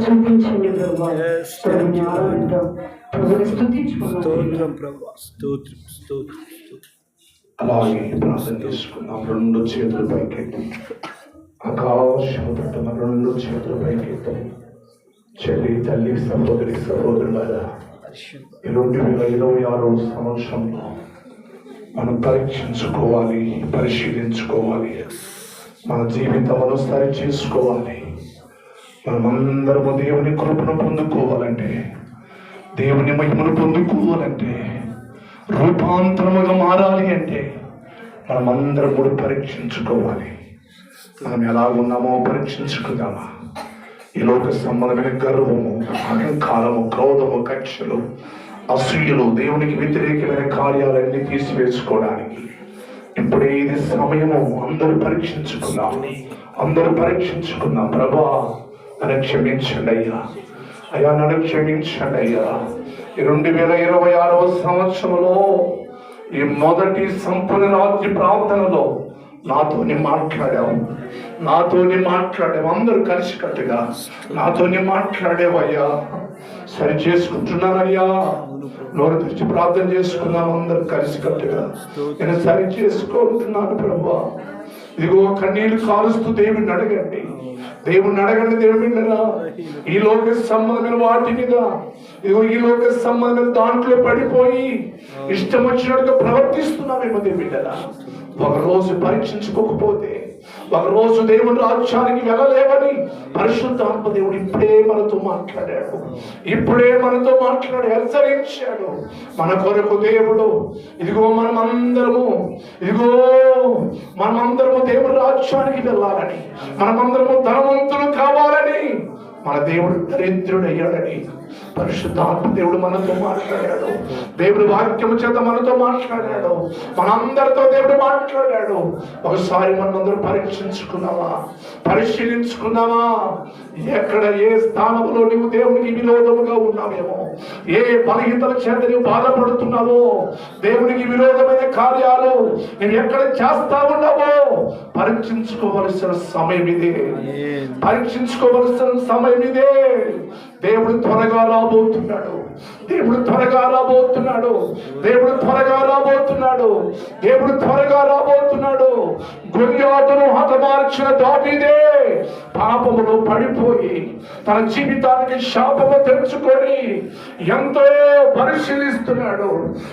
చూపించండి ప్రభావ స్తుతించుకున్నాం. స్తోత్రం ప్రభా, స్తోత్రం స్తోత్రం స్తోత్రం. అలాగే ప్రార్థన చేసుకున్నాం. రెండు చేతులు పైకెత్తి ఆకాశం తట్టున రెండు చేతులు పైకెత్తి చెల్లి తల్లి సహోదరి సహోదరులారా, ఈ 2026 సంవత్సరంలో మనం పరీక్షించుకోవాలి, పరిశీలించుకోవాలి, మన జీవితమును సరి చేసుకోవాలి. మనమందరము దేవుని కృపను పొందుకోవాలంటే, దేవుని మహిమను పొందుకోవాలంటే, రూపాంతరముగా మారాలి అంటే మనమందరం కూడా పరీక్షించుకోవాలి. మనం ఎలాగున్నామో పరీక్షించుకుందామా. ఈ లోక సంబంధమైన గర్వము, అహంకారము, క్రోధము, కక్షలు, అసూయలు, దేవునికి వ్యతిరేకమైన కార్యాలన్నీ తీసివేసుకోవడానికి ఇప్పుడే ఇది సమయము. అందరూ పరీక్షించుకుందాం, అందరూ పరీక్షించుకుందాం. ప్రభా నన్ను క్షమించండి అయ్యా, అయ్యా నన్ను క్షమించండి అయ్యా. ఈ 2026 సంవత్సరంలో ఈ మొదటి సంపూర్ణ రాత్రి ప్రార్థనలో నాతోని మాట్లాడావు, అందరూ కలిసికట్టుగా నాతోని మాట్లాడేవయ్యా. సరి చేసుకుంటున్నానయ్యా. నోరు తెరిచి ప్రార్థన చేసుకున్నాను, అందరూ కలిసికట్టుగా నేను సరి చేసుకుంటున్నాను ప్రభా. ఇదిగో కన్నీళ్లు కాలుస్తూ దేవుడిని అడగండి, దేవుడిరా. ఈ లోక సంబంధమైన వాటి మీద, ఇదిగో ఈ లోక సంబంధమైన దాంట్లో పడిపోయి ఇష్టం వచ్చినట్టుగా ప్రవర్తిస్తున్నామేమో దేవుడిరా. ఒకరోజు పరీక్షించుకోకపోతే, ఒకరోజు దేవుని రాజ్యానికి వెళ్ళలేవని పరిశుద్ధాత్మ దేవుడు ఇప్పుడే మనతో మాట్లాడాడు, హెచ్చరించాడు. మన కొరకు దేవుడు ఇదిగో మనమందరము దేవుని రాజ్యానికి వెళ్ళాలని, మనమందరము ధనవంతులు కావాలని, మన దేవుడు దరిద్రుడయ్యాడని పరిశుద్ధాత్మ దేవుడు మనతో మాట్లాడాడు. దేవుడు వాక్యము చేత మనతో మాట్లాడాడు, మనందరితో దేవుడు మాట్లాడాడు. ఒకసారి మనందరూ పరిశీలించుకున్నావా? ఎక్కడ ఏ స్థానంలో నీవు దేవునికి విరోధముగా ఉన్నావేమో, ఏ బలహీనతల చేత నీవు బాధపడుతున్నావో, దేవునికి విరోధమైన కార్యాలు నువ్వు ఎక్కడ చేస్తా ఉన్నావో పరీక్షించుకోవలసిన సమయం ఇదే. దేవుడు త్వరగా రాబోతున్నాడు. గొలియాతును హతమార్చిన దావీదే పాపములో పడిపోయి తన జీవితానికి శాపము తెచ్చుకొని ఎంతో పరిశీలిస్తున్నాడు.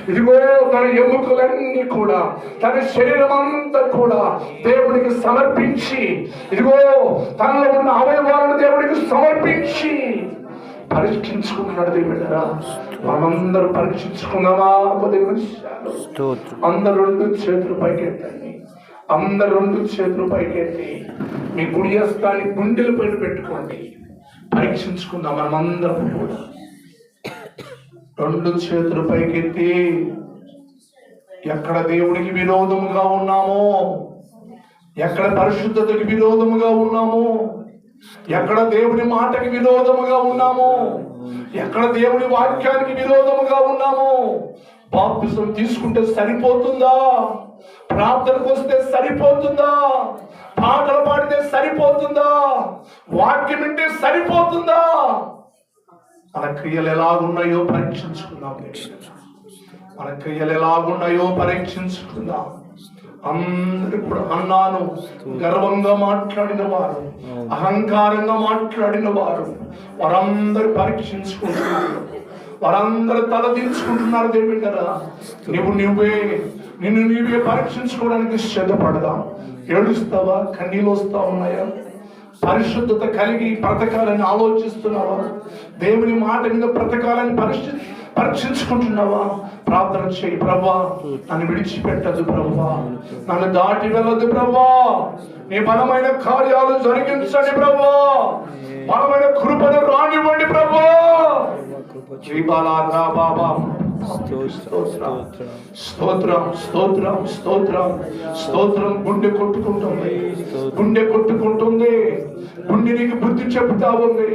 ఇదిగో తన ఎముకలన్నీ కూడా, తన శరీరం అంతా కూడా దేవుడికి సమర్పించి, ఇదిగో తనలో ఉన్న అవయవాలను దేవుడికి సమర్పించి పరీక్షించుకున్నాడు. దేవుడా మనమందరూ పరీక్షించుకున్నామా? అందరు రెండు చేతులు పైకెత్తి మీ గుడి హస్తాన్ని గుండెల పైన పెట్టుకోండి. పరీక్షించుకుందాం మనమందరం కూడా. రెండు చేతులు పైకెత్తి ఎక్కడ దేవుడికి విరోధముగా ఉన్నామో, ఎక్కడ పరిశుద్ధతకి విరోధముగా ఉన్నామో, ఎక్కడ దేవుని మాటకి విరోధముగా ఉన్నామో, ఎక్కడ దేవుని వాక్యానికి విరోధముగా ఉన్నామో. బాప్తిసం తీసుకుంటే సరిపోతుందా? ప్రార్థనకు వస్తే సరిపోతుందా? పాటలు పాడితే సరిపోతుందా? వాక్యం వింటే సరిపోతుందా? మన క్రియలు ఎలాగున్నాయో పరీక్షించుకుందాం. అందరూ కూడా అన్నాను గర్వంగా మాట్లాడిన వారు, అహంకారంగా మాట్లాడిన వారు, వారందరూ పరీక్షించుకుంటున్నారు, వారందరూ తలదించుకుంటున్నారు. దేవుడా నిన్ను నీవే పరీక్షించుకోవడానికి సిద్ధపడదాం. ఏడుస్తావా? కన్నీళ్ళు వస్తా ఉన్నాయా? పరిశుద్ధత కలిగి బ్రతకాలని ఆలోచిస్తున్నావా? దేవుని మాట మీద బ్రతకాలని పరీక్షించుకుంటున్నావా? ప్రార్థన చేయి. ప్రభా నన్ను విడిచిపెట్టదు, ప్రభా నన్ను దాటి వెళ్ళదు, ప్రభా నీ బలమైన కార్యాలు జరిగించండి, ప్రభా బలమైన కృపను రానివ్వండి, ప్రభా. బాబా స్తోత్రం స్తోత్రం స్తోత్రం స్తోత్రం స్తోత్రం. గుండె కొట్టుకుంటుంది, గుండె కొట్టుకుంటుంది. గుండె నీకు బుద్ధి చెప్తా ఉంది.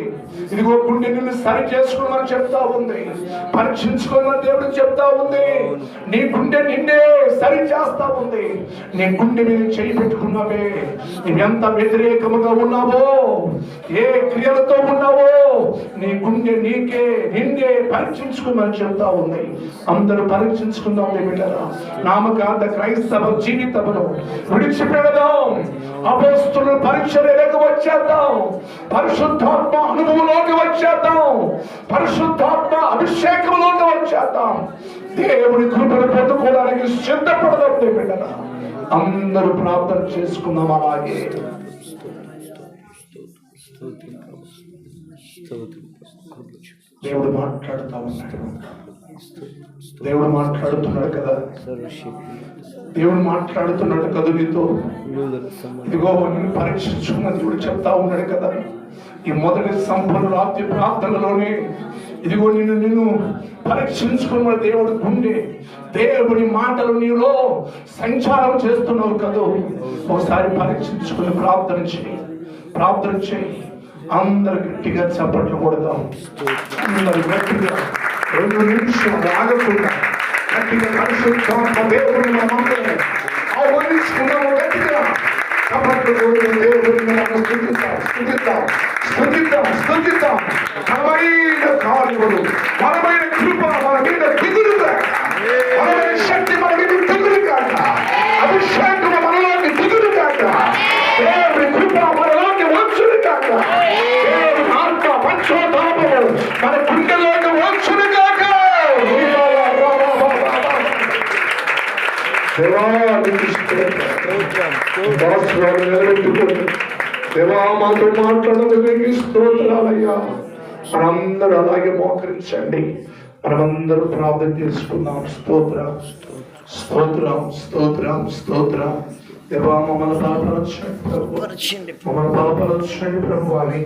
ఇదిగో గుండె నిన్ను సరి చేసుకోమని చెప్తా ఉంది, పరీక్షించుకోమని దేవుడు చెప్తా ఉంది. నీ గుండె నిన్నే సరి చేస్తా ఉంది. నీ గుండె మీద చేయి పెట్టుకున్నావే, నువ్వెంత వ్యతిరేకముగా ఉన్నావో, ఏ క్రియలతో ఉన్నావో, నీ గుండె నిన్నే పరీక్షించుకోమని చెప్తా ఉంది. అందరూ పరీక్షించుకుందాం బిడ్డరా. నామకార్థ క్రైస్తవ జీవితంలో విడిచిపెడదాం. అపోస్తుల పరీక్షలోకి వచ్చేద్దాం, పరిశుద్ధాత్మ అనుభవంలోకి వచ్చేద్దాం, పరిశుద్ధాత్మ అభిషేకంలోకి వచ్చేద్దాం. దేవుడి కృపను పొందుకోవడానికి సిద్ధపడదాం బిడ్డరా. అందరూ ప్రార్థన చేసుకుందాం. అలాగే దేవుడు మాట్లాడుతా ఉన్నాడు. దేవుడు మాట్లాడుతున్నాడు కదా, దేవుడు మాట్లాడుతున్నాడు కదా నీతో. ఇదిగో నిన్ను పరీక్షించుకున్న దేవుడు చెప్తా ఉన్నాడు కదా. ఈ మొదటి సంపూర్ణ రాత్రి ప్రార్థనలోనే ఇదిగో నిన్ను పరీక్షించుకున్న దేవుడు గుండె, దేవుడి మాటలు నీలో సంచారం చేస్తున్నావు కదా. ఒకసారి పరీక్షించుకుని ప్రార్థన చేయి, ప్రార్థన చేయి. అందరు గట్టిగా చప్పట్లు కొడదాం. అందరు గట్టిగా 2 నిమిషాలు ఆగకుండా గట్టిగా పరిశుద్ధాత్మ దేవుడిని మనమందరం ఆహ్వానించుకున్నాము. గట్టిగా చప్పట్లు కొడుతూ దేవుడిని మనం స్తుతిద్దాం, స్తుతిద్దాం, స్తుతిద్దాం, స్తుతిద్దాం. బలమైన కార్యములు, బలమైన కృప మన మీద దిగులుగా, బలమైన శక్తి మన మీద దిగులుగాక, అభిషేకం మనలోకి దిగులుగాక, దేవుడి కృప మనలోకి వచ్చునుగాక, దేవుడి ఆత్మ పంచోతాపము మన గుండెలోకి వచ్చునుగాక. దేవా మాతో మాట్లాడడానికి స్తోత్రాలయ్యా. మనందరూ అలాగే మోకరించండి. మనమందరూ ప్రార్థన చేసుకుందాం. స్తోత్రం స్తోత్రం స్తోత్రం స్తోత్రం. దేవా మమ్మల్ని బలపరచండి ప్రభు, మమ్మల్ని బలపరచండి ప్రభు అని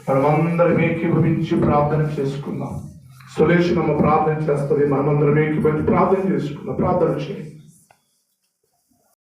మనమందరం ఏకీభవించి ప్రార్థన చేసుకుందాం. సులేష్ నమ్మ ప్రార్థన చేస్తుంది, మనమందరం ఏకీభవించి ప్రార్థన చేసుకుందాం. ప్రార్థన చేయండి.